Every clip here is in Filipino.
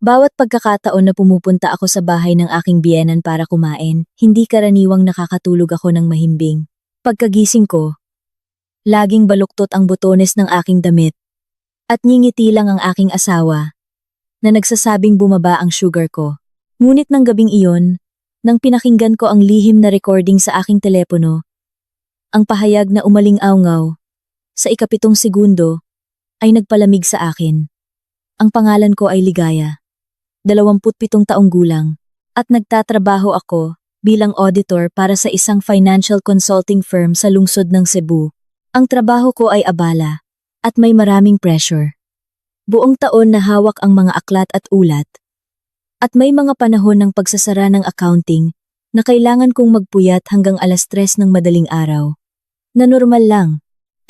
Bawat pagkakataon na pumupunta ako sa bahay ng aking biyenan para kumain, hindi karaniwang nakakatulog ako ng mahimbing. Pagkagising ko, laging baluktot ang butones ng aking damit. At ngingiti lang ang aking asawa, na nagsasabing bumaba ang sugar ko. Ngunit ng gabing iyon, nang pinakinggan ko ang lihim na recording sa aking telepono, ang pahayag na umaling-awngaw, sa ika-7 segundo, ay nagpalamig sa akin. Ang pangalan ko ay Ligaya. 27 taong gulang, at nagtatrabaho ako bilang auditor para sa isang financial consulting firm sa lungsod ng Cebu. Ang trabaho ko ay abala, at may maraming pressure. Buong taon na hawak ang mga aklat at ulat. At may mga panahon ng pagsasara ng accounting na kailangan kong magpuyat hanggang 3:00 ng madaling araw. Na normal lang,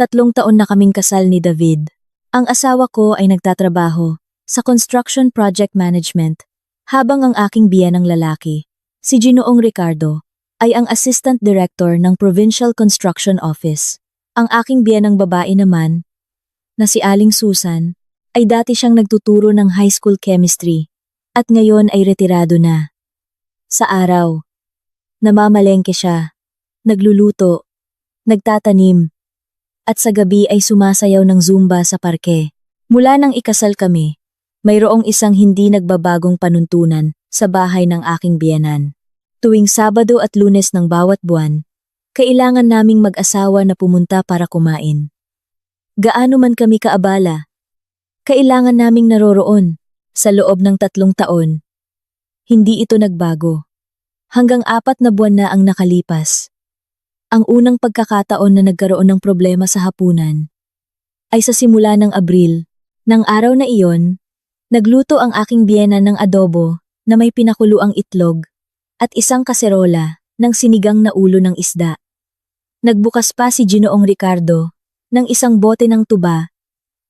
3 taon na kaming kasal ni David. Ang asawa ko ay nagtatrabaho sa construction project management, habang ang aking biyenang lalaki, si Ginoong Ricardo, ay ang assistant director ng Provincial Construction Office. Ang aking biyenang babae naman, na si Aling Susan, ay dati siyang nagtuturo ng high school chemistry, at ngayon ay retirado na. Sa araw, namamalengke siya, nagluluto, nagtatanim, at sa gabi ay sumasayaw ng Zumba sa parke. Mula nang ikasal kami, mayroong isang hindi nagbabagong panuntunan sa bahay ng aking biyenan. Tuwing Sabado at Lunes ng bawat buwan, kailangan naming mag-asawa na pumunta para kumain. Gaano man kami kaabala, kailangan naming naroroon sa loob ng 3 taon. Hindi ito nagbago. Hanggang 4 na buwan na ang nakalipas. Ang unang pagkakataon na nagkaroon ng problema sa hapunan ay sa simula ng Abril. Nang araw na iyon, nagluto ang aking biyena ng adobo na may pinakuluang itlog at isang kaserola ng sinigang na ulo ng isda. Nagbukas pa si Ginoong Ricardo ng isang bote ng tuba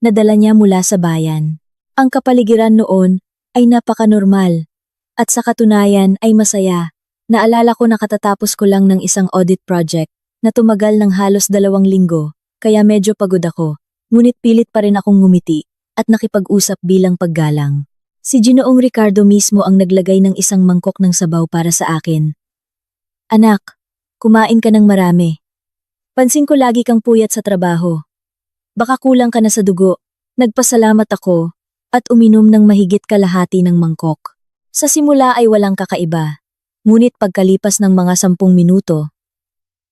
na dala niya mula sa bayan. Ang kapaligiran noon ay napaka-normal at sa katunayan ay masaya. Naalala ko na katatapos ko lang ng isang audit project na tumagal ng halos 2 linggo, kaya medyo pagod ako, ngunit pilit pa rin akong ngumiti at nakipag-usap bilang paggalang. Si Ginoong Ricardo mismo ang naglagay ng isang mangkok ng sabaw para sa akin. Anak, kumain ka ng marami. Pansin ko lagi kang puyat sa trabaho. Baka kulang ka na sa dugo. Nagpasalamat ako at uminom ng mahigit kalahati ng mangkok. Sa simula ay walang kakaiba, ngunit pagkalipas ng mga 10 minuto,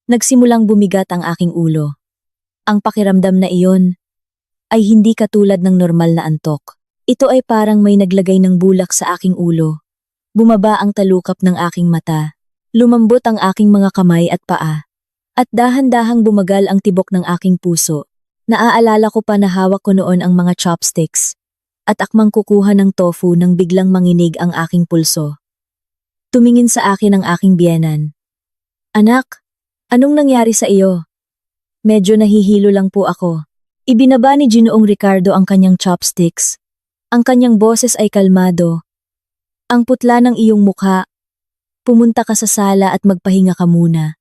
nagsimulang bumigat ang aking ulo. Ang pakiramdam na iyon ay hindi katulad ng normal na antok. Ito ay parang may naglagay ng bulak sa aking ulo. Bumaba ang talukap ng aking mata. Lumambot ang aking mga kamay at paa. At dahan-dahang bumagal ang tibok ng aking puso. Naaalala ko pa na hawak ko noon ang mga chopsticks. At akmang kukuha ng tofu nang biglang manginig ang aking pulso. Tumingin sa akin ang aking biyenan. Anak, anong nangyari sa iyo? Medyo nahihilo lang po ako. Ibinaba ni Ginoong Ricardo ang kanyang chopsticks. Ang kanyang boses ay kalmado. Ang putla ng iyong mukha. Pumunta ka sa sala at magpahinga ka muna.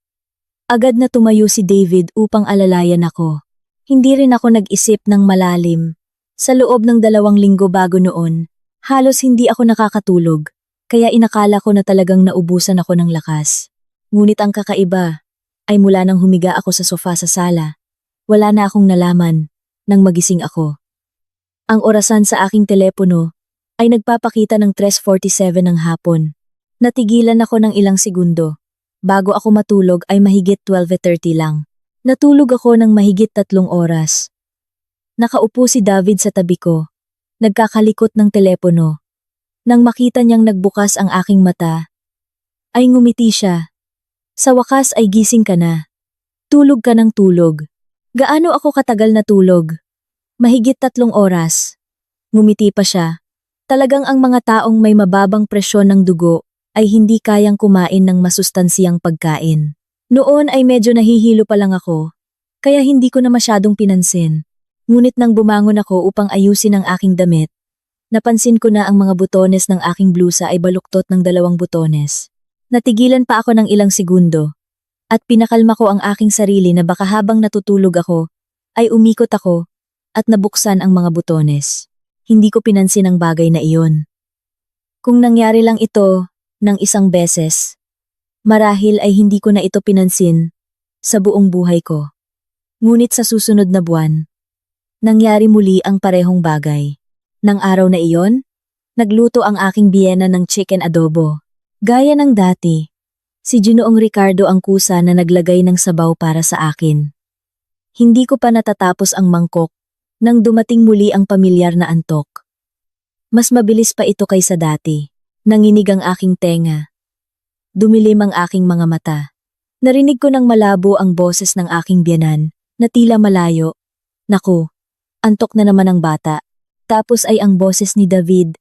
Agad na tumayo si David upang alalayan ako. Hindi rin ako nag-isip ng malalim. Sa loob ng 2 linggo bago noon, halos hindi ako nakakatulog, kaya inakala ko na talagang naubusan ako ng lakas. Ngunit ang kakaiba ay mula nang humiga ako sa sofa sa sala, wala na akong nalaman nang magising ako. Ang orasan sa aking telepono ay nagpapakita ng 3:47 ng hapon. Natigilan ako ng ilang segundo. Bago ako matulog ay mahigit 12:30 lang. Natulog ako ng mahigit 3 oras. Nakaupo si David sa tabi ko, nagkakalikot ng telepono. Nang makita niyang nagbukas ang aking mata, ay ngumiti siya. Sa wakas ay gising ka na. Tulog ka ng tulog. Gaano ako katagal na tulog? Mahigit 3 oras. Ngumiti pa siya. Talagang ang mga taong may mababang presyon ng dugo ay hindi kayang kumain ng masustansiyang pagkain. Noon ay medyo nahihilo pa lang ako, kaya hindi ko na masyadong pinansin. Ngunit nang bumangon ako upang ayusin ang aking damit, napansin ko na ang mga butones ng aking blusa ay baluktot ng 2 butones. Natigilan pa ako ng ilang segundo, at pinakalma ko ang aking sarili na baka habang natutulog ako, ay umikot ako, at nabuksan ang mga butones. Hindi ko pinansin ang bagay na iyon. Kung nangyari lang ito ng isang beses, marahil ay hindi ko na ito pinansin sa buong buhay ko. Ngunit sa susunod na buwan, nangyari muli ang parehong bagay. Nang araw na iyon, nagluto ang aking biyena ng chicken adobo. Gaya ng dati, si Ginoong Ricardo ang kusa na naglagay ng sabaw para sa akin. Hindi ko pa natatapos ang mangkok nang dumating muli ang pamilyar na antok. Mas mabilis pa ito kaysa dati. Nanginig ang aking tenga. Dumilim ang aking mga mata. Narinig ko ng malabo ang boses ng aking biyenan na tila malayo. Naku, antok na naman ang bata. Tapos ay ang boses ni David.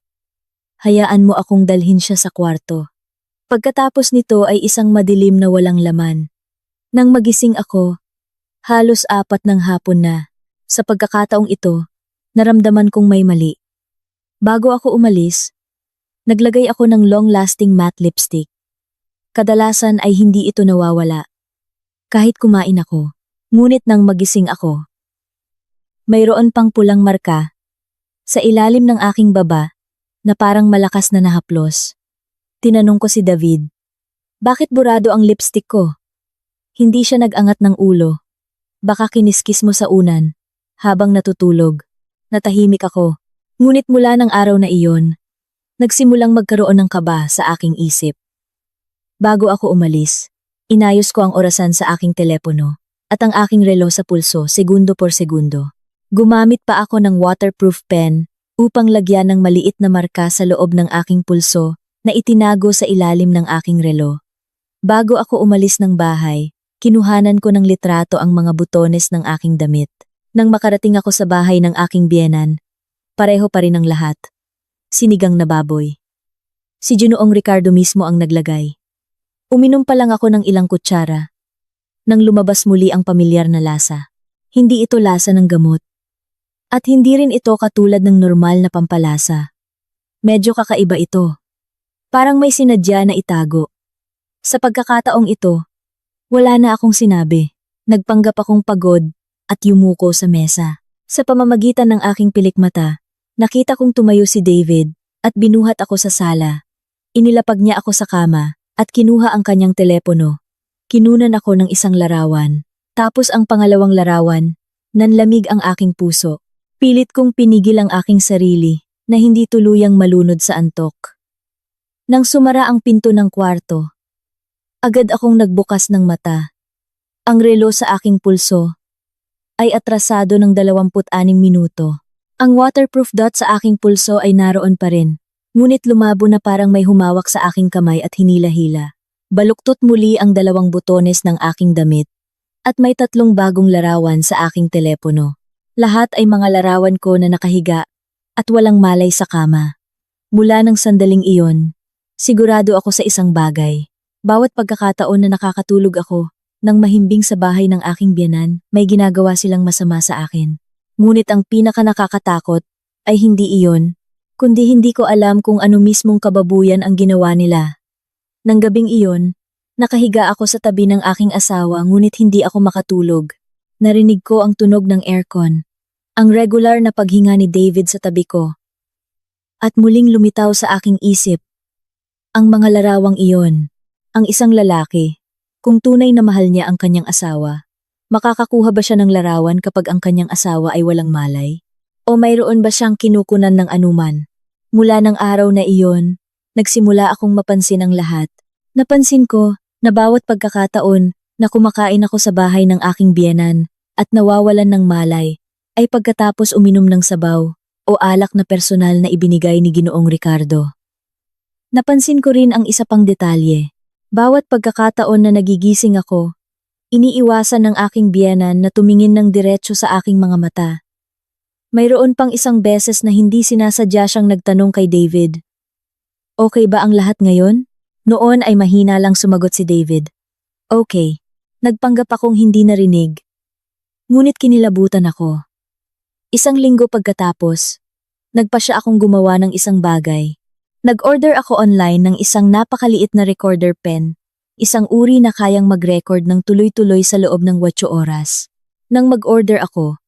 Hayaan mo akong dalhin siya sa kwarto. Pagkatapos nito ay isang madilim na walang laman. Nang magising ako, halos 4 ng hapon na. Sa pagkakataong ito, naramdaman kong may mali. Bago ako umalis, naglagay ako ng long-lasting matte lipstick. Kadalasan ay hindi ito nawawala. Kahit kumain ako, ngunit nang magising ako, mayroon pang pulang marka sa ilalim ng aking baba na parang malakas na nahaplos. Tinanong ko si David, bakit burado ang lipstick ko? Hindi siya nag-angat ng ulo. Baka kiniskis mo sa unan. Habang natutulog, natahimik ako. Ngunit mula ng araw na iyon, nagsimulang magkaroon ng kaba sa aking isip. Bago ako umalis, inayos ko ang orasan sa aking telepono at ang aking relo sa pulso segundo por segundo. Gumamit pa ako ng waterproof pen upang lagyan ng maliit na marka sa loob ng aking pulso na itinago sa ilalim ng aking relo. Bago ako umalis ng bahay, kinuhanan ko ng litrato ang mga butones ng aking damit. Nang makarating ako sa bahay ng aking biyenan, pareho pa rin ang lahat. Sinigang na baboy. Si Ginoong Ricardo mismo ang naglagay. Uminom pa lang ako ng ilang kutsara. Nang lumabas muli ang pamilyar na lasa. Hindi ito lasa ng gamot. At hindi rin ito katulad ng normal na pampalasa. Medyo kakaiba ito. Parang may sinadya na itago. Sa pagkakataong ito, wala na akong sinabi. Nagpanggap akong pagod at yumuko sa mesa. Sa pamamagitan ng aking pilikmata, nakita kong tumayo si David at binuhat ako sa sala. Inilapag niya ako sa kama at kinuha ang kanyang telepono. Kinunan ako ng isang larawan. Tapos ang pangalawang larawan, nanlamig ang aking puso. Pilit kong pinigil ang aking sarili na hindi tuluyang malunod sa antok. Nang sumara ang pinto ng kwarto, agad akong nagbukas ng mata. Ang relo sa aking pulso ay atrasado ng 26 minuto. Ang waterproof dot sa aking pulso ay naroon pa rin, ngunit lumabo na parang may humawak sa aking kamay at hinila-hila. Baluktot muli ang 2 butones ng aking damit, at may 3 bagong larawan sa aking telepono. Lahat ay mga larawan ko na nakahiga at walang malay sa kama. Mula ng sandaling iyon, sigurado ako sa isang bagay. Bawat pagkakataon na nakakatulog ako, nang mahimbing sa bahay ng aking biyenan, may ginagawa silang masama sa akin. Ngunit ang pinaka-nakakatakot ay hindi iyon, kundi hindi ko alam kung ano mismong kababuyan ang ginawa nila. Nang gabing iyon, nakahiga ako sa tabi ng aking asawa ngunit hindi ako makatulog. Narinig ko ang tunog ng aircon, ang regular na paghinga ni David sa tabi ko. At muling lumitaw sa aking isip ang mga larawang iyon, ang isang lalaki. Kung tunay na mahal niya ang kanyang asawa, makakakuha ba siya ng larawan kapag ang kanyang asawa ay walang malay? O mayroon ba siyang kinukunan ng anuman? Mula ng araw na iyon, nagsimula akong mapansin ang lahat. Napansin ko na bawat pagkakataon na kumakain ako sa bahay ng aking biyenan at nawawalan ng malay, ay pagkatapos uminom ng sabaw o alak na personal na ibinigay ni Ginoong Ricardo. Napansin ko rin ang isa pang detalye. Bawat pagkakataon na nagigising ako, iniiwasan ng aking biyenan na tumingin ng diretso sa aking mga mata. Mayroon pang isang beses na hindi sinasadya siyang nagtanong kay David, "Okay ba ang lahat ngayon?" Noon ay mahina lang sumagot si David, "Okay." Nagpanggap akong hindi narinig. Ngunit kinilabutan ako. Isang linggo pagkatapos, nagpa siya akong gumawa ng isang bagay. Nag-order ako online ng isang napakaliit na recorder pen, isang uri na kayang mag-record ng tuloy-tuloy sa loob ng 8 oras. Nang mag-order ako,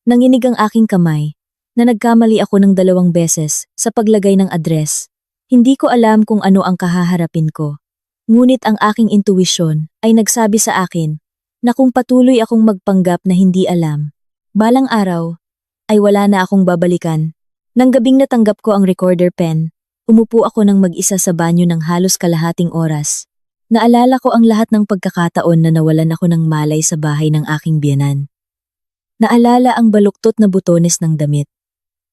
nanginig ang aking kamay na nagkamali ako ng 2 beses sa paglagay ng address. Hindi ko alam kung ano ang kahaharapin ko. Ngunit ang aking intuwisyon ay nagsabi sa akin na kung patuloy akong magpanggap na hindi alam, balang araw ay wala na akong babalikan. Nang gabing natanggap ko ang recorder pen, umupo ako ng mag-isa sa banyo ng halos kalahating oras. Naalala ko ang lahat ng pagkakataon na nawalan ako ng malay sa bahay ng aking biyenan. Naalala ang baluktot na butones ng damit.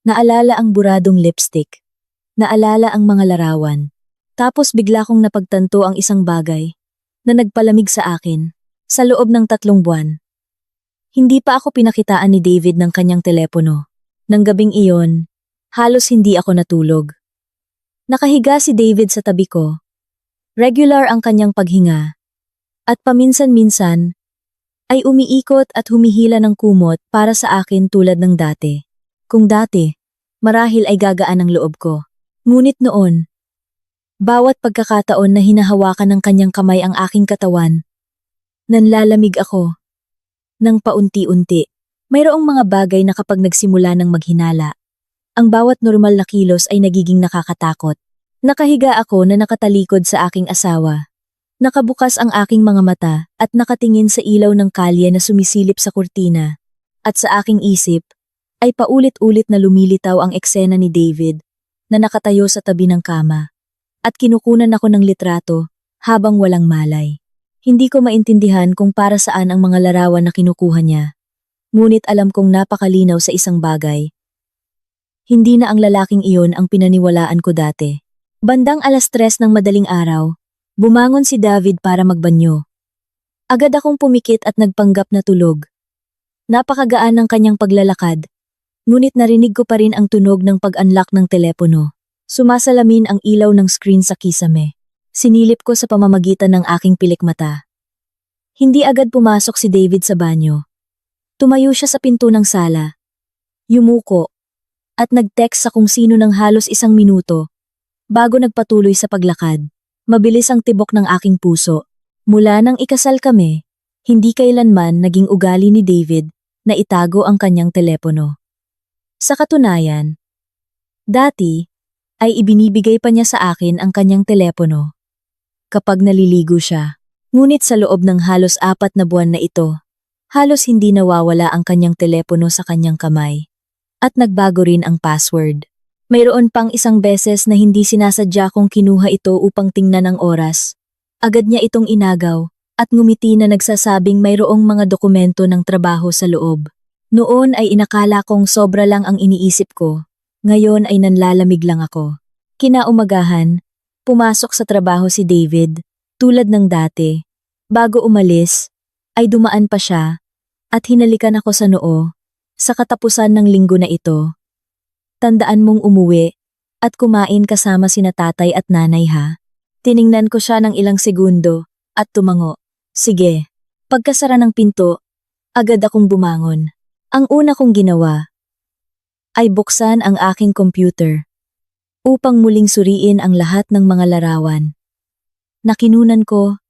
Naalala ang buradong lipstick. Naalala ang mga larawan. Tapos bigla kong napagtanto ang isang bagay na nagpalamig sa akin sa loob ng 3 buwan. Hindi pa ako pinakitaan ni David ng kanyang telepono. Nang gabing iyon, halos hindi ako natulog. Nakahiga si David sa tabi ko. Regular ang kanyang paghinga. At paminsan-minsan ay umiikot at humihila ng kumot para sa akin tulad ng dati. Kung dati, marahil ay gagaan ang loob ko. Ngunit noon, bawat pagkakataon na hinahawakan ng kanyang kamay ang aking katawan, nanlalamig ako. Nang paunti-unti, mayroong mga bagay na kapag nagsimula ng maghinala, ang bawat normal na kilos ay nagiging nakakatakot. Nakahiga ako na nakatalikod sa aking asawa. Nakabukas ang aking mga mata at nakatingin sa ilaw ng kalye na sumisilip sa kurtina. At sa aking isip, ay paulit-ulit na lumilitaw ang eksena ni David na nakatayo sa tabi ng kama at kinukunan ako ng litrato habang walang malay. Hindi ko maintindihan kung para saan ang mga larawan na kinukuha niya. Ngunit alam kong napakalinaw sa isang bagay. Hindi na ang lalaking iyon ang pinaniwalaan ko dati. Bandang 3:00 ng madaling araw, bumangon si David para magbanyo. Agad akong pumikit at nagpanggap na tulog. Napakagaan ng kanyang paglalakad, ngunit narinig ko pa rin ang tunog ng pag-unlock ng telepono. Sumasalamin ang ilaw ng screen sa kisame. Sinilip ko sa pamamagitan ng aking pilikmata. Hindi agad pumasok si David sa banyo. Tumayo siya sa pinto ng sala. Yumuko. At nag-text sa kung sino ng halos 1 minuto. Bago nagpatuloy sa paglakad. Mabilis ang tibok ng aking puso. Mula nang ikasal kami, hindi kailanman naging ugali ni David na itago ang kanyang telepono. Sa katunayan, dati ay ibinibigay pa niya sa akin ang kanyang telepono kapag naliligo siya. Ngunit sa loob ng halos 4 na buwan na ito, halos hindi nawawala ang kanyang telepono sa kanyang kamay. At nagbago rin ang password. Mayroon pang isang beses na hindi sinasadya kong kinuha ito upang tingnan ang oras. Agad niya itong inagaw at ngumiti na nagsasabing mayroong mga dokumento ng trabaho sa loob. Noon ay inakala kong sobra lang ang iniisip ko. Ngayon ay nanlalamig lang ako. Kinaumagahan, pumasok sa trabaho si David, tulad ng dati. Bago umalis, ay dumaan pa siya at hinalikan ako sa noo. Sa katapusan ng linggo na ito, tandaan mong umuwi at kumain kasama sina tatay at nanay ha. Tiningnan ko siya ng ilang segundo at tumango. Sige. Pagkasara ng pinto, agad akong bumangon. Ang una kong ginawa ay buksan ang aking computer upang muling suriin ang lahat ng mga larawan na kinunan ko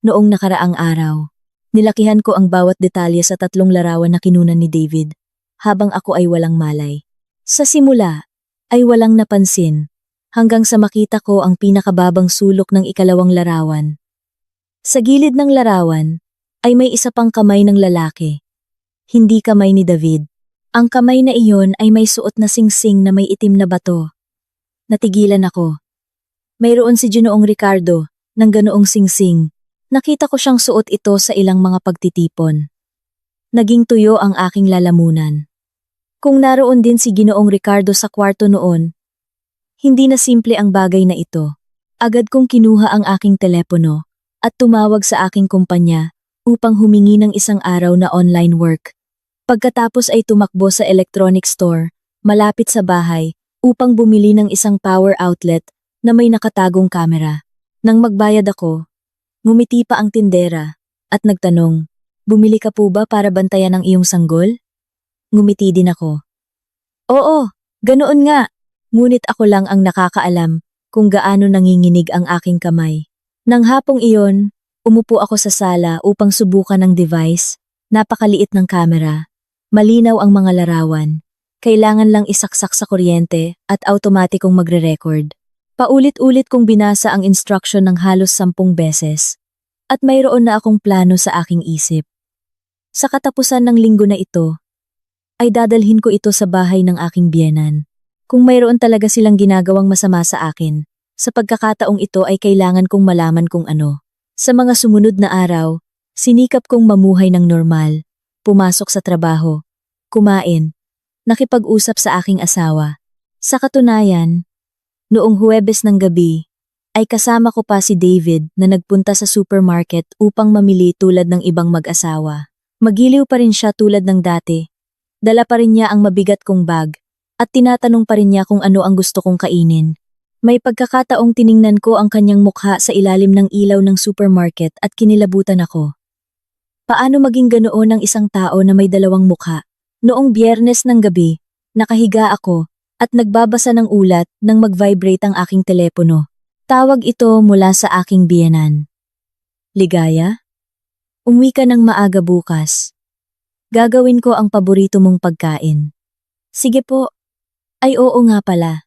noong nakaraang araw. Nilakihan ko ang bawat detalye sa 3 larawan na kinunan ni David habang ako ay walang malay. Sa simula ay walang napansin hanggang sa makita ko ang pinakababang sulok ng 2 larawan. Sa gilid ng larawan ay may isa pang kamay ng lalaki. Hindi kamay ni David. Ang kamay na iyon ay may suot na singsing na may itim na bato. Natigilan ako. Mayroon si Ginoong Ricardo ng ganoong singsing. Nakita ko siyang suot ito sa ilang mga pagtitipon. Naging tuyo ang aking lalamunan. Kung naroon din si Ginoong Ricardo sa kwarto noon, hindi na simple ang bagay na ito. Agad kong kinuha ang aking telepono at tumawag sa aking kumpanya upang humingi ng isang araw na online work. Pagkatapos ay tumakbo sa electronic store, malapit sa bahay, upang bumili ng isang power outlet na may nakatagong kamera. Nang magbayad ako, ngumiti pa ang tindera at nagtanong, "Bumili ka po ba para bantayan ang iyong sanggol?" Ngumiti din ako. "Oo, ganoon nga." Ngunit ako lang ang nakakaalam kung gaano nanginginig ang aking kamay. Nang hapong iyon, umupo ako sa sala upang subukan ang device. Napakaliit ng kamera. Malinaw ang mga larawan. Kailangan lang isaksak sa kuryente at automatikong magre-record. Paulit-ulit kong binasa ang instruction ng halos 10 beses. At mayroon na akong plano sa aking isip. Sa katapusan ng linggo na ito, ay dadalhin ko ito sa bahay ng aking biyenan. Kung mayroon talaga silang ginagawang masama sa akin, sa pagkakataong ito ay kailangan kong malaman kung ano. Sa mga sumunod na araw, sinikap kong mamuhay ng normal, pumasok sa trabaho, kumain, nakipag-usap sa aking asawa. Sa katunayan, noong Huwebes ng gabi, ay kasama ko pa si David na nagpunta sa supermarket upang mamili tulad ng ibang mag-asawa. Magiliw pa rin siya tulad ng dati. Dala pa rin niya ang mabigat kong bag at tinatanong pa rin niya kung ano ang gusto kong kainin. May pagkakataong tiningnan ko ang kanyang mukha sa ilalim ng ilaw ng supermarket at kinilabutan ako. Paano maging ganoon ang isang tao na may dalawang mukha? Noong Biyernes ng gabi, nakahiga ako at nagbabasa ng ulat nang mag-vibrate ang aking telepono. Tawag ito mula sa aking biyenan. Ligaya? Umuwi ka ng maaga bukas. Gagawin ko ang paborito mong pagkain. Sige po. Ay oo nga pala.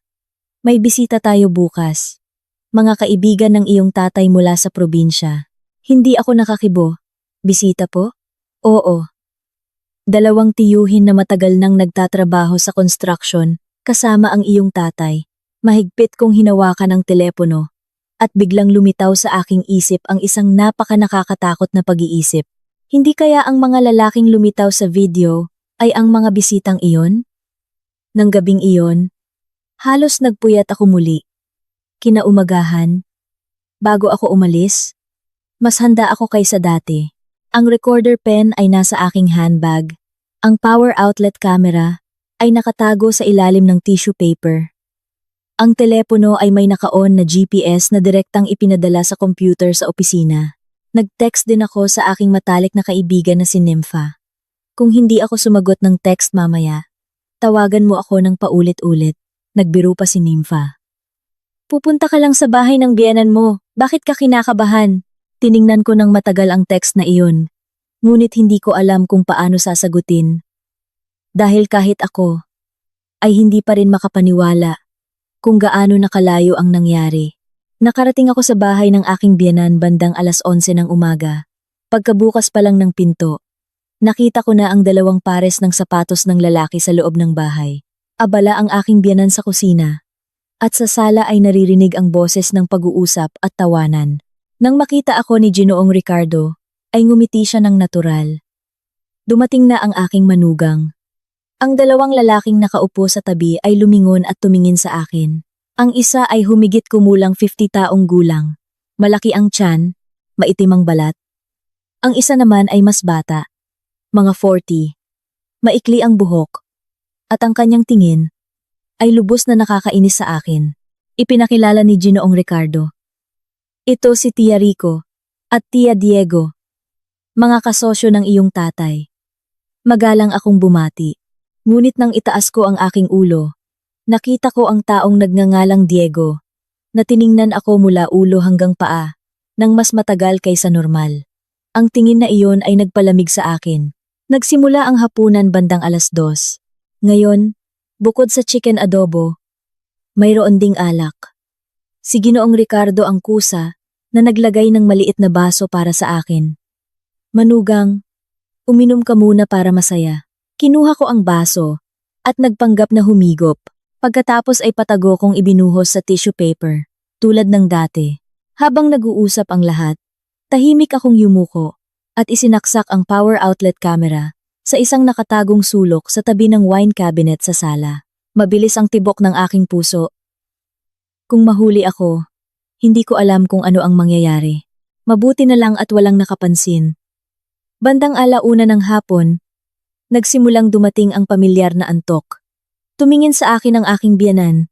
May bisita tayo bukas. Mga kaibigan ng iyong tatay mula sa probinsya. Hindi ako nakakibo. Bisita po? Oo. 2 tiyuhin na matagal nang nagtatrabaho sa construction kasama ang iyong tatay. Mahigpit kong hinawakan ang telepono at biglang lumitaw sa aking isip ang isang napaka-nakakatakot na pag-iisip. Hindi kaya ang mga lalaking lumitaw sa video ay ang mga bisitang iyon? Nang gabing iyon, halos nagpuyat ako muli. Kinaumagahan, bago ako umalis, mas handa ako kaysa dati. Ang recorder pen ay nasa aking handbag. Ang power outlet camera ay nakatago sa ilalim ng tissue paper. Ang telepono ay may naka-on na GPS na direktang ipinadala sa computer sa opisina. Nag-text din ako sa aking matalik na kaibigan na si Nympha. Kung hindi ako sumagot ng text mamaya, tawagan mo ako ng paulit-ulit. Nagbiro pa si Nympha. Pupunta ka lang sa bahay ng biyenan mo. Bakit ka kinakabahan? Tiningnan ko ng matagal ang text na iyon. Ngunit hindi ko alam kung paano sasagutin. Dahil kahit ako, ay hindi pa rin makapaniwala kung gaano nakalayo ang nangyari. Nakarating ako sa bahay ng aking biyenan bandang 11:00 ng umaga. Pagkabukas pa lang ng pinto, nakita ko na ang 2 pares ng sapatos ng lalaki sa loob ng bahay. Abala ang aking biyenan sa kusina. At sa sala ay naririnig ang boses ng pag-uusap at tawanan. Nang makita ako ni Ginoong Ricardo, ay ngumiti siya ng natural. Dumating na ang aking manugang. Ang 2 lalaking nakaupo sa tabi ay lumingon at tumingin sa akin. Ang isa ay humigit kumulang 50 taong gulang. Malaki ang tiyan, maitim ang balat. Ang isa naman ay mas bata, mga 40. Maikli ang buhok. At ang kanyang tingin ay lubos na nakakainis sa akin. Ipinakilala ni Ginoong Ricardo. Ito si Tia Rico at Tia Diego, mga kasosyo ng iyong tatay. Magalang akong bumati. Ngunit nang itaas ko ang aking ulo, nakita ko ang taong nagngangalang Diego, na tiningnan ako mula ulo hanggang paa, nang mas matagal kaysa normal. Ang tingin na iyon ay nagpalamig sa akin. Nagsimula ang hapunan bandang 2:00. Ngayon, bukod sa chicken adobo, mayroon ding alak. Si Ginoong Ricardo ang kusa na naglagay ng maliit na baso para sa akin. Manugang, uminom ka muna para masaya. Kinuha ko ang baso at nagpanggap na humigop. Pagkatapos ay patago kong ibinuhos sa tissue paper, tulad ng dati. Habang nag-uusap ang lahat, tahimik akong yumuko at isinaksak ang power outlet camera sa isang nakatagong sulok sa tabi ng wine cabinet sa sala. Mabilis ang tibok ng aking puso. Kung mahuli ako, hindi ko alam kung ano ang mangyayari. Mabuti na lang at walang nakapansin. Bandang 1:00 ng hapon, nagsimulang dumating ang pamilyar na antok. Tumingin sa akin ang aking biyenan.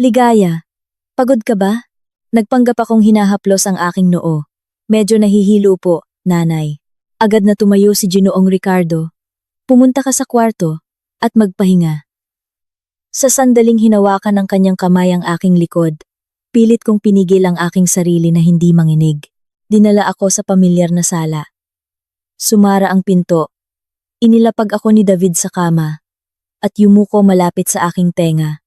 Ligaya, pagod ka ba? Nagpanggap akong hinahaplos ang aking noo. Medyo nahihilo po, nanay. Agad na tumayo si Ginoong Ricardo. Pumunta ka sa kwarto at magpahinga. Sa sandaling hinawakan ng kanyang kamay ang aking likod, pilit kong pinigil ang aking sarili na hindi manginig. Dinala ako sa pamilyar na sala. Sumara ang pinto. Inilapag ako ni David sa kama at yumuko malapit sa aking tenga.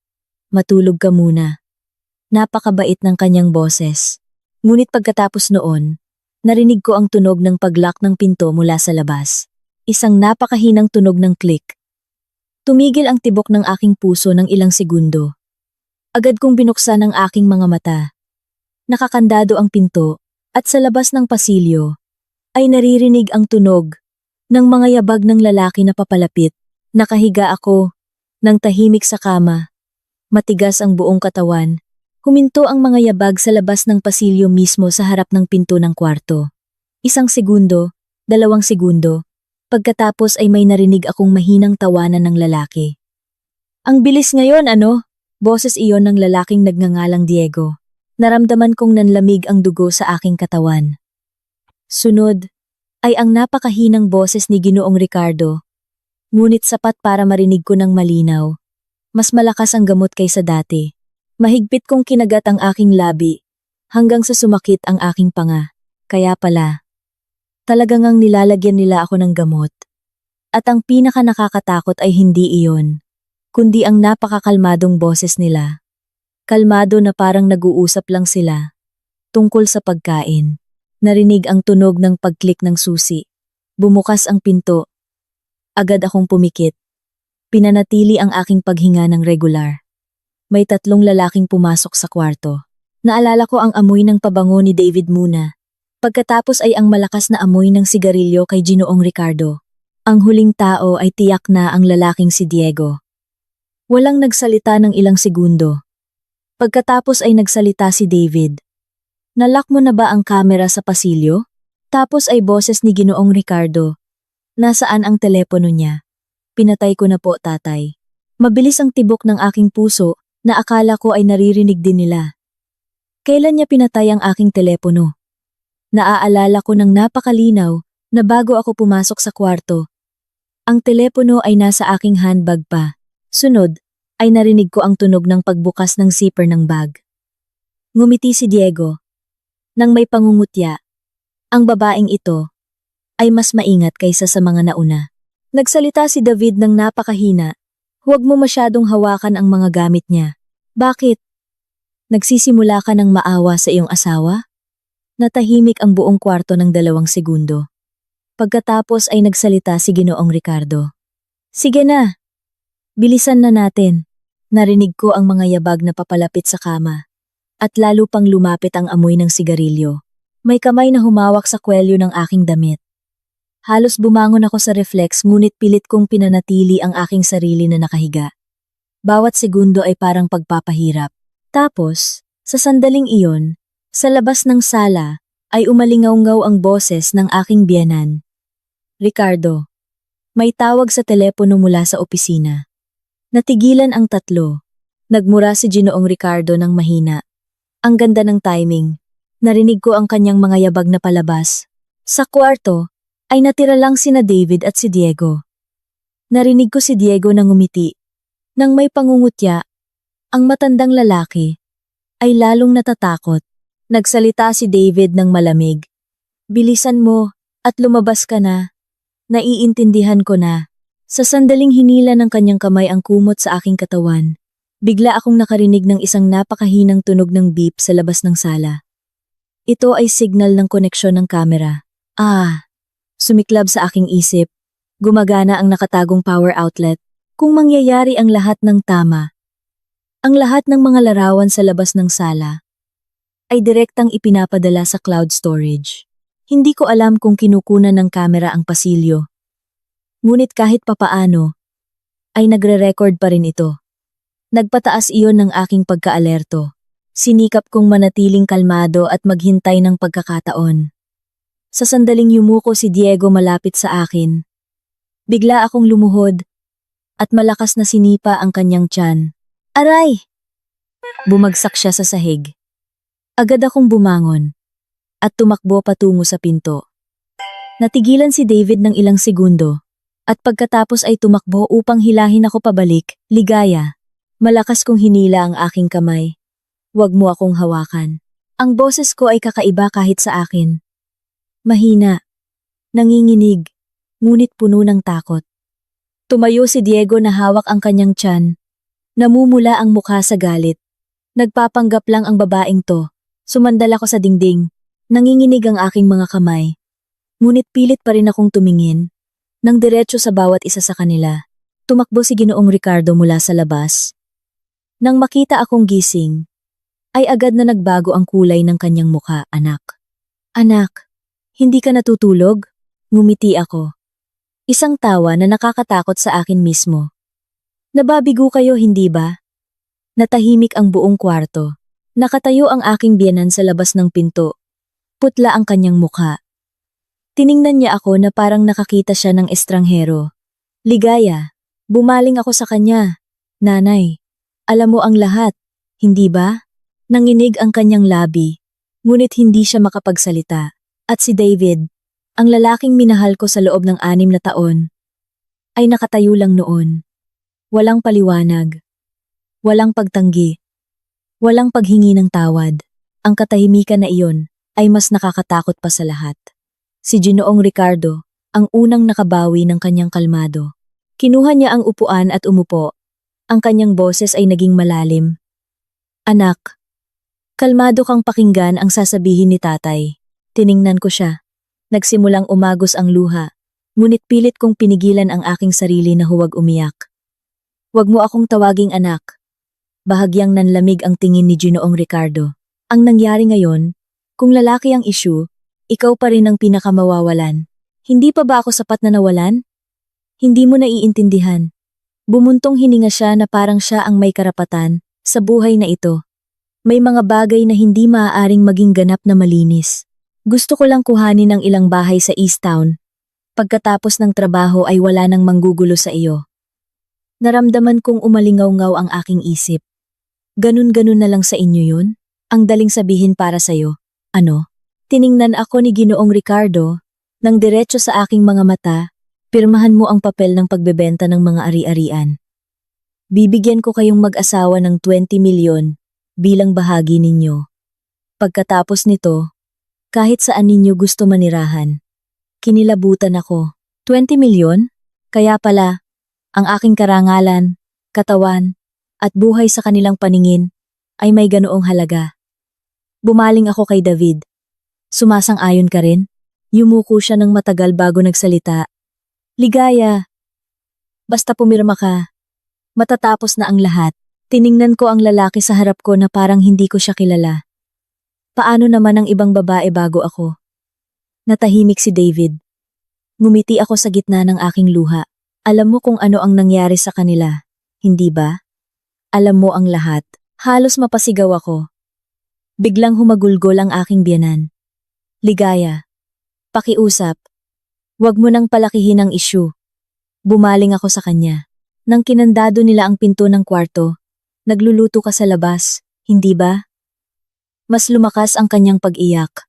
Matulog ka muna. Napakabait ng kanyang boses. Ngunit pagkatapos noon, narinig ko ang tunog ng pag-lock ng pinto mula sa labas. Isang napakahinang tunog ng click. Tumigil ang tibok ng aking puso ng ilang segundo. Agad kong binuksan ang aking mga mata. Nakakandado ang pinto, at sa labas ng pasilyo, ay naririnig ang tunog ng mga yabag ng lalaki na papalapit. Nakahiga ako, nang tahimik sa kama. Matigas ang buong katawan. Huminto ang mga yabag sa labas ng pasilyo mismo sa harap ng pinto ng kwarto. 1 segundo, 2 segundo. Pagkatapos ay may narinig akong mahinang tawanan ng lalaki. Ang bilis ngayon, ano? Boses iyon ng lalaking nagngangalang Diego. Naramdaman kong nanlamig ang dugo sa aking katawan. Sunod ay ang napakahinang boses ni Ginoong Ricardo. Ngunit sapat para marinig ko ng malinaw. Mas malakas ang gamot kaysa dati. Mahigpit kong kinagat ang aking labi hanggang sa sumakit ang aking panga. Kaya pala, talagang ang nilalagyan nila ako ng gamot. At ang pinaka nakakatakot ay hindi iyon, kundi ang napakakalmadong boses nila. Kalmado na parang nag-uusap lang sila. Tungkol sa pagkain. Narinig ang tunog ng pag-click ng susi. Bumukas ang pinto. Agad akong pumikit. Pinanatili ang aking paghinga ng regular. May 3 lalaking pumasok sa kwarto. Naalala ko ang amoy ng pabango ni David muna. Pagkatapos ay ang malakas na amoy ng sigarilyo kay Ginoong Ricardo. Ang huling tao ay tiyak na ang lalaking si Diego. Walang nagsalita ng ilang segundo. Pagkatapos ay nagsalita si David. Nalock mo na ba ang kamera sa pasilyo? Tapos ay boses ni Ginoong Ricardo. Nasaan ang telepono niya? Pinatay ko na po, tatay. Mabilis ang tibok ng aking puso na akala ko ay naririnig din nila. Kailan niya pinatay ang aking telepono? Naaalala ko ng napakalinaw na bago ako pumasok sa kwarto. Ang telepono ay nasa aking handbag pa. Sunod ay narinig ko ang tunog ng pagbukas ng zipper ng bag. Ngumiti si Diego. Nang may pangungutya, ang babaeng ito ay mas maingat kaysa sa mga nauna. Nagsalita si David ng napakahina. Huwag mo masyadong hawakan ang mga gamit niya. Bakit? Nagsisimula ka ng maawa sa iyong asawa? Natahimik ang buong kwarto ng 2 segundo. Pagkatapos ay nagsalita si Ginoong Ricardo. Sige na. Bilisan na natin. Narinig ko ang mga yabag na papalapit sa kama. At lalo pang lumapit ang amoy ng sigarilyo. May kamay na humawak sa kwelyo ng aking damit. Halos bumangon ako sa reflex ngunit pilit kong pinanatili ang aking sarili na nakahiga. Bawat segundo ay parang pagpapahirap. Tapos, sa sandaling iyon, sa labas ng sala, ay umalingaw-ngaw ang boses ng aking biyenan. Ricardo, may tawag sa telepono mula sa opisina. Natigilan ang 3. Nagmura si Ginoong Ricardo ng mahina. Ang ganda ng timing. Narinig ko ang kanyang mga yabag na palabas. Sa kwarto, ay natira lang sina David at si Diego. Narinig ko si Diego na ngumiti. Nang may pangungutya, ang matandang lalaki ay lalong natatakot. Nagsalita si David ng malamig. Bilisan mo at lumabas ka na. Naiintindihan ko na. Sa sandaling hinila ng kanyang kamay ang kumot sa aking katawan, bigla akong nakarinig ng isang napakahinang tunog ng beep sa labas ng sala. Ito ay signal ng koneksyon ng kamera. Sumiklab sa aking isip. Gumagana ang nakatagong power outlet. Kung mangyayari ang lahat ng tama, ang lahat ng mga larawan sa labas ng sala ay direktang ipinapadala sa cloud storage. Hindi ko alam kung kinukunan ng kamera ang pasilyo. Ngunit kahit papaano, ay nagre-record pa rin ito. Nagpataas iyon ng aking pagkaalerto. Sinikap kong manatiling kalmado at maghintay ng pagkakataon. Sa sandaling yumuko si Diego malapit sa akin, bigla akong lumuhod at malakas na sinipa ang kanyang tiyan. Aray! Bumagsak siya sa sahig. Agad akong bumangon at tumakbo patungo sa pinto. Natigilan si David ng ilang segundo at pagkatapos ay tumakbo upang hilahin ako pabalik, ligaya. Malakas kong hinila ang aking kamay. Huwag mo akong hawakan. Ang boses ko ay kakaiba kahit sa akin. Mahina, nanginginig, ngunit puno ng takot. Tumayo si Diego na hawak ang kanyang tiyan. Namumula ang mukha sa galit. Nagpapanggap lang ang babaeng to. Sumandal ako sa dingding. Nanginginig ang aking mga kamay. Ngunit pilit pa rin akong tumingin. Nang diretso sa bawat isa sa kanila. Tumakbo si Ginoong Ricardo mula sa labas. Nang makita akong gising, ay agad na nagbago ang kulay ng kanyang muka, anak. Anak, hindi ka natutulog? Ngumiti ako. Isang tawa na nakakatakot sa akin mismo. Nababigo kayo, hindi ba? Natahimik ang buong kwarto. Nakatayo ang aking biyenan sa labas ng pinto. Putla ang kanyang mukha. Tiningnan niya ako na parang nakakita siya ng estranghero. Ligaya, bumaling ako sa kanya. Nanay, alam mo ang lahat, hindi ba? Nanginig ang kanyang labi, ngunit hindi siya makapagsalita. At si David, ang lalaking minahal ko sa loob ng 6 na taon, ay nakatayo lang noon. Walang paliwanag. Walang pagtanggi. Walang paghingi ng tawad. Ang katahimikan na iyon ay mas nakakatakot pa sa lahat. Si Ginoong Ricardo, ang unang nakabawi ng kanyang kalmado. Kinuha niya ang upuan at umupo. Ang kanyang boses ay naging malalim. Anak, kalmado kang pakinggan ang sasabihin ni tatay. Tiningnan ko siya. Nagsimulang umagos ang luha, ngunit pilit kong pinigilan ang aking sarili na huwag umiyak. Huwag mo akong tawaging anak. Bahagyang nanlamig ang tingin ni Ginoong Ricardo. Ang nangyari ngayon, kung lalaki ang issue, ikaw pa rin ang pinakamawawalan. Hindi pa ba ako sapat na nawalan? Hindi mo naiintindihan. Bumuntong hininga siya na parang siya ang may karapatan sa buhay na ito. May mga bagay na hindi maaaring maging ganap na malinis. Gusto ko lang kuhanin ang ilang bahay sa East Town. Pagkatapos ng trabaho ay wala nang manggugulo sa iyo. Naramdaman kong umalingaw-ngaw ang aking isip. Ganun-ganun na lang sa inyo yun? Ang daling sabihin para sa'yo. Ano? Tiningnan ako ni Ginoong Ricardo, nang diretso sa aking mga mata, pirmahan mo ang papel ng pagbebenta ng mga ari-arian. Bibigyan ko kayong mag-asawa ng 20 milyon bilang bahagi ninyo. Pagkatapos nito, kahit saan ninyo gusto manirahan. Kinilabutan ako. 20 milyon? Kaya pala, ang aking karangalan, katawan, at buhay sa kanilang paningin ay may ganoong halaga. Bumaling ako kay David. Sumasang-ayon ka rin? Yumuko siya ng matagal bago nagsalita. Ligaya. Basta pumirma ka. Matatapos na ang lahat. Tiningnan ko ang lalaki sa harap ko na parang hindi ko siya kilala. Paano naman ang ibang babae bago ako? Natahimik si David. Ngumiti ako sa gitna ng aking luha. Alam mo kung ano ang nangyari sa kanila, hindi ba? Alam mo ang lahat. Halos mapasigaw ako. Biglang humagulgol ang aking biyenan. Ligaya. Pakiusap. Huwag mo nang palakihin ang issue. Bumaling ako sa kanya. Nang kinandado nila ang pinto ng kwarto, nagluluto ka sa labas, hindi ba? Mas lumakas ang kanyang pag-iyak.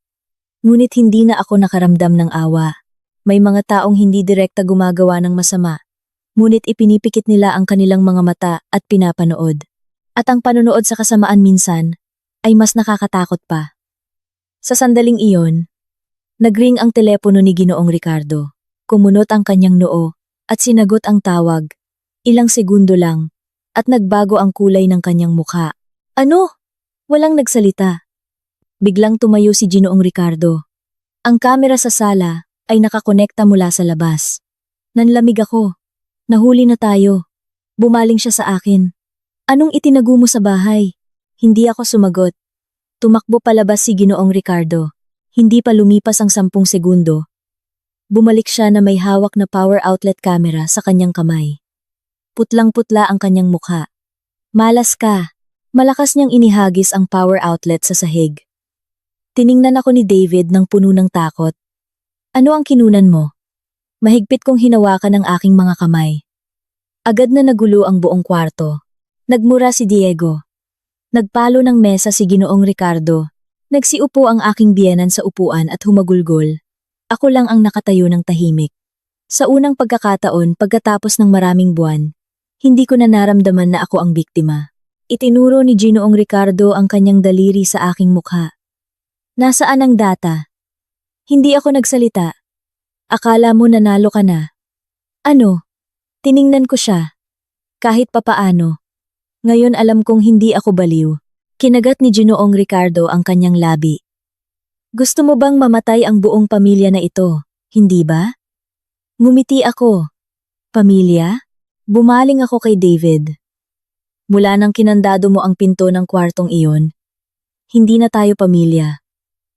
Ngunit hindi na ako nakaramdam ng awa. May mga taong hindi direkta gumagawa ng masama. Ngunit ipinipikit nila ang kanilang mga mata at pinapanood. At ang panonood sa kasamaan minsan ay mas nakakatakot pa. Sa sandaling iyon, nagring ang telepono ni Ginoong Ricardo. Kumunot ang kanyang noo at sinagot ang tawag. Ilang segundo lang at nagbago ang kulay ng kanyang mukha. Ano? Walang nagsalita. Biglang tumayo si Ginoong Ricardo. Ang kamera sa sala ay nakakonekta mula sa labas. Nanlamig ako. Nahuli na tayo. Bumaling siya sa akin. Anong itinago mo sa bahay? Hindi ako sumagot. Tumakbo palabas si Ginoong Ricardo. Hindi pa lumipas ang 10 segundo. Bumalik siya na may hawak na power outlet camera sa kanyang kamay. Putlang-putla ang kanyang mukha. Malas ka. Malakas niyang inihagis ang power outlet sa sahig. Tiningnan ako ni David ng puno ng takot. Ano ang kinunan mo? Mahigpit kong hinawakan ang aking mga kamay. Agad na nagulo ang buong kwarto. Nagmura si Diego. Nagpalo ng mesa si Ginoong Ricardo. Nagsiupo ang aking biyenan sa upuan at humagulgol. Ako lang ang nakatayo ng tahimik. Sa unang pagkakataon pagkatapos ng maraming buwan, hindi ko na naramdaman na ako ang biktima. Itinuro ni Ginoong Ricardo ang kanyang daliri sa aking mukha. Nasaan ang data? Hindi ako nagsalita. Akala mo nanalo ka na. Ano? Tiningnan ko siya. Kahit papaano. Ngayon alam kong hindi ako baliw. Kinagat ni Ginoong Ricardo ang kanyang labi. Gusto mo bang mamatay ang buong pamilya na ito, hindi ba? Ngumiti ako. Pamilya? Bumaling ako kay David. Mula nang kinandado mo ang pinto ng kwartong iyon, hindi na tayo pamilya.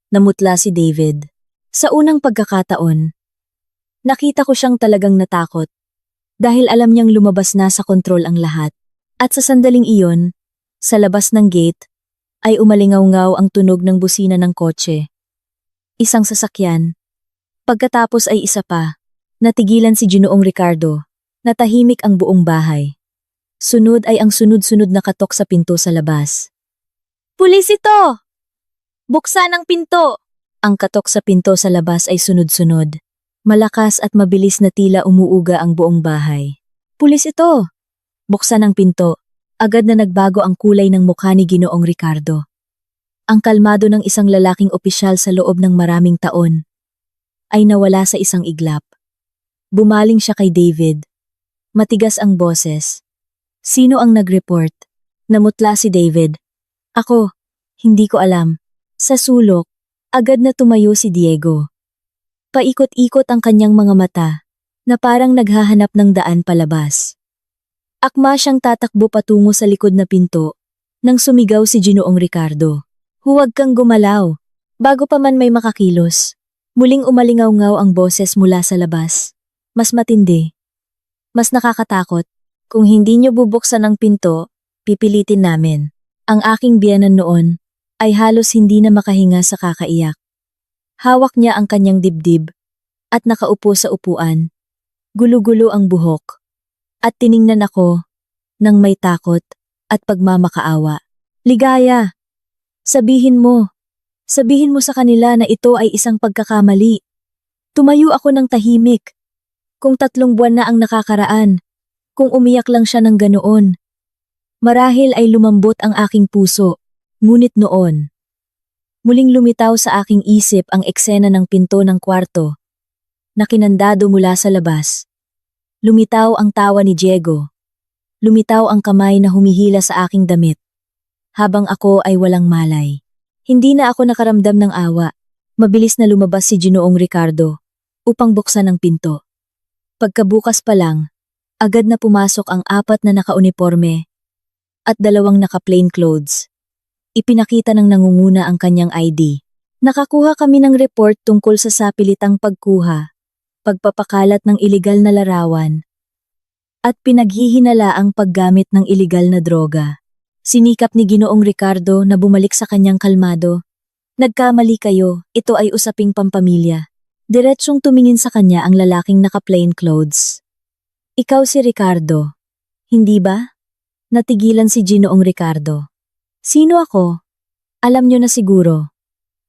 Namutla si David. Sa unang pagkakataon, nakita ko siyang talagang natakot dahil alam niyang lumabas na sa kontrol ang lahat. At sa sandaling iyon, sa labas ng gate, ay umalingaw-ngaw ang tunog ng busina ng kotse. Isang sasakyan. Pagkatapos ay isa pa. Natigilan si Ginoong Ricardo. Natahimik ang buong bahay. Sunod ay ang sunod-sunod na katok sa pinto sa labas. Pulis ito! Buksan ang pinto! Ang katok sa pinto sa labas ay sunod-sunod. Malakas at mabilis na tila umuuga ang buong bahay. Pulis ito! Buksan ang pinto. Agad na nagbago ang kulay ng mukha ni Ginoong Ricardo. Ang kalmado ng isang lalaking opisyal sa loob ng maraming taon ay nawala sa isang iglap. Bumaling siya kay David. Matigas ang boses. Sino ang nag-report? Namutla si David. Ako, hindi ko alam. Sa sulok, agad na tumayo si Diego. Paikot-ikot ang kanyang mga mata na parang naghahanap ng daan palabas. Akma siyang tatakbo patungo sa likod na pinto nang sumigaw si Ginoong Ricardo. Huwag kang gumalaw. Bago pa man may makakilos, muling umalingaw-ngaw ang boses mula sa labas. Mas matindi. Mas nakakatakot. Kung hindi niyo bubuksan ang pinto, pipilitin namin. Ang aking biyenan noon ay halos hindi na makahinga sa kakaiyak. Hawak niya ang kanyang dibdib at nakaupo sa upuan. Gulo-gulo ang buhok. At tiningnan ako nang may takot at pagmamakaawa. Ligaya! Sabihin mo sa kanila na ito ay isang pagkakamali. Tumayo ako ng tahimik. Kung 3 buwan na ang nakakaraan, kung umiyak lang siya ng ganoon. Marahil ay lumambot ang aking puso, ngunit noon. Muling lumitaw sa aking isip ang eksena ng pinto ng kwarto, na kinandado mula sa labas. Lumitaw ang tawa ni Diego. Lumitaw ang kamay na humihila sa aking damit. Habang ako ay walang malay. Hindi na ako nakaramdam ng awa. Mabilis na lumabas si Ginoong Ricardo upang buksan ang pinto. Pagkabukas pa lang, agad na pumasok ang 4 na nakauniporme at 2 naka-plain clothes. Ipinakita ng nangunguna ang kanyang ID. Nakakuha kami ng report tungkol sa sapilitang pagkuha, pagpapakalat ng iligal na larawan, at pinaghihinala ang paggamit ng iligal na droga. Sinikap ni Ginoong Ricardo na bumalik sa kanyang kalmado. Nagkamali kayo, ito ay usaping pampamilya. Diretsyong tumingin sa kanya ang lalaking naka-plain clothes. Ikaw si Ricardo, hindi ba? Natigilan si Ginoong Ricardo. Sino ako? Alam nyo na siguro.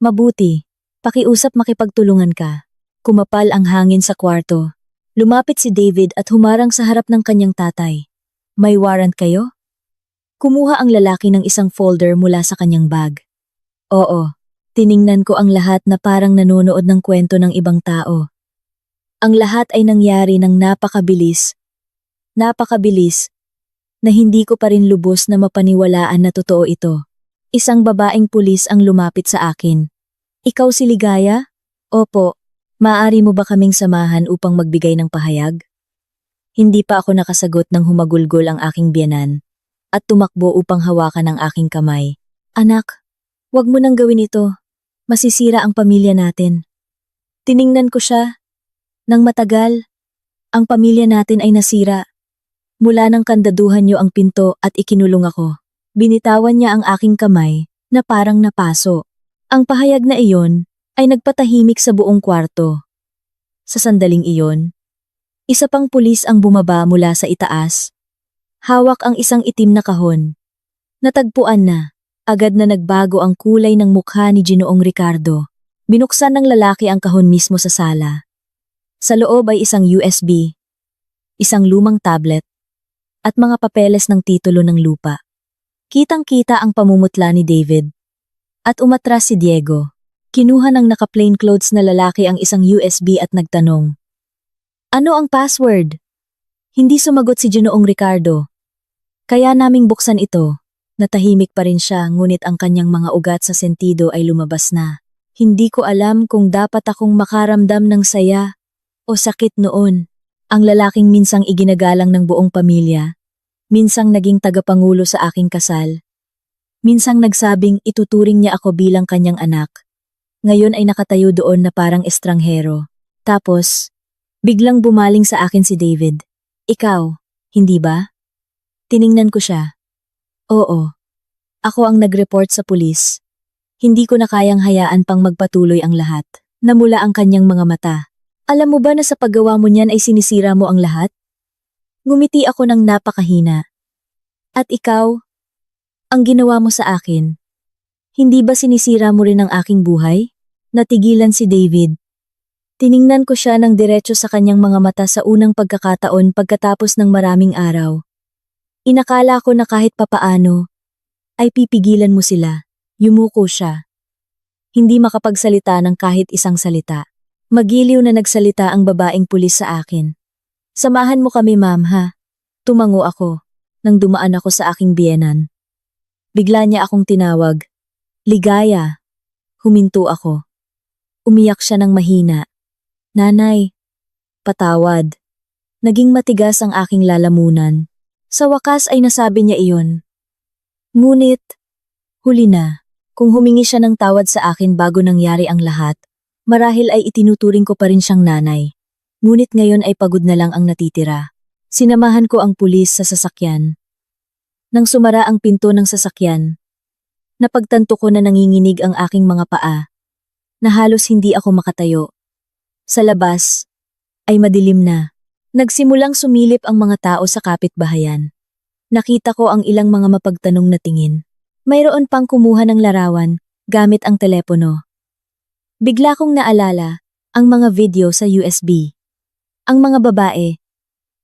Mabuti, pakiusap makipagtulungan ka. Kumapal ang hangin sa kwarto. Lumapit si David at humarang sa harap ng kanyang tatay. May warrant kayo? Kumuha ang lalaki ng isang folder mula sa kanyang bag. Oo, tiningnan ko ang lahat na parang nanonood ng kwento ng ibang tao. Ang lahat ay nangyari ng napakabilis na hindi ko pa rin lubos na mapaniwalaan na totoo ito. Isang babaeng pulis ang lumapit sa akin. Ikaw si Ligaya? Opo. Maaari mo ba kaming samahan upang magbigay ng pahayag? Hindi pa ako nakasagot nang humagulgol ang aking biyenan at tumakbo upang hawakan ang aking kamay. Anak, wag mo nang gawin ito. Masisira ang pamilya natin. Tiningnan ko siya. Nang matagal, ang pamilya natin ay nasira. Mula nang kandaduhan niyo ang pinto at ikinulong ako, binitawan niya ang aking kamay na parang napaso. Ang pahayag na iyon ay nagpatahimik sa buong kwarto. Sa sandaling iyon, isa pang pulis ang bumaba mula sa itaas. Hawak ang isang itim na kahon. Natagpuan na, agad na nagbago ang kulay ng mukha ni Ginoong Ricardo. Binuksan ng lalaki ang kahon mismo sa sala. Sa loob ay isang USB, isang lumang tablet, at mga papeles ng titulo ng lupa. Kitang-kita ang pamumutla ni David. At umatras si Diego. Kinuha ng naka-plain clothes na lalaki ang isang USB at nagtanong. Ano ang password? Hindi sumagot si Ginoong Ricardo. Kaya naming buksan ito. Natahimik pa rin siya, ngunit ang kanyang mga ugat sa sentido ay lumabas na. Hindi ko alam kung dapat akong makaramdam ng saya o sakit noon. Ang lalaking minsang iginagalang ng buong pamilya, minsang naging tagapangulo sa aking kasal, minsang nagsabing ituturing niya ako bilang kanyang anak. Ngayon ay nakatayo doon na parang estranghero. Tapos, biglang bumaling sa akin si David. Ikaw, hindi ba? Tiningnan ko siya. Oo. Ako ang nag-report sa pulis. Hindi ko na kayang hayaan pang magpatuloy ang lahat. Namula ang kanyang mga mata. Alam mo ba na sa paggawa mo niyan ay sinisira mo ang lahat? Ngumiti ako ng napakahina. At ikaw? Ang ginawa mo sa akin. Hindi ba sinisira mo rin ang aking buhay? Natigilan si David. Tiningnan ko siya ng diretso sa kanyang mga mata sa unang pagkakataon pagkatapos ng maraming araw. Inakala ko na kahit papaano, ay pipigilan mo sila. Yumuko siya. Hindi makapagsalita ng kahit isang salita. Magiliw na nagsalita ang babaeng pulis sa akin. Samahan mo kami, ma'am, ha? Tumango ako nang dumaan ako sa aking biyenan. Bigla niya akong tinawag. Ligaya. Huminto ako. Umiyak siya ng mahina. Nanay, patawad. Naging matigas ang aking lalamunan. Sa wakas ay nasabi niya iyon. Ngunit, huli na. Kung humingi siya ng tawad sa akin bago nangyari ang lahat, marahil ay itinuturing ko pa rin siyang nanay. Ngunit ngayon ay pagod na lang ang natitira. Sinamahan ko ang pulis sa sasakyan. Nang sumara ang pinto ng sasakyan, napagtanto ko na nanginginig ang aking mga paa, na halos hindi ako makatayo. Sa labas, ay madilim na. Nagsimulang sumilip ang mga tao sa kapitbahayan. Nakita ko ang ilang mga mapagtanong na tingin. Mayroon pang kumuha ng larawan, gamit ang telepono. Bigla kong naalala, ang mga video sa USB. Ang mga babae.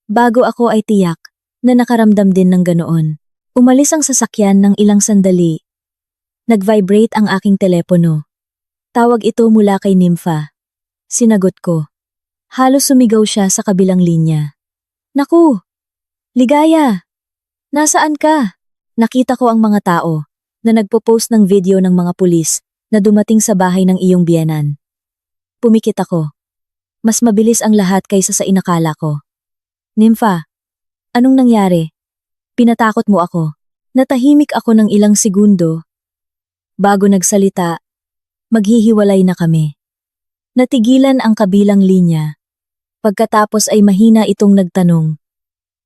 Bago ako ay tiyak, na nakaramdam din ng ganoon. Umalis ang sasakyan ng ilang sandali. Nag-vibrate ang aking telepono. Tawag ito mula kay Nympha. Sinagot ko. Halos sumigaw siya sa kabilang linya. Naku! Ligaya! Nasaan ka? Nakita ko ang mga tao na nagpo-post ng video ng mga pulis na dumating sa bahay ng iyong biyenan. Pumikit ako. Mas mabilis ang lahat kaysa sa inakala ko. Nympha, anong nangyari? Pinatakot mo ako. Natahimik ako ng ilang segundo. Bago nagsalita, maghihiwalay na kami. Natigilan ang kabilang linya. Pagkatapos ay mahina itong nagtanong.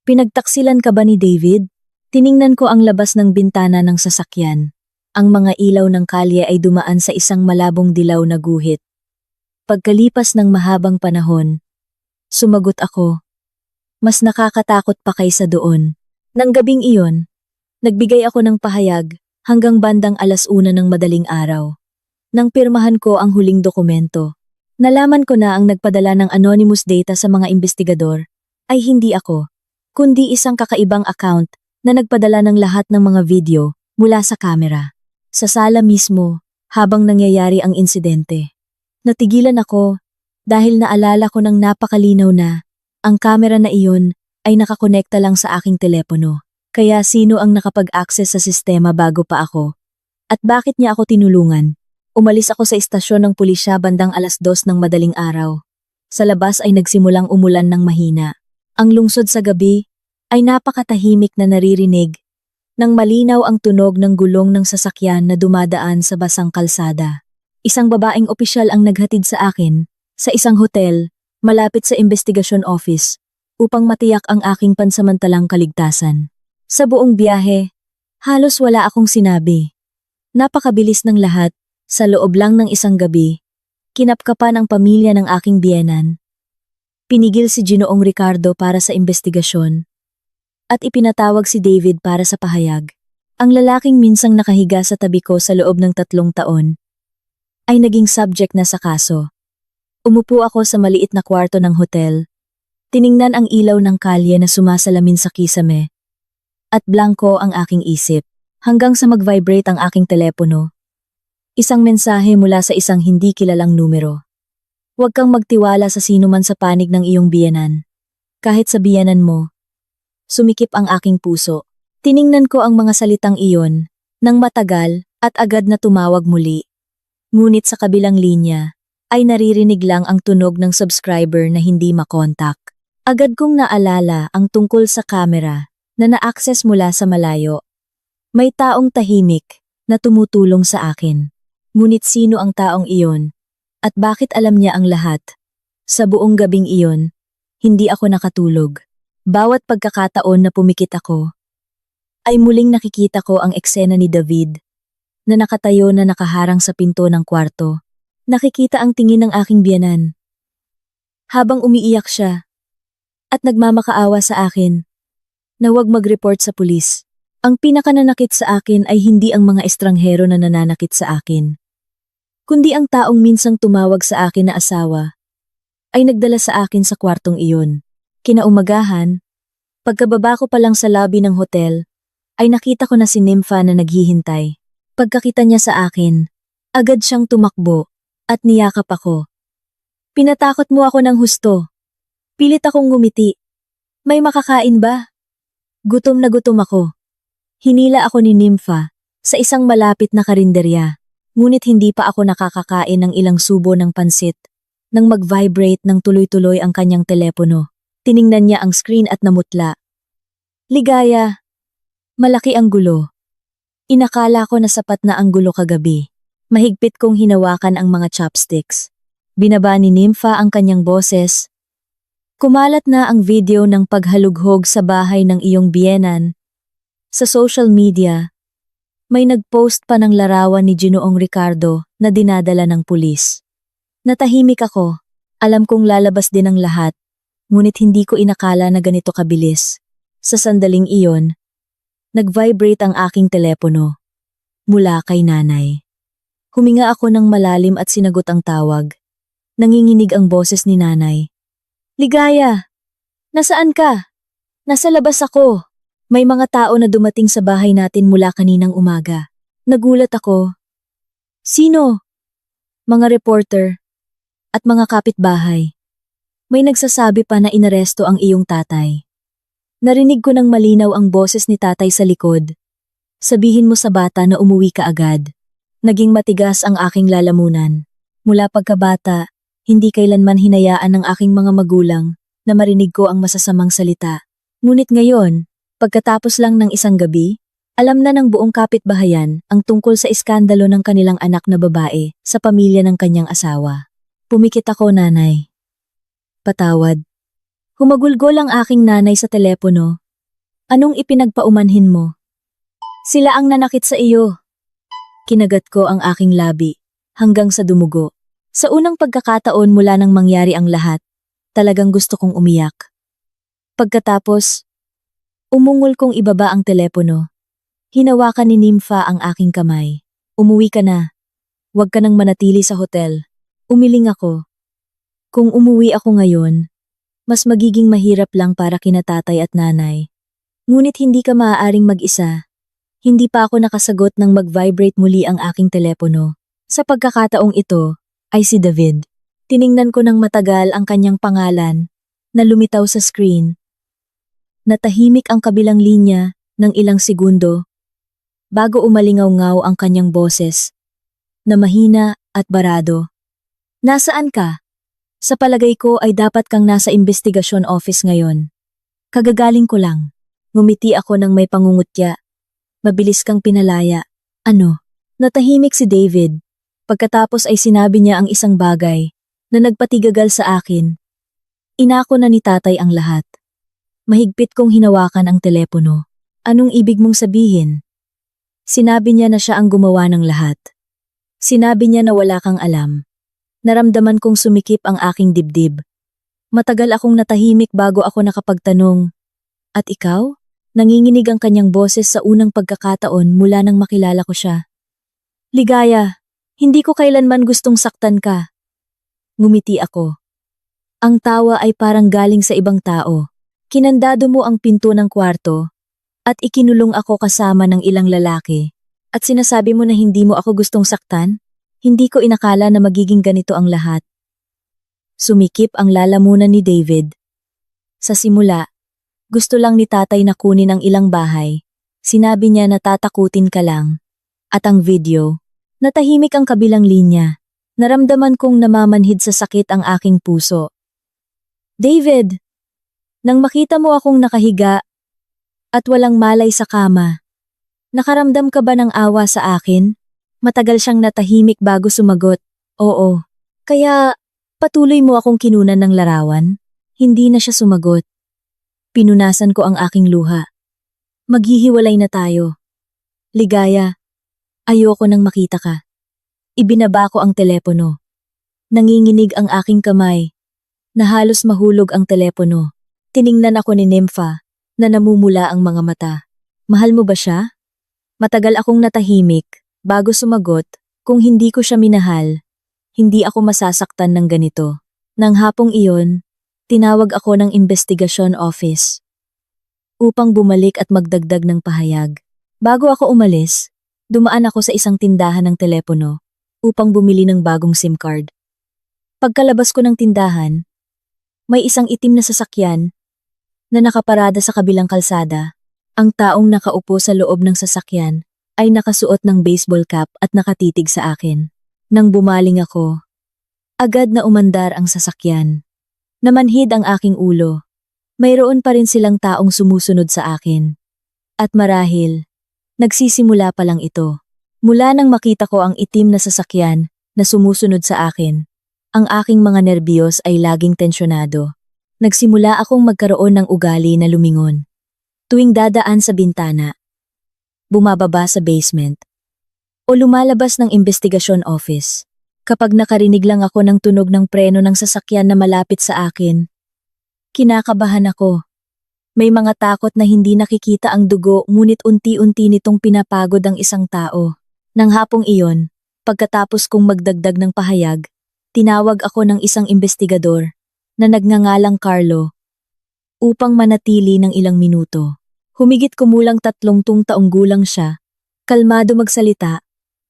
Pinagtaksilan ka ba ni David? Tiningnan ko ang labas ng bintana ng sasakyan. Ang mga ilaw ng kalye ay dumaan sa isang malabong dilaw na guhit. Pagkalipas ng mahabang panahon, sumagot ako. Mas nakakatakot pa kaysa doon. Nang gabing iyon, nagbigay ako ng pahayag hanggang bandang 1:00 ng madaling araw. Nang pirmahan ko ang huling dokumento, nalaman ko na ang nagpadala ng anonymous data sa mga investigador ay hindi ako, kundi isang kakaibang account na nagpadala ng lahat ng mga video mula sa kamera. Sa sala mismo, habang nangyayari ang insidente. Natigilan ako dahil naalala ko ng napakalinaw na ang kamera na iyon ay nakakonekta lang sa aking telepono. Kaya sino ang nakapag-access sa sistema bago pa ako? At bakit niya ako tinulungan? Umalis ako sa istasyon ng pulisya bandang 2:00 ng madaling araw. Sa labas ay nagsimulang umulan ng mahina. Ang lungsod sa gabi ay napakatahimik na naririnig nang malinaw ang tunog ng gulong ng sasakyan na dumadaan sa basang kalsada. Isang babaeng opisyal ang naghatid sa akin sa isang hotel malapit sa investigasyon office upang matiyak ang aking pansamantalang kaligtasan. Sa buong biyahe, halos wala akong sinabi. Napakabilis ng lahat, sa loob lang ng isang gabi. Kinapkapan ang pamilya ng aking biyenan. Pinigil si Ginoong Ricardo para sa investigasyon. At ipinatawag si David para sa pahayag. Ang lalaking minsang nakahiga sa tabi ko sa loob ng 3 taon ay naging subject na sa kaso. Umupo ako sa maliit na kwarto ng hotel. Tiningnan ang ilaw ng kalye na sumasalamin sa kisame. At blanko ang aking isip hanggang sa mag-vibrate ang aking telepono. Isang mensahe mula sa isang hindi kilalang numero. Huwag kang magtiwala sa sino man sa panig ng iyong biyenan. Kahit sa biyenan mo, sumikip ang aking puso. Tiningnan ko ang mga salitang iyon, nang matagal, at agad na tumawag muli. Ngunit sa kabilang linya, ay naririnig lang ang tunog ng subscriber na hindi makontak. Agad kong naalala ang tungkol sa camera na na-access mula sa malayo. May taong tahimik na tumutulong sa akin. Ngunit sino ang taong iyon? At bakit alam niya ang lahat? Sa buong gabing iyon, hindi ako nakatulog. Bawat pagkakataon na pumikit ako, ay muling nakikita ko ang eksena ni David na nakatayo na nakaharang sa pinto ng kwarto. Nakikita ang tingin ng aking biyenan. Habang umiiyak siya at nagmamakaawa sa akin na huwag mag-report sa pulis. Ang pinakananakit sa akin ay hindi ang mga estranghero na nananakit sa akin, kundi ang taong minsang tumawag sa akin na asawa ay nagdala sa akin sa kwartong iyon. Kinaumagahan, pagkababa ko pa lang sa lobby ng hotel, ay nakita ko na si Nympha na naghihintay. Pagkakita niya sa akin, agad siyang tumakbo at niyakap ako. Pinatakot mo ako ng husto. Pilit akong ngumiti. May makakain ba? Gutom na gutom ako. Hinila ako ni Nympha sa isang malapit na karinderya, ngunit hindi pa ako nakakakain ng ilang subo ng pansit nang mag-vibrate ng tuloy-tuloy ang kanyang telepono. Tiningnan niya ang screen at namutla. Ligaya. Malaki ang gulo. Inakala ko na sapat na ang gulo kagabi. Mahigpit kong hinawakan ang mga chopsticks. Binaba ni Nympha ang kanyang boses. Kumalat na ang video ng paghalughog sa bahay ng iyong biyenan. Sa social media, may nag-post pa ng larawan ni Ginoong Ricardo na dinadala ng pulis. Natahimik ako. Alam kong lalabas din ang lahat, ngunit hindi ko inakala na ganito kabilis. Sa sandaling iyon, nag-vibrate ang aking telepono. Mula kay nanay. Huminga ako ng malalim at sinagot ang tawag. Nanginginig ang boses ni nanay. Ligaya! Nasaan ka? Nasa labas ako. May mga tao na dumating sa bahay natin mula kaninang umaga. Nagulat ako. Sino? Mga reporter at mga kapitbahay. May nagsasabi pa na inaresto ang iyong tatay. Narinig ko ng malinaw ang boses ni tatay sa likod. Sabihin mo sa bata na umuwi ka agad. Naging matigas ang aking lalamunan. Mula pagkabata, hindi kailanman hinayaan ng aking mga magulang na marinig ko ang masasamang salita. Ngunit ngayon, pagkatapos lang ng isang gabi, alam na ng buong kapitbahayan ang tungkol sa iskandalo ng kanilang anak na babae sa pamilya ng kanyang asawa. Pumikit ako, nanay. Patawad. Humagulgol ang aking nanay sa telepono. Anong ipinagpaumanhin mo? Sila ang nanakit sa iyo. Kinagat ko ang aking labi hanggang sa dumugo. Sa unang pagkakataon mula nang mangyari ang lahat, talagang gusto kong umiyak. Pagkatapos, umungol kong ibaba ang telepono. Hinawakan ni Nympha ang aking kamay. Umuwi ka na. Huwag ka nang manatili sa hotel. Umiling ako. Kung umuwi ako ngayon, mas magiging mahirap lang para kina tatay at nanay. Ngunit hindi ka maaaring mag-isa. Hindi pa ako nakasagot nang mag-vibrate muli ang aking telepono. Sa pagkakataong ito, ay si David. Tiningnan ko ng matagal ang kanyang pangalan na lumitaw sa screen. Natahimik ang kabilang linya ng ilang segundo bago umalingaw-ngaw ang kanyang boses na mahina at barado. Nasaan ka? Sa palagay ko ay dapat kang nasa investigasyon office ngayon. Kagagaling ko lang. Ngumiti ako ng may pangungutya. Mabilis kang pinalaya. Ano? Natahimik si David. Pagkatapos ay sinabi niya ang isang bagay na nagpatigagal sa akin. Inako na ni tatay ang lahat. Mahigpit kong hinawakan ang telepono. Anong ibig mong sabihin? Sinabi niya na siya ang gumawa ng lahat. Sinabi niya na wala kang alam. Naramdaman kong sumikip ang aking dibdib. Matagal akong natahimik bago ako nakapagtanong. At ikaw? Nanginginig ang kanyang boses sa unang pagkakataon mula nang makilala ko siya. Ligaya, hindi ko kailanman gustong saktan ka. Ngumiti ako. Ang tawa ay parang galing sa ibang tao. Kinandado mo ang pinto ng kwarto at ikinulong ako kasama ng ilang lalaki at sinasabi mo na hindi mo ako gustong saktan? Hindi ko inakala na magiging ganito ang lahat. Sumikip ang lalamunan ni David. Sa simula, gusto lang ni tatay na kunin ang ilang bahay Sinabi niya na tatakutin ka lang. At ang video, natahimik ang kabilang linya. Naramdaman kong namamanhid sa sakit ang aking puso. David! Nang makita mo akong nakahiga at walang malay sa kama, nakaramdam ka ba ng awa sa akin? Matagal siyang natahimik bago sumagot. Oo. Kaya patuloy mo akong kinunan ng larawan? Hindi na siya sumagot. Pinunasan ko ang aking luha. Maghihiwalay na tayo. Ligaya. Ayoko nang makita ka. Ibinaba ko ang telepono. Nanginginig ang aking kamay. Na halos mahulog ang telepono. Tiningnan ako ni Nympha na namumula ang mga mata. Mahal mo ba siya? Matagal akong natahimik bago sumagot. Kung hindi ko siya minahal, hindi ako masasaktan ng ganito. Nang hapong iyon, tinawag ako ng investigasyon office upang bumalik at magdagdag ng pahayag. Bago ako umalis, dumaan ako sa isang tindahan ng telepono upang bumili ng bagong SIM card. Pagkalabas ko ng tindahan, may isang itim na sasakyan na nakaparada sa kabilang kalsada. Ang taong nakaupo sa loob ng sasakyan ay nakasuot ng baseball cap at nakatitig sa akin. Nang bumaling ako, agad na umandar ang sasakyan. Namanhid ang aking ulo. Mayroon pa rin silang taong sumusunod sa akin. At marahil, nagsisimula pa lang ito. Mula nang makita ko ang itim na sasakyan na sumusunod sa akin, ang aking mga nerbiyos ay laging tensyonado. Nagsimula akong magkaroon ng ugali na lumingon. Tuwing dadaan sa bintana, bumababa sa basement, o lumalabas ng investigasyon office. Kapag nakarinig lang ako ng tunog ng preno ng sasakyan na malapit sa akin, kinakabahan ako. May mga takot na hindi nakikita ang dugo ngunit unti-unti nitong pinapagod ang isang tao. Nang hapong iyon, pagkatapos kong magdagdag ng pahayag, tinawag ako ng isang investigador na nagngangalang Carlo upang manatili ng ilang minuto. Humigit kumulang 30 taong gulang siya, kalmado magsalita,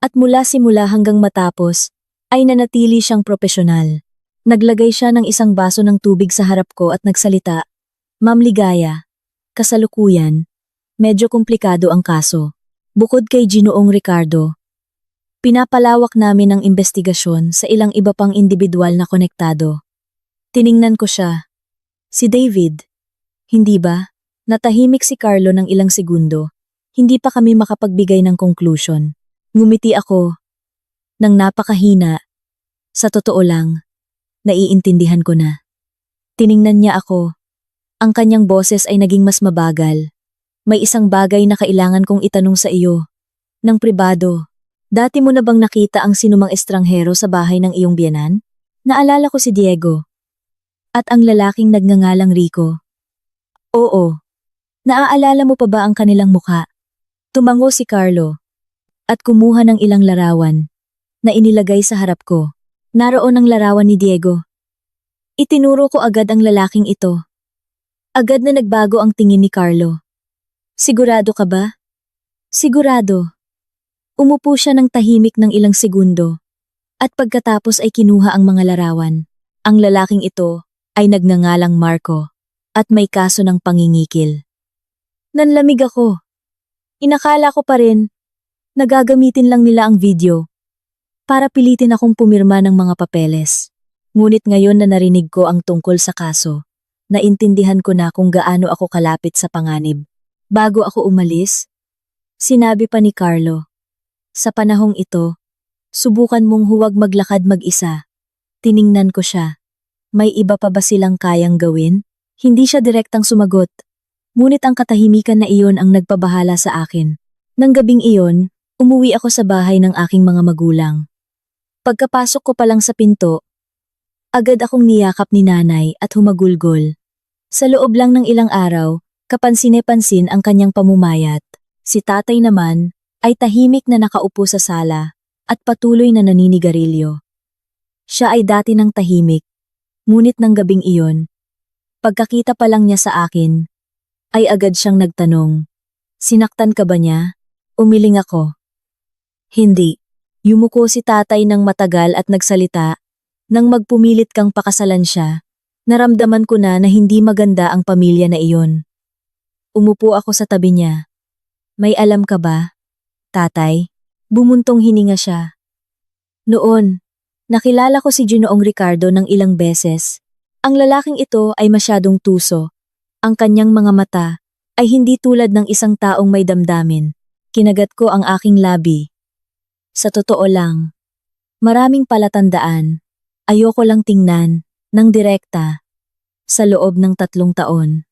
at mula simula hanggang matapos ay nanatili siyang propesyonal. Naglagay siya ng isang baso ng tubig sa harap ko at nagsalita, Ma'am Ligaya, kasalukuyan, medyo komplikado ang kaso. Bukod kay Ginoong Ricardo, pinapalawak namin ang investigasyon sa ilang iba pang individual na konektado. Tiningnan ko siya. Si David. Hindi ba? Natahimik si Carlo ng ilang segundo. Hindi pa kami makapagbigay ng conclusion. Ngumiti ako. Nang napakahina. Sa totoo lang, naiintindihan ko na. Tiningnan niya ako. Ang kanyang boses ay naging mas mabagal. May isang bagay na kailangan kong itanong sa iyo. Nang pribado, dati mo na bang nakita ang sinumang estranghero sa bahay ng iyong biyenan? Naalala ko si Diego. At ang lalaking nagngangalang Rico. Oo. Naaalala mo pa ba ang kanilang mukha? Tumango si Carlo. At kumuha ng ilang larawan na inilagay sa harap ko. Naroon ang larawan ni Diego. Itinuro ko agad ang lalaking ito. Agad na nagbago ang tingin ni Carlo. Sigurado ka ba? Sigurado. Umupo siya ng tahimik ng ilang segundo at pagkatapos ay kinuha ang mga larawan. Ang lalaking ito ay nagngangalang Marco at may kaso ng pangingikil. Nanlamig ako. Inakala ko pa rin na gagamitin lang nila ang video para pilitin akong pumirma ng mga papeles. Ngunit ngayon na narinig ko ang tungkol sa kaso, naintindihan ko na kung gaano ako kalapit sa panganib. Bago ako umalis, sinabi pa ni Carlo, sa panahong ito, subukan mong huwag maglakad mag-isa. Tiningnan ko siya. May iba pa ba silang kayang gawin? Hindi siya direktang sumagot. Ngunit ang katahimikan na iyon ang nagpabahala sa akin. Nang gabing iyon, umuwi ako sa bahay ng aking mga magulang. Pagkapasok ko pa lang sa pinto, agad akong niyakap ni nanay at humagulgol. Sa loob lang ng ilang araw, kapansin-pansin ang kanyang pamumayat. Si tatay naman ay tahimik na nakaupo sa sala at patuloy na naninigarilyo. Siya ay dati ng tahimik, ngunit ng gabing iyon, pagkakita pa lang niya sa akin, ay agad siyang nagtanong, sinaktan ka ba niya? Umiling ako. Hindi. Yumuko si tatay ng matagal at nagsalita, nang magpumilit kang pakasalan siya, naramdaman ko na hindi maganda ang pamilya na iyon. Umupo ako sa tabi niya. May alam ka ba, tatay? Bumuntong hininga siya. Noon, nakilala ko si Ginoong Ricardo ng ilang beses. Ang lalaking ito ay masyadong tuso. Ang kanyang mga mata ay hindi tulad ng isang taong may damdamin. Kinagat ko ang aking labi. Sa totoo lang, maraming palatandaan. Ayoko lang tingnan ng direkta sa loob ng 3 taon.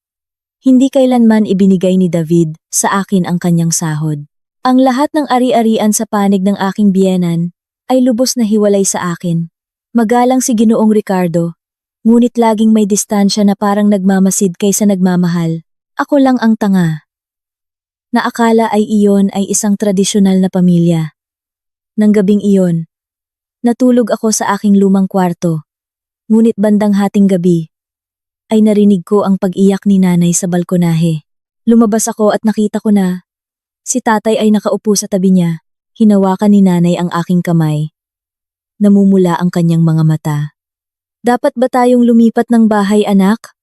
Hindi kailanman ibinigay ni David sa akin ang kanyang sahod. Ang lahat ng ari-arian sa panig ng aking biyenan ay lubos na hiwalay sa akin. Magalang si Ginoong Ricardo, ngunit laging may distansya na parang nagmamasid kaysa nagmamahal. Ako lang ang tanga. Naakala ay iyon ay isang tradisyonal na pamilya. Nang gabing iyon, natulog ako sa aking lumang kwarto. Ngunit bandang hating gabi, ay narinig ko ang pag-iyak ni nanay sa balkonahe. Lumabas ako at nakita ko na si tatay ay nakaupo sa tabi niya. Hinawakan ni nanay ang aking kamay. Namumula ang kanyang mga mata. Dapat ba tayong lumipat ng bahay, anak?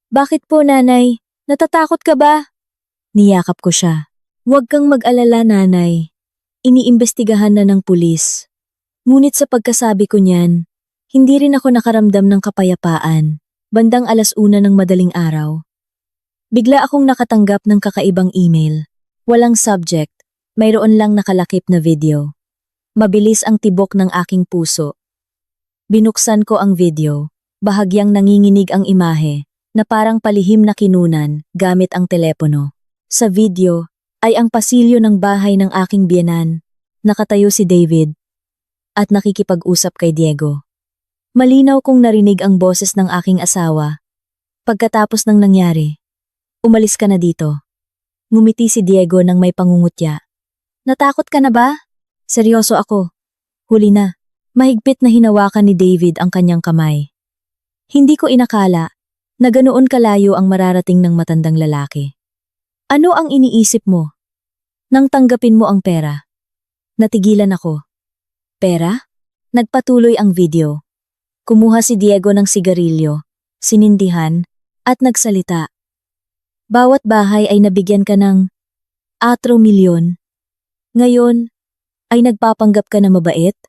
Bakit po, nanay? Natatakot ka ba? Niyakap ko siya. Huwag kang mag-alala, nanay. Iniimbestigahan na ng pulis. Ngunit sa pagkasabi ko niyan, hindi rin ako nakaramdam ng kapayapaan. Bandang 1:00 ng madaling araw. Bigla akong nakatanggap ng kakaibang email. Walang subject, mayroon lang nakalakip na video. Mabilis ang tibok ng aking puso. Binuksan ko ang video, bahagyang nanginginig ang imahe, na parang palihim na kinunan gamit ang telepono. Sa video ay ang pasilyo ng bahay ng aking biyenan. Nakatayo si David at nakikipag-usap kay Diego. Malinaw kong narinig ang boses ng aking asawa. Pagkatapos ng nangyari, umalis ka na dito. Ngumiti si Diego nang may pangungutya. Natakot ka na ba? Seryoso ako. Huli na. Mahigpit na hinawakan ni David ang kanyang kamay. Hindi ko inakala na ganoon kalayo ang mararating ng matandang lalaki. Ano ang iniisip mo? Nang tanggapin mo ang pera. Natigilan ako. Pera? Nagpatuloy ang video. Kumuha si Diego ng sigarilyo, sinindihan, at nagsalita. Bawat bahay ay nabigyan ka ng 4 milyon. Ngayon, ay nagpapanggap ka na mabait?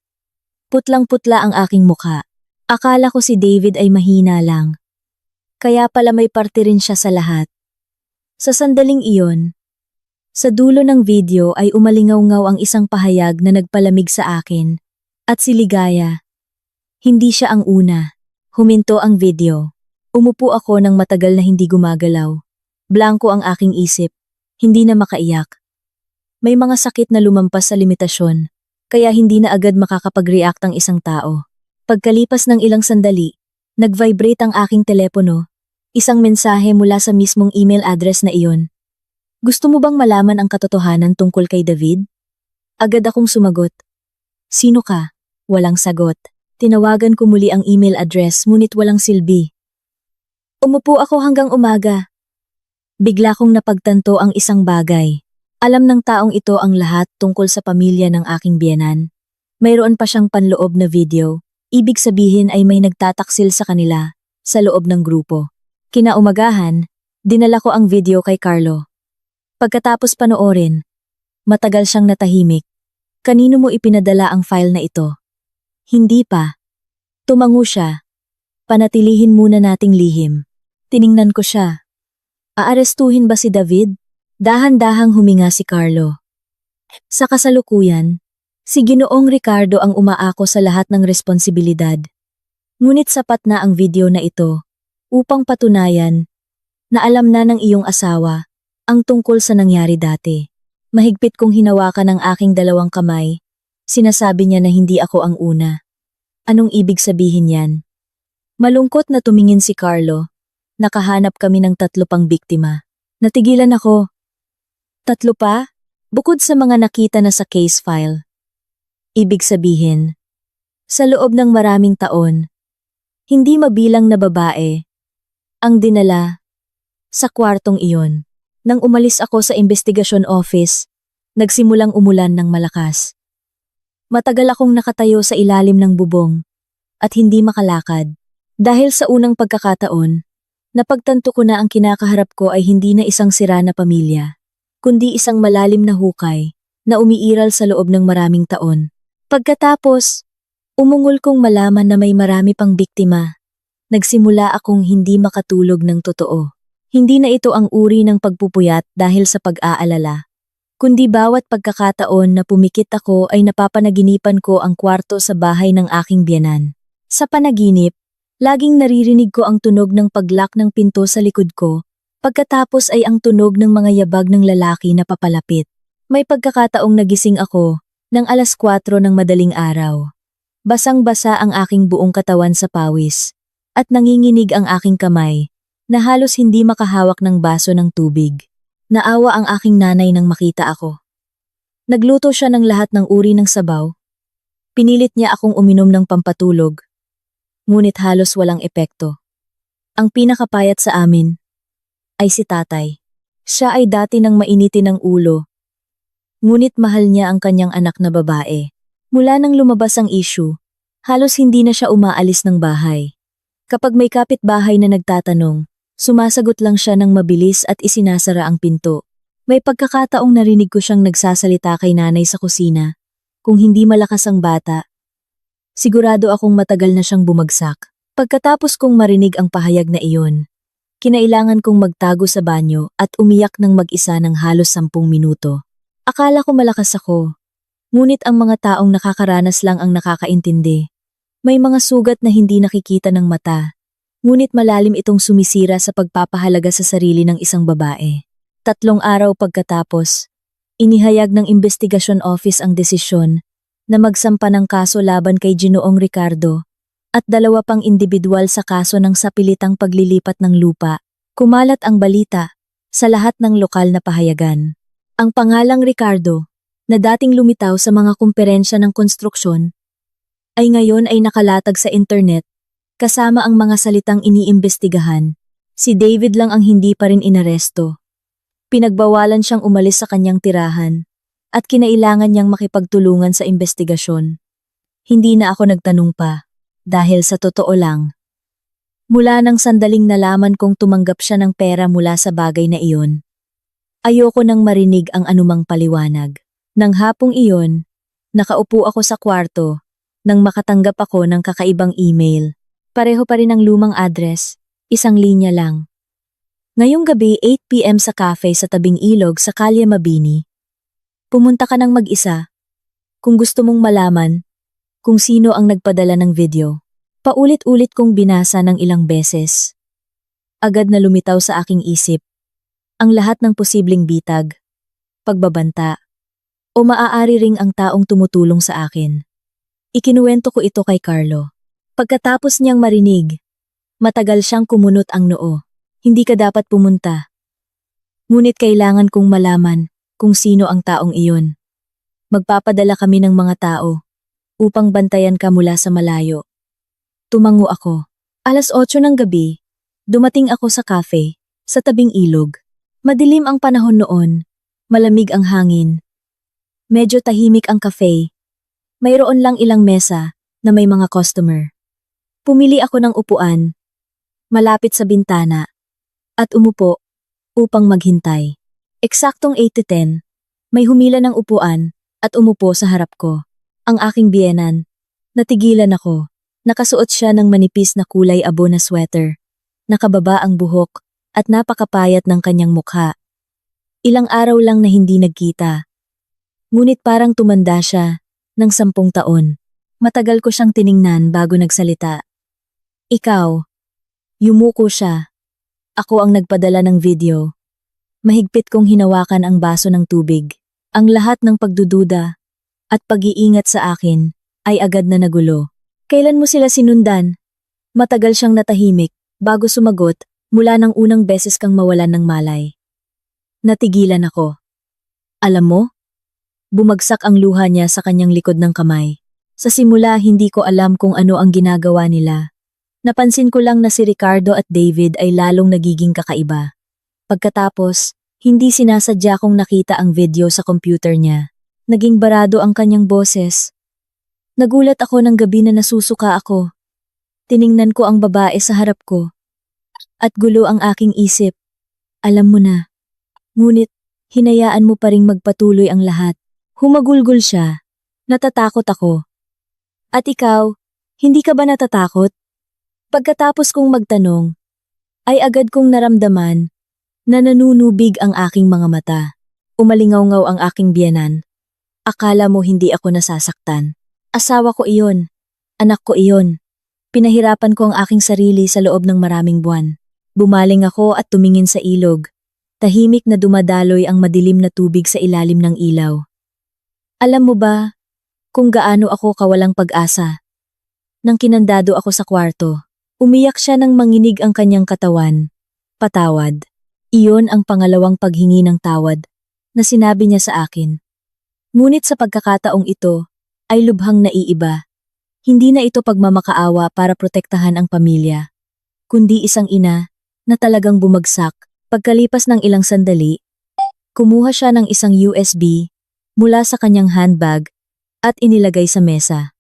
Putlang-putla ang aking mukha. Akala ko si David ay mahina lang. Kaya pala may parte rin siya sa lahat. Sa sandaling iyon, sa dulo ng video ay umalingaw-ngaw ang isang pahayag na nagpalamig sa akin. At si Ligaya. Hindi siya ang una. Huminto ang video. Umupo ako ng matagal na hindi gumagalaw. Blanko ang aking isip. Hindi na makaiyak. May mga sakit na lumampas sa limitasyon, kaya hindi na agad makakapag-react ang isang tao. Pagkalipas ng ilang sandali, nag-vibrate ang aking telepono. Isang mensahe mula sa mismong email address na iyon. Gusto mo bang malaman ang katotohanan tungkol kay David? Agad akong sumagot. Sino ka? Walang sagot. Tinawagan ko muli ang email address ngunit walang silbi. Umupo ako hanggang umaga. Bigla kong napagtanto ang isang bagay. Alam ng taong ito ang lahat tungkol sa pamilya ng aking biyenan. Mayroon pa siyang panloob na video. Ibig sabihin ay may nagtataksil sa kanila sa loob ng grupo. Kinaumagahan, dinala ko ang video kay Carlo. Pagkatapos panoorin, matagal siyang natahimik. Kanino mo ipinadala ang file na ito? Hindi pa. Tumango siya. Panatilihin muna nating lihim. Tiningnan ko siya. Aarestuhin ba si David? Dahan-dahang huminga si Carlo. Sa kasalukuyan, si Ginoong Ricardo ang umaako sa lahat ng responsibilidad. Ngunit sapat na ang video na ito upang patunayan na alam na ng iyong asawa ang tungkol sa nangyari dati. Mahigpit kong hinawakan ang aking 2 kamay. Sinasabi niya na hindi ako ang una. Anong ibig sabihin yan? Malungkot na tumingin si Carlo. Nakahanap kami ng 3 pang biktima. Natigilan ako. 3 pa? Bukod sa mga nakita na sa case file. Ibig sabihin, sa loob ng maraming taon, hindi mabilang na babae ang dinala sa kwartong iyon. Nang umalis ako sa investigasyon office, nagsimulang umulan ng malakas. Matagal akong nakatayo sa ilalim ng bubong at hindi makalakad. Dahil sa unang pagkakataon, napagtanto ko na ang kinakaharap ko ay hindi na isang sira na pamilya, kundi isang malalim na hukay na umiiral sa loob ng maraming taon. Pagkatapos, umungol kong malaman na may marami pang biktima. Nagsimula akong hindi makatulog ng totoo. Hindi na ito ang uri ng pagpupuyat dahil sa pag-aalala, kundi bawat pagkakataon na pumikit ako ay napapanaginipan ko ang kwarto sa bahay ng aking biyenan. Sa panaginip, laging naririnig ko ang tunog ng paglock ng pinto sa likod ko, pagkatapos ay ang tunog ng mga yabag ng lalaki na papalapit. May pagkakataong nagising ako ng 4:00 ng madaling araw. Basang-basa ang aking buong katawan sa pawis, at nanginginig ang aking kamay, na halos hindi makahawak ng baso ng tubig. Naawa ang aking nanay nang makita ako. Nagluto siya ng lahat ng uri ng sabaw. Pinilit niya akong uminom ng pampatulog, ngunit halos walang epekto. Ang pinakapayat sa amin ay si tatay. Siya ay dati nang mainitin ng ulo, ngunit mahal niya ang kanyang anak na babae. Mula nang lumabas ang issue, halos hindi na siya umaalis ng bahay. Kapag may kapitbahay na nagtatanong, sumasagot lang siya ng mabilis at isinasara ang pinto. May pagkakataong narinig ko siyang nagsasalita kay nanay sa kusina. Kung hindi malakas ang bata, sigurado akong matagal na siyang bumagsak. Pagkatapos kong marinig ang pahayag na iyon, kinailangan kong magtago sa banyo at umiyak ng mag-isa ng halos 10 minuto. Akala ko malakas ako, ngunit ang mga taong nakakaranas lang ang nakakaintindi. May mga sugat na hindi nakikita ng mata, ngunit malalim itong sumisira sa pagpapahalaga sa sarili ng isang babae. 3 araw pagkatapos, inihayag ng Investigasyon Office ang desisyon na magsampa ng kaso laban kay Ginoong Ricardo at 2 pang individual sa kaso ng sapilitang paglilipat ng lupa. Kumalat ang balita sa lahat ng lokal na pahayagan. Ang pangalang Ricardo, na dating lumitaw sa mga kumperensya ng konstruksyon, ay ngayon ay nakalatag sa internet kasama ang mga salitang iniimbestigahan. Si David lang ang hindi pa rin inaresto. Pinagbawalan siyang umalis sa kanyang tirahan at kinailangan niyang makipagtulungan sa investigasyon. Hindi na ako nagtanong pa dahil sa totoo lang, mula nang sandaling nalaman kong tumanggap siya ng pera mula sa bagay na iyon, ayoko nang marinig ang anumang paliwanag. Nang hapong iyon, nakaupo ako sa kwarto nang makatanggap ako ng kakaibang email. Pareho pa rin ang lumang address, 1 linya lang. Ngayong gabi 8 PM sa cafe sa tabing ilog sa Kalye Mabini. Pumunta ka ng mag-isa. Kung gusto mong malaman kung sino ang nagpadala ng video. Paulit-ulit kong binasa ng ilang beses. Agad na lumitaw sa aking isip ang lahat ng posibleng bitag, pagbabanta, o maaari ring ang taong tumutulong sa akin. Ikinuwento ko ito kay Carlo. Pagkatapos niyang marinig, matagal siyang kumunot ang noo. Hindi ka dapat pumunta. Ngunit kailangan kong malaman kung sino ang taong iyon. Magpapadala kami ng mga tao upang bantayan ka mula sa malayo. Tumango ako. 8:00 ng gabi, dumating ako sa cafe, sa tabing ilog. Madilim ang panahon noon, malamig ang hangin. Medyo tahimik ang cafe. Mayroon lang ilang mesa na may mga customer. Pumili ako ng upuan, malapit sa bintana, at umupo upang maghintay. Eksaktong 8 to 10, may humila ng upuan at umupo sa harap ko. Ang aking biyenan. Natigilan ako. Nakasuot siya ng manipis na kulay abo na sweater. Nakababa ang buhok at napakapayat ng kanyang mukha. Ilang araw lang na hindi nagkita. Ngunit parang tumanda siya ng 10 taon. Matagal ko siyang tiningnan bago nagsalita. Ikaw. Yumuko siya. Ako ang nagpadala ng video. Mahigpit kong hinawakan ang baso ng tubig. Ang lahat ng pagdududa at pag-iingat sa akin ay agad na nagulo. Kailan mo sila sinundan? Matagal siyang natahimik bago sumagot mula ng unang beses kang mawalan ng malay. Natigilan ako. Alam mo? Bumagsak ang luha niya sa kanyang likod ng kamay. Sa simula hindi ko alam kung ano ang ginagawa nila. Napansin ko lang na si Ricardo at David ay lalong nagiging kakaiba. Pagkatapos, hindi sinasadya kong nakita ang video sa computer niya. Naging barado ang kanyang boses. Nagulat ako ng gabi na nasusuka ako. Tiningnan ko ang babae sa harap ko. At gulo ang aking isip. Alam mo na. Ngunit, Hinayaan mo pa ring magpatuloy ang lahat. Humagulgol siya. Natatakot ako. At ikaw, hindi ka ba natatakot? Pagkatapos kong magtanong, ay agad kong naramdaman na nanunubig ang aking mga mata. Umalingaw-ngaw ang aking biyenan. Akala mo hindi ako nasasaktan. Asawa ko iyon. Anak ko iyon. Pinahirapan ko ang aking sarili sa loob ng maraming buwan. Bumaling ako at tumingin sa ilog. Tahimik na dumadaloy ang madilim na tubig sa ilalim ng ilaw. Alam mo ba kung gaano ako kawalang pag-asa? Nang kinandado ako sa kwarto, umiyak siya nang manginig ang kanyang katawan. Patawad. Iyon ang pangalawang paghingi ng tawad na sinabi niya sa akin. Ngunit sa pagkakataong ito ay lubhang naiiba. Hindi na ito pagmamakaawa para protektahan ang pamilya, kundi isang ina na talagang bumagsak. Pagkalipas ng ilang sandali, kumuha siya ng isang USB mula sa kanyang handbag at inilagay sa mesa.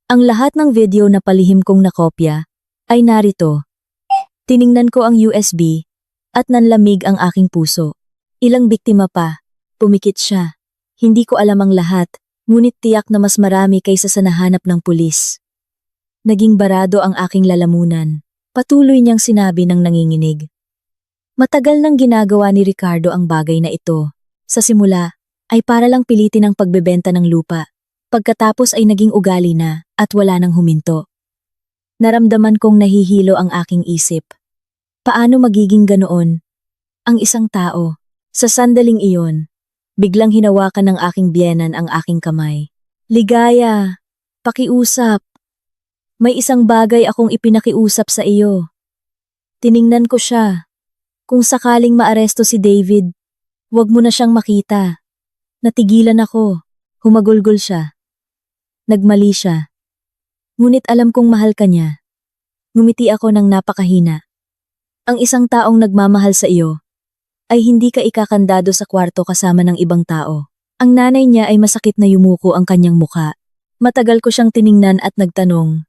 Ang lahat ng video na palihim kong nakopya ay narito. Tiningnan ko ang USB at nanlamig ang aking puso. Ilang biktima pa, pumikit siya. Hindi ko alam ang lahat. Ngunit tiyak na mas marami kaysa sa nahanap ng pulis. Naging barado ang aking lalamunan. Patuloy niyang sinabi ng nanginginig. Matagal nang ginagawa ni Ricardo ang bagay na ito. Sa simula, ay para lang pilitin ang pagbebenta ng lupa. Pagkatapos ay naging ugali na at wala nang huminto. Naramdaman kong nahihilo ang aking isip. Paano magiging ganoon? Ang isang tao, sa sandaling iyon, biglang hinawakan ng aking biyenan ang aking kamay. Ligaya, pakiusap. May isang bagay akong ipinakiusap sa iyo. Tiningnan ko siya. Kung sakaling maaresto si David, huwag mo na siyang makita. Natigilan ako. Humagulgol siya. Nagmali siya. Ngunit alam kong mahal ka niya. Ngumiti ako ng napakahina. Ang isang taong nagmamahal sa iyo ay hindi ka ikakandado sa kwarto kasama ng ibang tao. Ang nanay niya ay masakit na yumuko ang kanyang mukha. Matagal ko siyang tiningnan at nagtanong,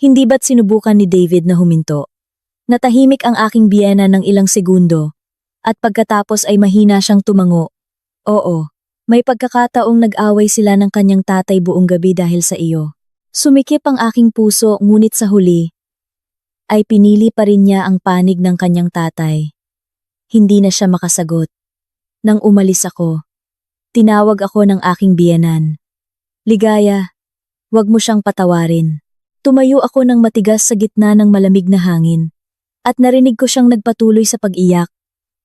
hindi ba't sinubukan ni David na huminto? Natahimik ang aking biyena ng ilang segundo, at pagkatapos ay mahina siyang tumango. Oo, may pagkakataong nag-away sila ng kanyang tatay buong gabi dahil sa iyo. Sumikip ang aking puso ngunit sa huli, ay pinili pa rin niya ang panig ng kanyang tatay. Hindi na siya makasagot. Nang umalis ako, tinawag ako ng aking biyenan. Ligaya, wag mo siyang patawarin. Tumayo ako ng matigas sa gitna ng malamig na hangin. At narinig ko siyang nagpatuloy sa pag-iyak.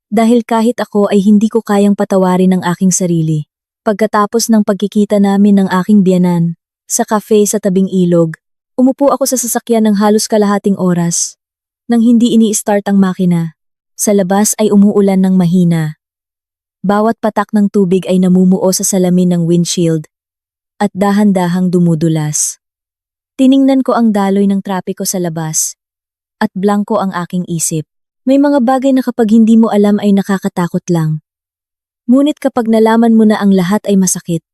Dahil kahit ako ay hindi ko kayang patawarin ang aking sarili. Pagkatapos ng pagkikita namin ng aking biyenan, sa cafe sa tabing ilog, umupo ako sa sasakyan ng halos kalahating oras. Nang hindi ini-start ang makina, sa labas ay umuulan ng mahina. Bawat patak ng tubig ay namumuo sa salamin ng windshield at dahan-dahang dumudulas. Tiningnan ko ang daloy ng trapiko sa labas at blanko ang aking isip. May mga bagay na kapag hindi mo alam ay nakakatakot lang. Ngunit kapag nalaman mo na ang lahat ay masakit.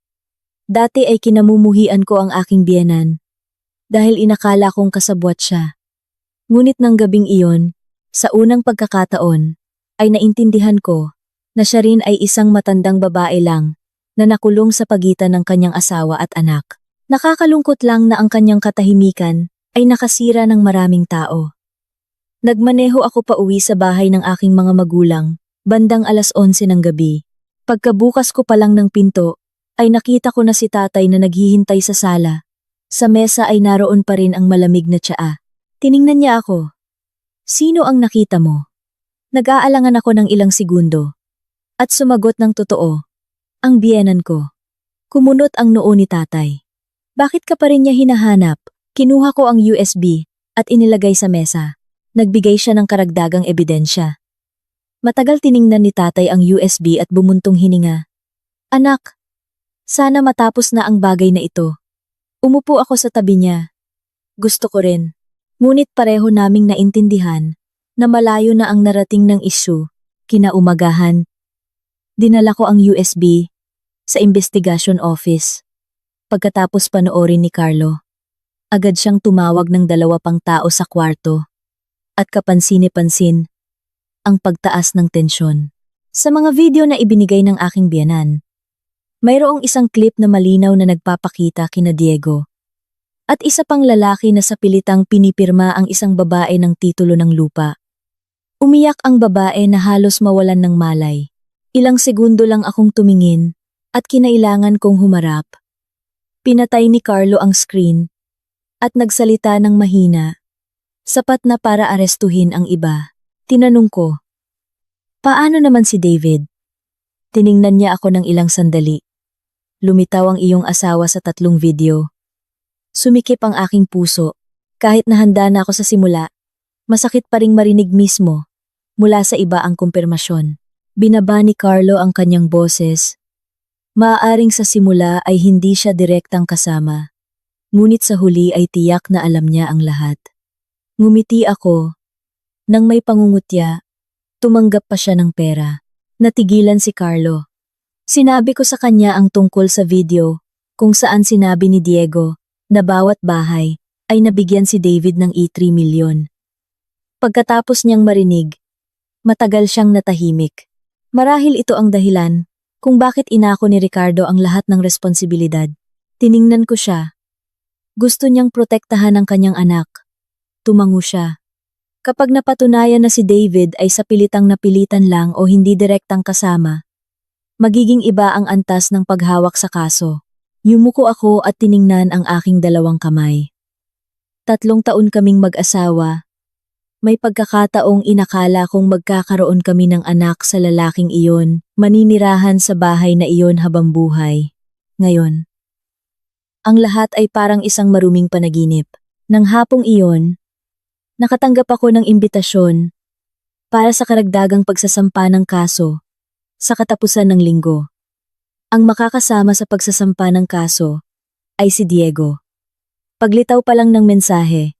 Dati ay kinamumuhian ko ang aking biyenan dahil inakala kong kasabwat siya. Ngunit ng gabing iyon, sa unang pagkakataon, ay naintindihan ko na siya rin ay isang matandang babae lang na nakulong sa pagitan ng kanyang asawa at anak. Nakakalungkot lang na ang kanyang katahimikan ay nakasira ng maraming tao. Nagmaneho ako pa uwi sa bahay ng aking mga magulang, bandang 11:00 ng gabi. Pagkabukas ko pa lang ng pinto, ay nakita ko na si tatay na naghihintay sa sala. Sa mesa ay naroon pa rin ang malamig na tsaa. Tiningnan niya ako. Sino ang nakita mo? Nag-aalangan ako ng ilang segundo. At sumagot ng totoo. Ang biyenan ko. Kumunot ang noo ni tatay. Bakit ka pa rin niya hinahanap? Kinuha ko ang USB at inilagay sa mesa. Nagbigay siya ng karagdagang ebidensya. Matagal tiningnan ni tatay ang USB at bumuntong hininga. Anak, sana matapos na ang bagay na ito. Umupo ako sa tabi niya. Gusto ko rin. Ngunit pareho naming naintindihan na malayo na ang narating ng isyu. Kinaumagahan, dinala ko ang USB sa investigation office. Pagkatapos panoorin ni Carlo, agad siyang tumawag ng 2 pang tao sa kwarto at kapansin-pansin ang pagtaas ng tensyon. Sa mga video na ibinigay ng aking biyenan, mayroong isang clip na malinaw na nagpapakita kina Diego. At isa pang lalaki na sa pilitang pinipirma ang isang babae ng titulo ng lupa. Umiyak ang babae na halos mawalan ng malay. Ilang segundo lang akong tumingin at kinailangan kong humarap. Pinatay ni Carlo ang screen at nagsalita ng mahina. Sapat na para arestuhin ang iba. Tinanong ko, paano naman si David? Tiningnan niya ako ng ilang sandali. Lumitaw ang iyong asawa sa 3 video. Sumikip ang aking puso. Kahit nahanda na ako sa simula, masakit pa ring marinig mismo mula sa iba ang kumpirmasyon. Binaba ni Carlo ang kanyang boses. Maaaring sa simula ay hindi siya direktang kasama. Ngunit sa huli ay tiyak na alam niya ang lahat. Ngumiti ako. Nang may pangungutya, tumanggap pa siya ng pera. Natigilan si Carlo. Sinabi ko sa kanya ang tungkol sa video, kung saan sinabi ni Diego na bawat bahay ay nabigyan si David ng 3 milyon. Pagkatapos niyang marinig, matagal siyang natahimik. Marahil ito ang dahilan kung bakit inako ni Ricardo ang lahat ng responsibilidad. Tiningnan ko siya. Gusto niyang protektahan ang kanyang anak. Tumango siya. Kapag napatunayan na si David ay sa pilitang napilitan lang o hindi direktang kasama, magiging iba ang antas ng paghawak sa kaso. Yumuko ako at tiningnan ang aking 2 kamay. 3 taon kaming mag-asawa. May pagkakataong inakala kong magkakaroon kami ng anak sa lalaking iyon, maninirahan sa bahay na iyon habang buhay. Ngayon, ang lahat ay parang isang maruming panaginip. Nang hapong iyon, nakatanggap ako ng imbitasyon para sa karagdagang pagsasampa ng kaso sa katapusan ng linggo. Ang makakasama sa pagsasampa ng kaso ay si Diego. Paglitaw pa lang ng mensahe,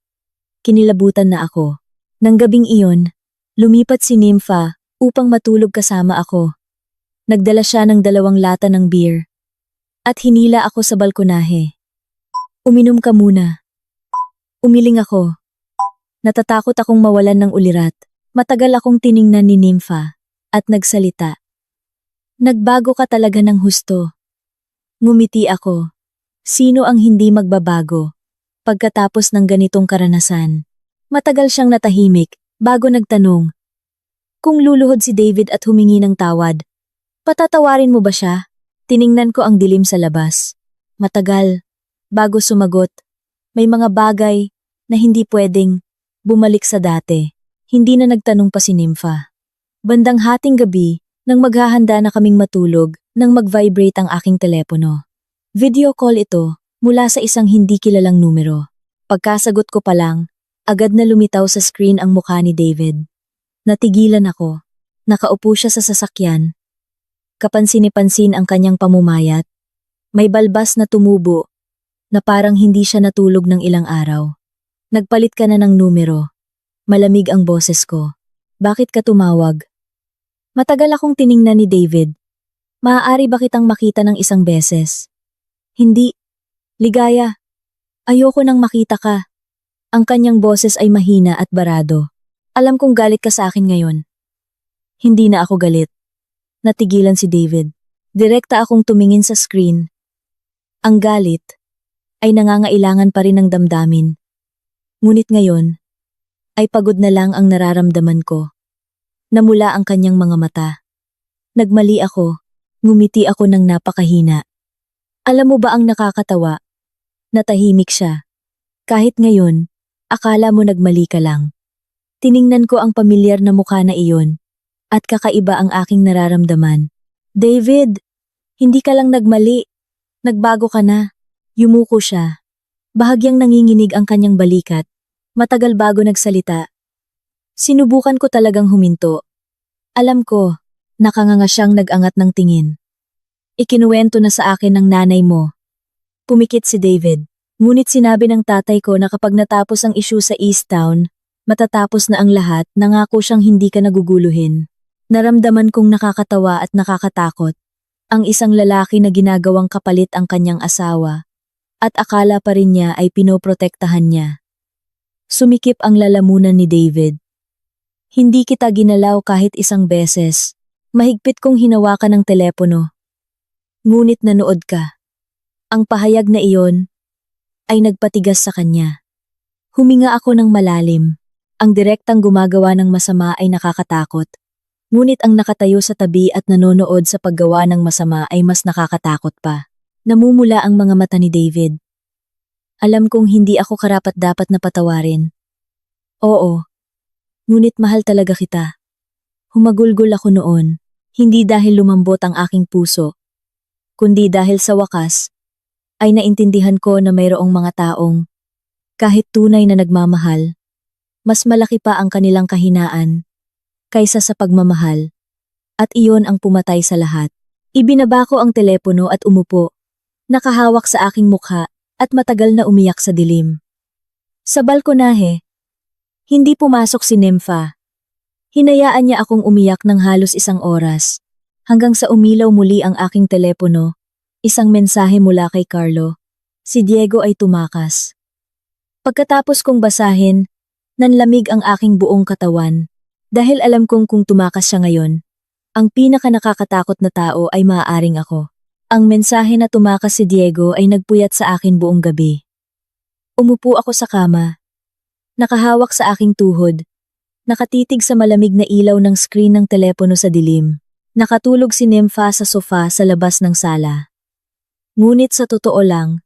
kinilabutan na ako. Nang gabing iyon, lumipat si Nympha upang matulog kasama ako. Nagdala siya ng 2 lata ng beer at hinila ako sa balkonahe. Uminom ka muna. Umiling ako. Natatakot akong mawalan ng ulirat. Matagal akong tiningnan ni Nympha at nagsalita. Nagbago ka talaga ng husto. Ngumiti ako. Sino ang hindi magbabago pagkatapos ng ganitong karanasan? Matagal siyang natahimik bago nagtanong. Kung luluhod si David at humingi ng tawad, patatawarin mo ba siya? Tiningnan ko ang dilim sa labas. Matagal. Bago sumagot, may mga bagay na hindi pwedeng bumalik sa dati. Hindi na nagtanong pa si Nympha. Bandang hating gabi, nang maghahanda na kaming matulog, nang mag-vibrate ang aking telepono. Video call ito mula sa isang hindi kilalang numero. Pagkasagot ko pa lang, agad na lumitaw sa screen ang mukha ni David. Natigilan ako. Nakaupo siya sa sasakyan. Kapansin-pansin ang kanyang pamumayat. May balbas na tumubo na parang hindi siya natulog ng ilang araw. Nagpalit ka na ng numero. Malamig ang boses ko. Bakit ka tumawag? Matagal akong tiningnan ni David. Maaari ba kitang makita ng isang beses? Hindi. Ligaya. Ayoko nang makita ka. Ang kanyang boses ay mahina at barado. Alam kong galit ka sa akin ngayon. Hindi na ako galit. Natigilan si David. Direkta akong tumingin sa screen. Ang galit ay nangangailangan pa rin ng damdamin. Ngunit ngayon, ay pagod na lang ang nararamdaman ko. Namula ang kanyang mga mata. Nagmali ako. Ngumiti ako ng napakahina. Alam mo ba ang nakakatawa? Natahimik siya. Kahit ngayon, akala mo nagmali ka lang. Tiningnan ko ang pamilyar na mukha na iyon, at kakaiba ang aking nararamdaman. David, hindi ka lang nagmali. Nagbago ka na. Yumuko siya. Bahagyang nanginginig ang kanyang balikat. Matagal bago nagsalita. Sinubukan ko talagang huminto. Alam ko, nakanganga siyang nag-angat ng tingin. Ikinuwento na sa akin ng nanay mo. Pumikit si David. Ngunit sinabi ng tatay ko na kapag natapos ang issue sa East Town, matatapos na ang lahat, nangako siyang hindi ka naguguluhin. Naramdaman kong nakakatawa at nakakatakot. Ang isang lalaki na ginagawang kapalit ang kanyang asawa. At akala pa rin niya ay pinoprotektahan niya. Sumikip ang lalamunan ni David. Hindi kita ginalaw kahit isang beses. Mahigpit kong hinawakan ang telepono. Ngunit nanood ka. Ang pahayag na iyon ay nagpatigas sa kanya. Huminga ako ng malalim. Ang direktang gumagawa ng masama ay nakakatakot. Ngunit ang nakatayo sa tabi at nanonood sa paggawa ng masama ay mas nakakatakot pa. Namumula ang mga mata ni David. Alam kong hindi ako karapat-dapat na patawarin. Oo. Ngunit mahal talaga kita. Humagulgol ako noon, hindi dahil lumambot ang aking puso, kundi dahil sa wakas, ay naintindihan ko na mayroong mga taong, kahit tunay na nagmamahal, mas malaki pa ang kanilang kahinaan, kaysa sa pagmamahal, at iyon ang pumatay sa lahat. Ibinaba ko ang telepono at umupo, nakahawak sa aking mukha, at matagal na umiyak sa dilim. Sa balkonahe, hindi pumasok si Nympha. Hinayaan niya akong umiyak ng halos 1 oras, hanggang sa umilaw muli ang aking telepono, isang mensahe mula kay Carlo. Si Diego ay tumakas. Pagkatapos kong basahin, nanlamig ang aking buong katawan, dahil alam kong kung tumakas siya ngayon, ang pinaka nakakatakot na tao ay maaaring ako. Ang mensahe na tumakas si Diego ay nagpuyat sa akin buong gabi. Umupo ako sa kama, nakahawak sa aking tuhod, nakatitig sa malamig na ilaw ng screen ng telepono sa dilim. Nakatulog si Nympha sa sofa sa labas ng sala. Ngunit sa totoo lang,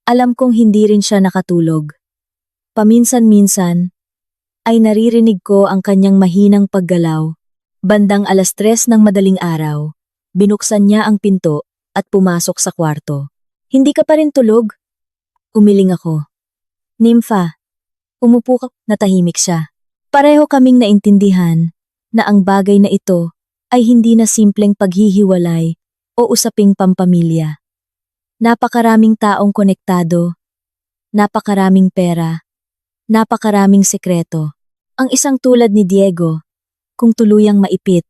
alam kong hindi rin siya nakatulog. Paminsan-minsan, ay naririnig ko ang kanyang mahinang paggalaw. Bandang 3:00 ng madaling araw, binuksan niya ang pinto at pumasok sa kwarto. Hindi ka pa rin tulog? Umiling ako. Nympha, umupo ka, natahimik siya. Pareho kaming naintindihan na ang bagay na ito ay hindi na simpleng paghihiwalay o usaping pampamilya. Napakaraming taong konektado, napakaraming pera, napakaraming sekreto. Ang isang tulad ni Diego, kung tuluyang maipit,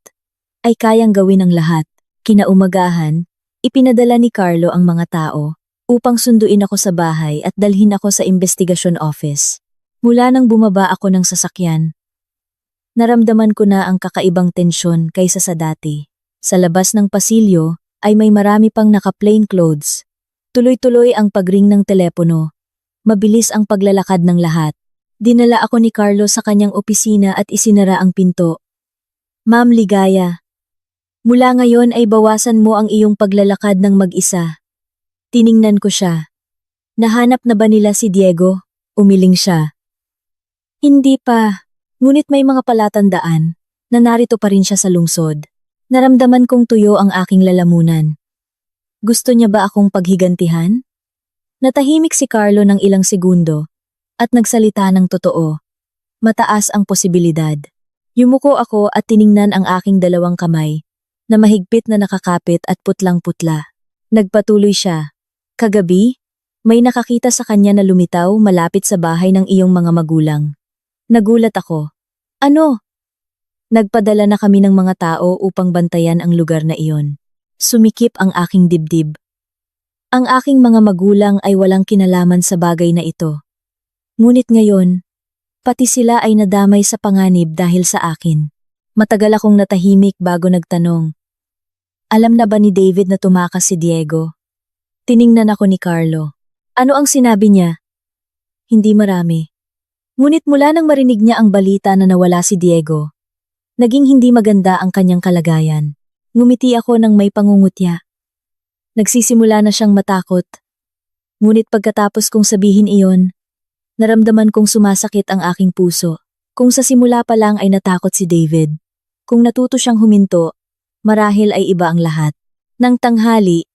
ay kayang gawin ang lahat. Kinaumagahan, ipinadala ni Carlo ang mga tao upang sunduin ako sa bahay at dalhin ako sa investigasyon office. Mula nang bumaba ako ng sasakyan, naramdaman ko na ang kakaibang tensyon kaysa sa dati. Sa labas ng pasilyo ay may marami pang naka-plain clothes. Tuloy-tuloy ang pagring ng telepono. Mabilis ang paglalakad ng lahat. Dinala ako ni Carlo sa kanyang opisina at isinara ang pinto. Ma'am Ligaya, mula ngayon ay bawasan mo ang iyong paglalakad ng mag-isa. Tiningnan ko siya. Nahanap na ba nila si Diego? Umiling siya. Hindi pa, ngunit may mga palatandaan na narito pa rin siya sa lungsod. Naramdaman kong tuyo ang aking lalamunan. Gusto niya ba akong paghigantihan? Natahimik si Carlo ng ilang segundo at nagsalita ng totoo. Mataas ang posibilidad. Yumuko ako at tiningnan ang aking 2 kamay na mahigpit na nakakapit at putlang-putla. Nagpatuloy siya. Kagabi, may nakakita sa kanya na lumitaw malapit sa bahay ng iyong mga magulang. Nagulat ako. Ano? Nagpadala na kami ng mga tao upang bantayan ang lugar na iyon. Sumikip ang aking dibdib. Ang aking mga magulang ay walang kinalaman sa bagay na ito. Ngunit ngayon, pati sila ay nadamay sa panganib dahil sa akin. Matagal akong natahimik bago nagtanong. Alam na ba ni David na tumakas si Diego? Tiningnan ako ni Carlo. Ano ang sinabi niya? Hindi marami. Ngunit mula nang marinig niya ang balita na nawala si Diego, naging hindi maganda ang kanyang kalagayan. Ngumiti ako ng may pangungutya. Nagsisimula na siyang matakot. Ngunit pagkatapos kong sabihin iyon, naramdaman kong sumasakit ang aking puso. Kung sa simula pa lang ay natakot si David, kung natuto siyang huminto, marahil ay iba ang lahat. Nang tanghali,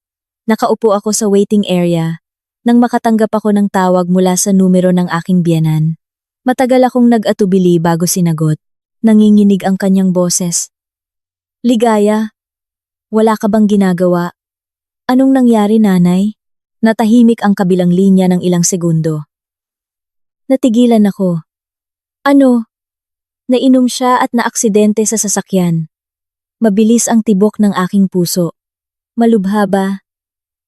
nakaupo ako sa waiting area nang makatanggap ako ng tawag mula sa numero ng aking biyenan. Matagal akong nag-atubili bago sinagot. Nanginginig ang kanyang boses. Ligaya, wala ka bang ginagawa? Anong nangyari, nanay? Natahimik ang kabilang linya ng ilang segundo. Natigilan ako. Ano? Nainom siya at naaksidente sa sasakyan. Mabilis ang tibok ng aking puso. Malubha ba?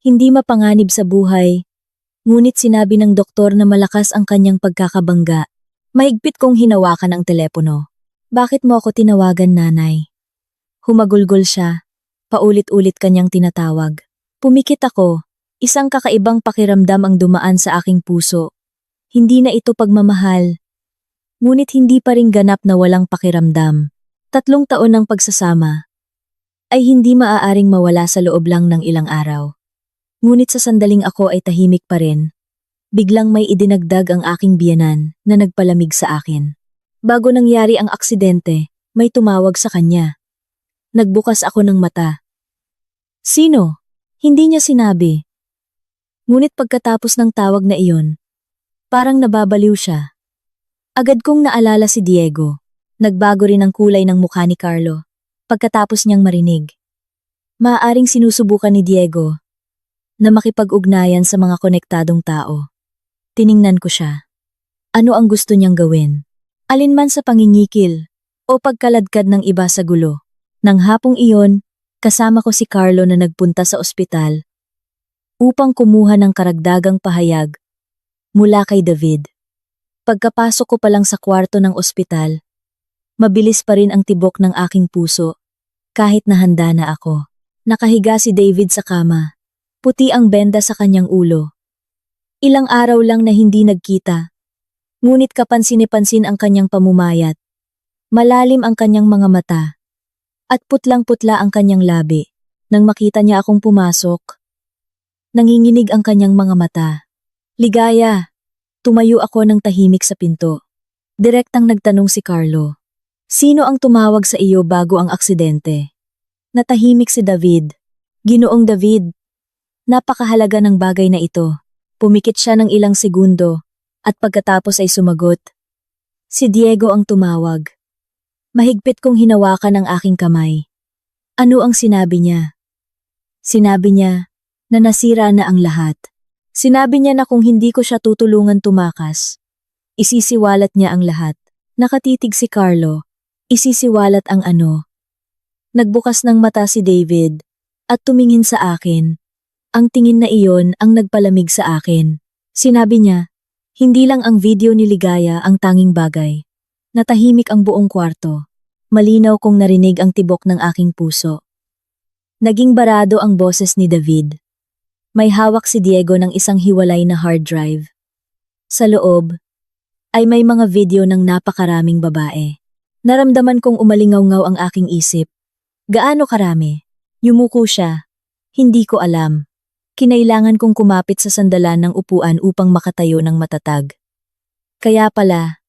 Hindi mapanganib sa buhay. Ngunit sinabi ng doktor na malakas ang kanyang pagkakabangga. Mahigpit kong hinawakan ang telepono. Bakit mo ako tinawagan, nanay? Humagulgol siya. Paulit-ulit kanyang tinatawag. Pumikit ako. Isang kakaibang pakiramdam ang dumaan sa aking puso. Hindi na ito pagmamahal. Ngunit hindi pa rin ganap na walang pakiramdam. 3 taon ng pagsasama ay hindi maaaring mawala sa loob lang ng ilang araw. Ngunit sa sandaling ako ay tahimik pa rin. Biglang may idinagdag ang aking biyenan na nagpalamig sa akin. Bago nangyari ang aksidente, may tumawag sa kanya. Nagbukas ako ng mata. Sino? Hindi niya sinabi. Ngunit pagkatapos ng tawag na iyon, parang nababaliw siya. Agad kong naalala si Diego. Nagbago rin ang kulay ng mukha ni Carlo pagkatapos niyang marinig. Maaaring sinusubukan ni Diego na makipag-ugnayan sa mga konektadong tao. Tiningnan ko siya. Ano ang gusto niyang gawin? Alinman sa panginyikil o pagkaladkad ng iba sa gulo. Nang hapong iyon, kasama ko si Carlo na nagpunta sa ospital upang kumuha ng karagdagang pahayag mula kay David. Pagkapasok ko pa lang sa kwarto ng ospital, mabilis pa rin ang tibok ng aking puso kahit na handa na ako. Nakahiga si David sa kama. Puti ang benda sa kanyang ulo. Ilang araw lang na hindi nagkita. Ngunit kapansin-pansin ang kanyang pamumayat. Malalim ang kanyang mga mata. At putlang-putla ang kanyang labi. Nang makita niya akong pumasok, nanginginig ang kanyang mga mata. Ligaya! Tumayo ako ng tahimik sa pinto. Direktang nagtanong si Carlo. Sino ang tumawag sa iyo bago ang aksidente? Natahimik si David. Ginoong David. Napakahalaga ng bagay na ito. Pumikit siya ng ilang segundo at pagkatapos ay sumagot. Si Diego ang tumawag. Mahigpit kong hinawakan ang aking kamay. Ano ang sinabi niya? Sinabi niya na nasira na ang lahat. Sinabi niya na kung hindi ko siya tutulungan tumakas, isisiwalat niya ang lahat. Nakatitig si Carlo. Isisiwalat ang ano? Nagbukas ng mata si David at tumingin sa akin. Ang tingin na iyon ang nagpalamig sa akin. Sinabi niya, hindi lang ang video ni Ligaya ang tanging bagay. Natahimik ang buong kwarto. Malinaw kong narinig ang tibok ng aking puso. Naging barado ang boses ni David. May hawak si Diego ng isang hiwalay na hard drive. Sa loob, ay may mga video ng napakaraming babae. Naramdaman kong umalingaw-ngaw ang aking isip. Gaano karami? Yumuko siya. Hindi ko alam. Kinailangan kong kumapit sa sandalan ng upuan upang makatayo ng matatag. Kaya pala,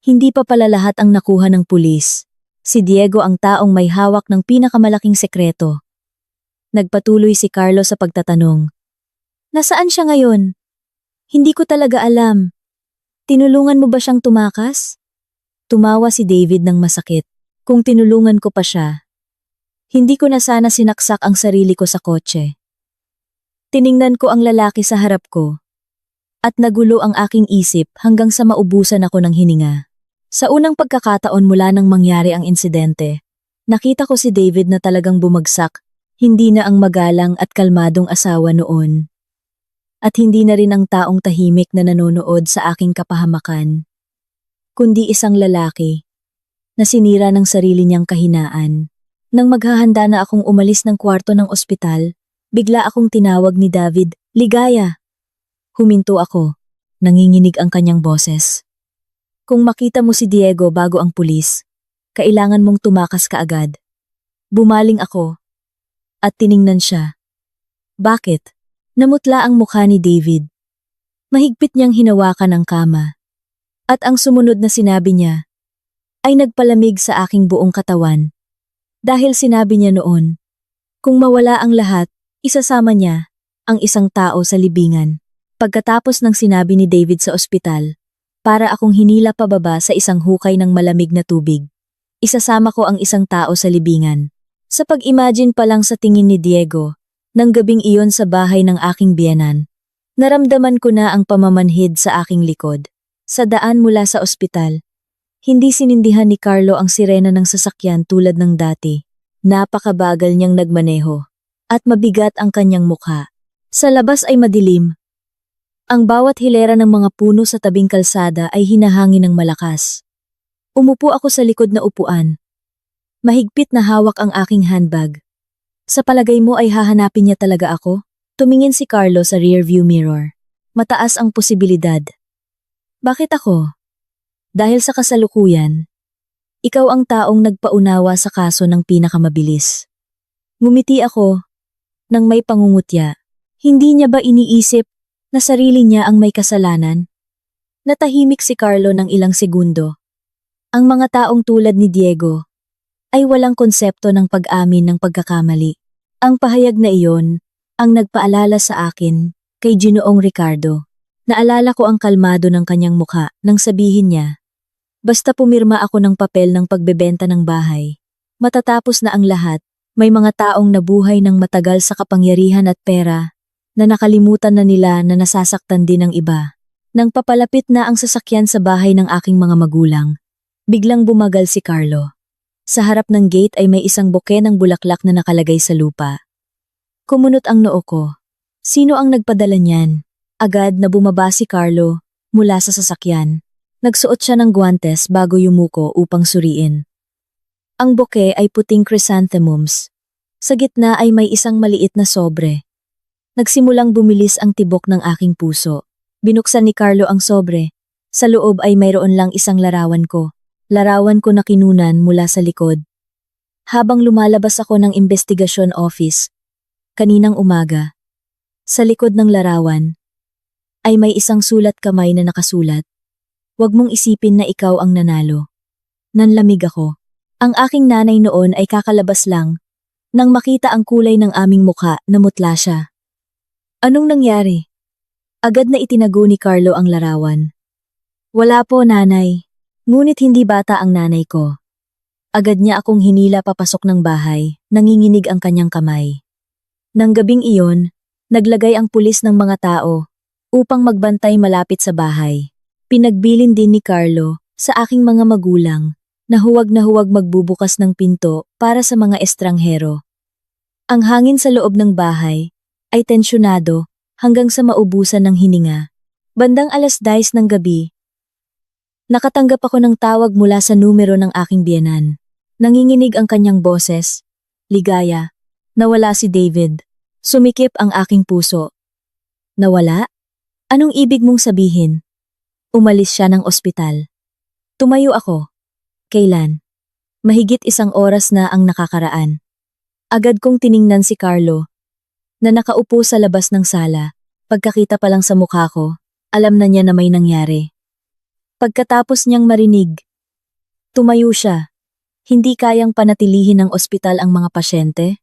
hindi pa pala lahat ang nakuha ng pulis. Si Diego ang taong may hawak ng pinakamalaking sekreto. Nagpatuloy si Carlo sa pagtatanong. Nasaan siya ngayon? Hindi ko talaga alam. Tinulungan mo ba siyang tumakas? Tumawa si David ng masakit. Kung tinulungan ko pa siya, hindi ko na sana sinaksak ang sarili ko sa kotse. Tiningnan ko ang lalaki sa harap ko. At nagulo ang aking isip hanggang sa maubusan ako ng hininga. Sa unang pagkakataon mula nang mangyari ang insidente, nakita ko si David na talagang bumagsak, hindi na ang magalang at kalmadong asawa noon. At hindi na rin ang taong tahimik na nanonood sa aking kapahamakan, kundi isang lalaki na sinira ng sarili niyang kahinaan. Nang maghahanda na akong umalis ng kwarto ng ospital, bigla akong tinawag ni David, Ligaya! Huminto ako, nanginginig ang kanyang boses. Kung makita mo si Diego bago ang pulis, kailangan mong tumakas kaagad. Bumaling ako at tiningnan siya. Bakit? Namutla ang mukha ni David. Mahigpit niyang hinawakan ang kama. At ang sumunod na sinabi niya ay nagpalamig sa aking buong katawan. Dahil sinabi niya noon, kung mawala ang lahat, isasama niya ang isang tao sa libingan. Pagkatapos ng sinabi ni David sa ospital, para akong hinila pababa sa isang hukay ng malamig na tubig. Isasama ko ang isang tao sa libingan. Sa pag-imagine pa lang sa tingin ni Diego, nang gabing iyon sa bahay ng aking biyenan, naramdaman ko na ang pamamanhid sa aking likod. Sa daan mula sa ospital, hindi sinindihan ni Carlo ang sirena ng sasakyan tulad ng dati. Napakabagal niyang nagmaneho, at mabigat ang kanyang mukha. Sa labas ay madilim. Ang bawat hilera ng mga puno sa tabing kalsada ay hinahangin ng malakas. Umupo ako sa likod na upuan. Mahigpit na hawak ang aking handbag. Sa palagay mo ay hahanapin niya talaga ako? Tumingin si Carlo sa rearview mirror. Mataas ang posibilidad. Bakit ako? Dahil sa kasalukuyan, ikaw ang taong nagpaunawa sa kaso ng pinakamabilis. Ngumiti ako nang may pangungutya. Hindi niya ba iniisip na sarili niya ang may kasalanan? Natahimik si Carlo ng ilang segundo. Ang mga taong tulad ni Diego ay walang konsepto ng pag-amin ng pagkakamali. Ang pahayag na iyon ang nagpaalala sa akin kay Ginoong Ricardo. Naalala ko ang kalmado ng kanyang mukha nang sabihin niya, basta pumirma ako ng papel ng pagbebenta ng bahay. Matatapos na ang lahat, may mga taong nabuhay ng matagal sa kapangyarihan at pera na nakalimutan na nila na nasasaktan din ng iba. Nang papalapit na ang sasakyan sa bahay ng aking mga magulang, biglang bumagal si Carlo. Sa harap ng gate ay may isang buke ng bulaklak na nakalagay sa lupa. Kumunot ang noo ko. Sino ang nagpadala niyan? Agad na bumaba si Carlo mula sa sasakyan. Nagsuot siya ng guwantes bago yumuko upang suriin. Ang buke ay puting chrysanthemums. Sa gitna ay may isang maliit na sobre. Nagsimulang bumilis ang tibok ng aking puso. Binuksan ni Carlo ang sobre. Sa loob ay mayroon lang isang larawan ko. Larawan ko na kinunan mula sa likod. Habang lumalabas ako ng investigasyon office, kaninang umaga, sa likod ng larawan, ay may isang sulat kamay na nakasulat. Huwag mong isipin na ikaw ang nanalo. Nanlamig ako. Ang aking nanay noon ay kakalabas lang nang makita ang kulay ng aming mukha na mutla siya. Anong nangyari? Agad na itinago ni Carlo ang larawan. Wala po, nanay. Ngunit hindi bata ang nanay ko. Agad niya akong hinila papasok ng bahay, nanginginig ang kanyang kamay. Nang gabing iyon, naglagay ang pulis ng mga tao upang magbantay malapit sa bahay. Pinagbilin din ni Carlo sa aking mga magulang na huwag magbubukas ng pinto para sa mga estranghero. Ang hangin sa loob ng bahay ay tensyonado hanggang sa maubusan ng hininga. Bandang 10:00 ng gabi, nakatanggap ako ng tawag mula sa numero ng aking biyenan. Nanginginig ang kanyang boses. Ligaya. Nawala si David. Sumikip ang aking puso. Nawala? Anong ibig mong sabihin? Umalis siya ng ospital. Tumayo ako. Kailan? Mahigit 1 oras na ang nakakaraan. Agad kong tiningnan si Carlo, na nakaupo sa labas ng sala. Pagkakita pa lang sa mukha ko, alam na niya na may nangyari. Pagkatapos niyang marinig, tumayo siya. Hindi kayang panatilihin ng ospital ang mga pasyente.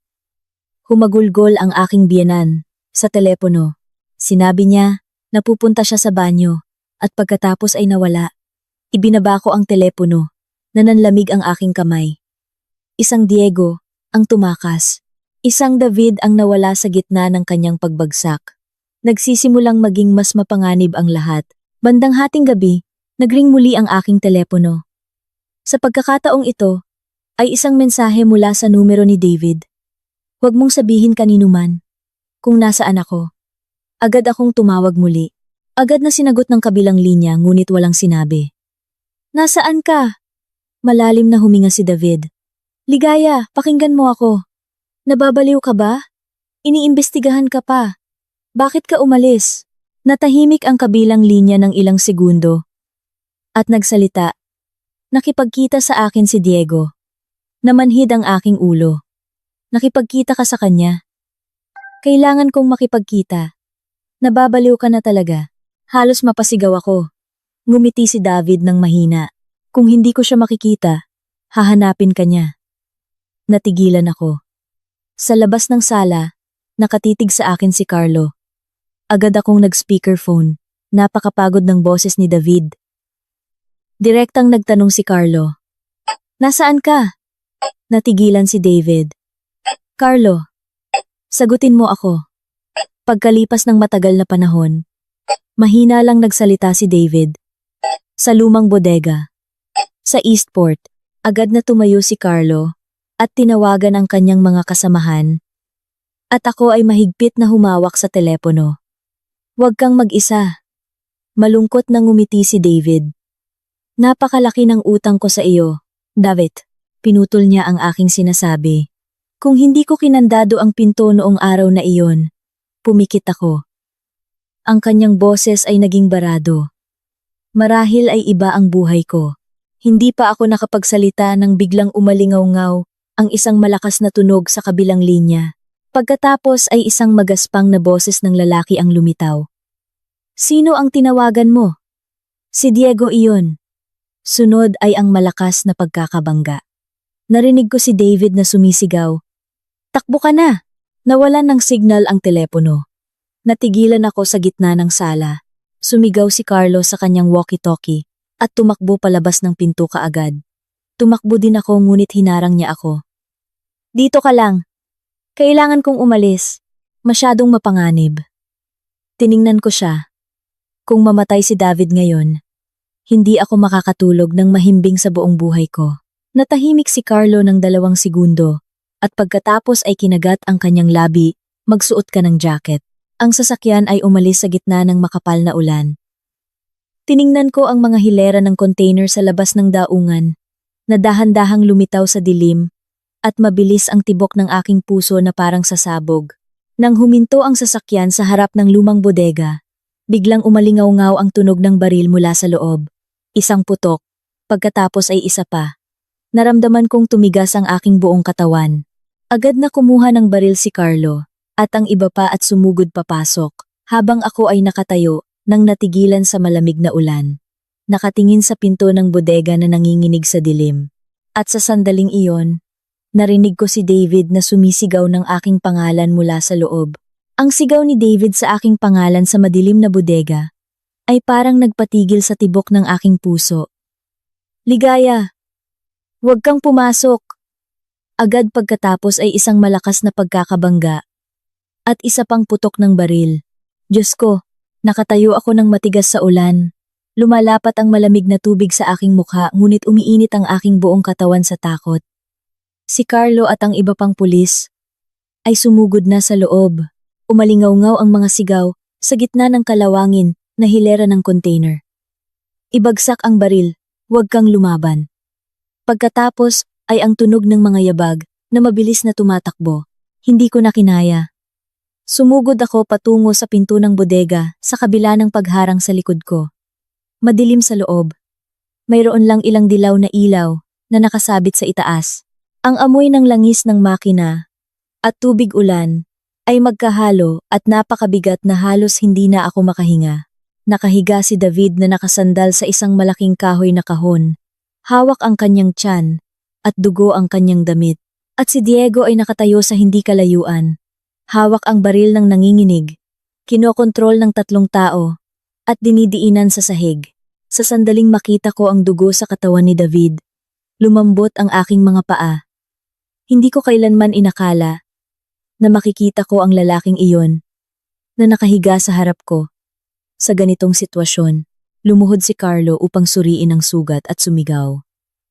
Humagulgol ang aking biyenan sa telepono. Sinabi niya na pupunta siya sa banyo at pagkatapos ay nawala. Ibinaba ko ang telepono na nanlamig ang aking kamay. Isang Diego ang tumakas. Isang David ang nawala sa gitna ng kanyang pagbagsak. Nagsisimulang maging mas mapanganib ang lahat. Bandang hating gabi, nagring muli ang aking telepono. Sa pagkakataong ito, ay isang mensahe mula sa numero ni David. Huwag mong sabihin kanino man kung nasaan ako. Agad akong tumawag muli. Agad na sinagot ng kabilang linya ngunit walang sinabi. Nasaan ka? Malalim na huminga si David. Ligaya, pakinggan mo ako. Nababaliw ka ba? Iniimbestigahan ka pa. Bakit ka umalis? Natahimik ang kabilang linya ng ilang segundo. At nagsalita. Nakipagkita sa akin si Diego. Namanhid ang aking ulo. Nakipagkita ka sa kanya? Kailangan kong makipagkita. Nababaliw ka na talaga. Halos mapasigaw ako. Ngumiti si David ng mahina. Kung hindi ko siya makikita, hahanapin ka niya. Natigilan ako. Sa labas ng sala, nakatitig sa akin si Carlo. Agad akong nag-speakerphone. Napakapagod ng boses ni David. Direktang nagtanong si Carlo. Nasaan ka? Natigilan si David. Carlo, sagutin mo ako. Pagkalipas ng matagal na panahon, mahina lang nagsalita si David. Sa lumang bodega. Sa Eastport, agad na tumayo si Carlo at tinawagan ang kanyang mga kasamahan. At ako ay mahigpit na humawak sa telepono. Huwag kang mag-isa. Malungkot na ngumiti si David. Napakalaki ng utang ko sa iyo, David. Pinutol niya ang aking sinasabi. Kung hindi ko kinandado ang pinto noong araw na iyon, pumikit ako. Ang kanyang boses ay naging barado. Marahil ay iba ang buhay ko. Hindi pa ako nakapagsalita nang biglang umalingaw-ngaw ang isang malakas na tunog sa kabilang linya. Pagkatapos ay isang magaspang na boses ng lalaki ang lumitaw. Sino ang tinawagan mo? Si Diego iyon. Sunod ay ang malakas na pagkakabangga. Narinig ko si David na sumisigaw. Takbo ka na! Nawalan ng signal ang telepono. Natigilan ako sa gitna ng sala. Sumigaw si Carlo sa kanyang walkie-talkie at tumakbo palabas ng pinto kaagad. Tumakbo din ako ngunit hinarang niya ako. Dito ka lang. Kailangan kong umalis. Masyadong mapanganib. Tiningnan ko siya. Kung mamatay si David ngayon, hindi ako makakatulog ng mahimbing sa buong buhay ko. Natahimik si Carlo ng 2 segundo at pagkatapos ay kinagat ang kanyang labi, magsuot ka ng jacket. Ang sasakyan ay umalis sa gitna ng makapal na ulan. Tiningnan ko ang mga hilera ng container sa labas ng daungan, na dahan-dahang lumitaw sa dilim, at mabilis ang tibok ng aking puso na parang sasabog. Nang huminto ang sasakyan sa harap ng lumang bodega, biglang umalingaw-ngaw ang tunog ng baril mula sa loob. Isang putok, pagkatapos ay isa pa. Naramdaman kong tumigas ang aking buong katawan. Agad na kumuha ng baril si Carlo, at ang iba pa at sumugod papasok, habang ako ay nakatayo nang natigilan sa malamig na ulan. Nakatingin sa pinto ng bodega na nanginginig sa dilim. At sa sandaling iyon, narinig ko si David na sumisigaw ng aking pangalan mula sa loob. Ang sigaw ni David sa aking pangalan sa madilim na bodega ay parang nagpatigil sa tibok ng aking puso. Ligaya! Huwag kang pumasok! Agad pagkatapos ay isang malakas na pagkakabangga at isa pang putok ng baril. Diyos ko, nakatayo ako ng matigas sa ulan. Lumalapat ang malamig na tubig sa aking mukha ngunit umiinit ang aking buong katawan sa takot. Si Carlo at ang iba pang pulis ay sumugod na sa loob. Umalingaw-ngaw ang mga sigaw sa gitna ng kalawangin na hilera ng container. Ibagsak ang baril, huwag kang lumaban. Pagkatapos ay ang tunog ng mga yabag na mabilis na tumatakbo. Hindi ko na kinaya. Sumugod ako patungo sa pinto ng bodega sa kabila ng pagharang sa likod ko. Madilim sa loob. Mayroon lang ilang dilaw na ilaw na nakasabit sa itaas. Ang amoy ng langis ng makina at tubig ulan ay magkahalo at napakabigat na halos hindi na ako makahinga. Nakahiga si David na nakasandal sa isang malaking kahoy na kahon. Hawak ang kanyang tiyan at dugo ang kanyang damit. At si Diego ay nakatayo sa hindi kalayuan. Hawak ang baril ng nanginginig. Kinokontrol ng 3 tao at dinidiinan sa sahig. Sa sandaling makita ko ang dugo sa katawan ni David. Lumambot ang aking mga paa. Hindi ko kailanman inakala na makikita ko ang lalaking iyon na nakahiga sa harap ko. Sa ganitong sitwasyon, lumuhod si Carlo upang suriin ang sugat at sumigaw.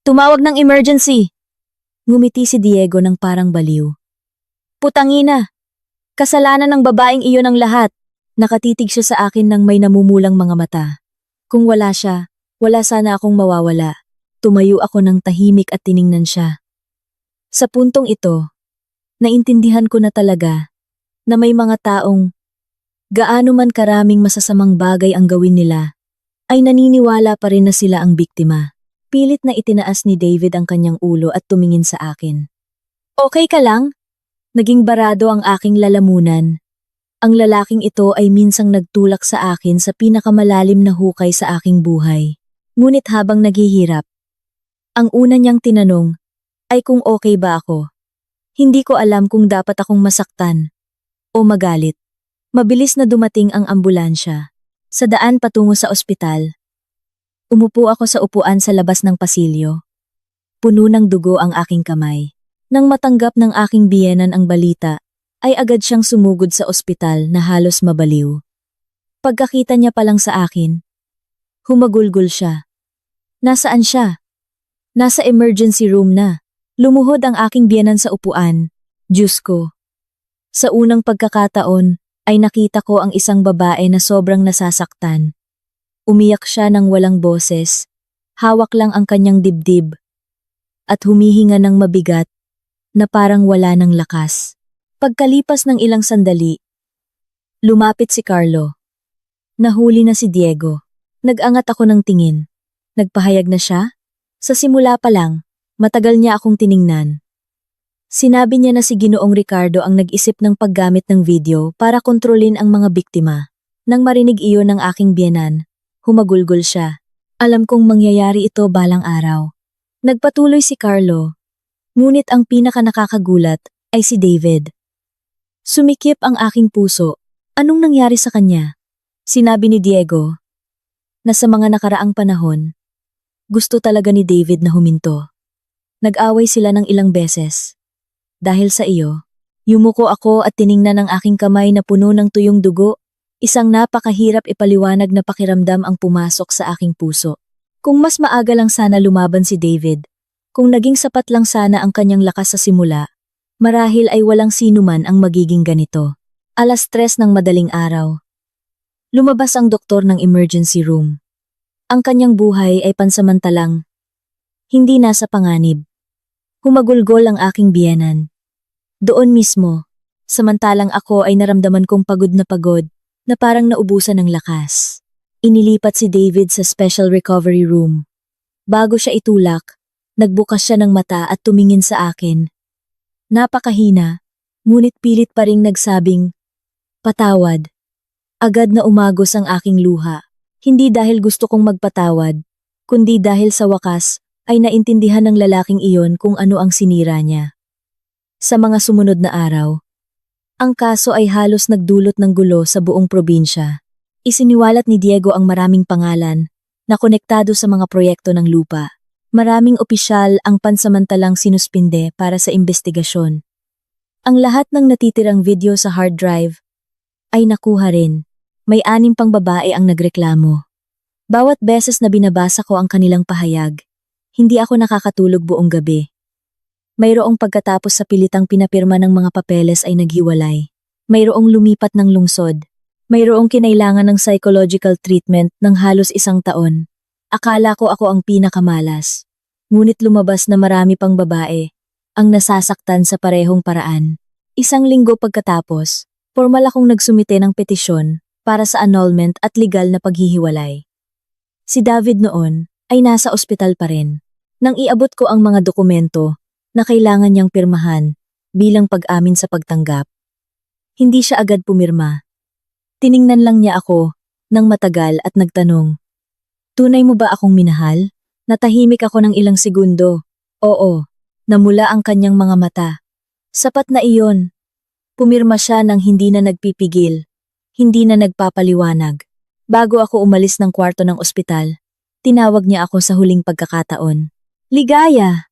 Tumawag ng emergency! Ngumiti si Diego ng parang baliw. Putangina! Kasalanan ng babaeng iyon ang lahat. Nakatitig siya sa akin ng may namumulang mga mata. Kung wala siya, wala sana akong mawawala. Tumayo ako ng tahimik at tiningnan siya. Sa puntong ito, naintindihan ko na talaga na may mga taong gaano man karaming masasamang bagay ang gawin nila, ay naniniwala pa rin na sila ang biktima. Pilit na itinaas ni David ang kanyang ulo at tumingin sa akin. Okay ka lang? Naging barado ang aking lalamunan. Ang lalaking ito ay minsang nagtulak sa akin sa pinakamalalim na hukay sa aking buhay. Ngunit habang naghihirap, ang una niyang tinanong ay kung okay ba ako. Hindi ko alam kung dapat akong masaktan o magalit. Mabilis na dumating ang ambulansya. Sa daan patungo sa ospital, umupo ako sa upuan sa labas ng pasilyo. Puno ng dugo ang aking kamay. Nang matanggap ng aking biyenan ang balita, ay agad siyang sumugod sa ospital na halos mabaliw. Pagkakita niya pa lang sa akin, humagulgol siya. Nasaan siya? Nasa emergency room na. Lumuhod ang aking biyenan sa upuan. Diyos ko. Sa unang pagkakataon, ay nakita ko ang isang babae na sobrang nasasaktan. Umiyak siya ng walang boses. Hawak lang ang kanyang dibdib. at humihinga ng mabigat na parang wala ng lakas. Pagkalipas ng ilang sandali, lumapit si Carlo. Nahuli na si Diego. Nag-angat ako ng tingin. Nagpahayag na siya? Sa simula pa lang, matagal niya akong tiningnan. Sinabi niya na si Ginoong Ricardo ang nag-isip ng paggamit ng video para kontrolin ang mga biktima. Nang marinig iyon ng aking biyenan, humagulgol siya. Alam kong mangyayari ito balang araw. Nagpatuloy si Carlo. Ngunit ang pinaka nakakagulat ay si David. Sumikip ang aking puso. Anong nangyari sa kanya? Sinabi ni Diego na sa mga nakaraang panahon, gusto talaga ni David na huminto. Nag-away sila ng ilang beses. Dahil sa iyo, yumuko ako at tiningnan ang aking kamay na puno ng tuyong dugo, isang napakahirap ipaliwanag na pakiramdam ang pumasok sa aking puso. Kung mas maaga lang sana lumaban si David, kung naging sapat lang sana ang kanyang lakas sa simula, marahil ay walang sinuman ang magiging ganito. 3:00 ng madaling araw. Lumabas ang doktor ng emergency room. Ang kanyang buhay ay pansamantalang hindi nasa panganib. Humagulgol ang aking biyenan. Doon mismo, samantalang ako ay naramdaman kong pagod na parang naubusan ng lakas. Inilipat si David sa special recovery room. Bago siya itulak, nagbukas siya ng mata at tumingin sa akin. Napakahina, ngunit pilit pa ring nagsabing, "Patawad." Agad na umagos ang aking luha. Hindi dahil gusto kong magpatawad, kundi dahil sa wakas ay naintindihan ng lalaking iyon kung ano ang sinira niya. Sa mga sumunod na araw, ang kaso ay halos nagdulot ng gulo sa buong probinsya. Isiniwalat ni Diego ang maraming pangalan na konektado sa mga proyekto ng lupa. Maraming opisyal ang pansamantalang sinuspinde para sa investigasyon. Ang lahat ng natitirang video sa hard drive ay nakuha rin. May 6 pang babae ang nagreklamo. Bawat beses na binabasa ko ang kanilang pahayag, hindi ako nakakatulog buong gabi. Mayroong pagkatapos sa pilitang pinapirma ng mga papeles ay naghiwalay. Mayroong lumipat ng lungsod. Mayroong kinailangan ng psychological treatment ng halos 1 taon. Akala ko ako ang pinakamalas. Ngunit lumabas na marami pang babae ang nasasaktan sa parehong paraan. 1 linggo pagkatapos, formal akong nagsumite ng petisyon para sa annulment at legal na paghihiwalay. Si David noon ay nasa ospital pa rin. Nang iabot ko ang mga dokumento na kailangan niyang pirmahan bilang pag-amin sa pagtanggap, hindi siya agad pumirma. Tiningnan lang niya ako nang matagal at nagtanong, "Tunay mo ba akong minahal?" Natahimik ako ng ilang segundo. Oo, namula ang kanyang mga mata. Sapat na iyon. Pumirma siya nang hindi na nagpipigil. Hindi na nagpapaliwanag. Bago ako umalis ng kwarto ng ospital, tinawag niya ako sa huling pagkakataon. "Ligaya!"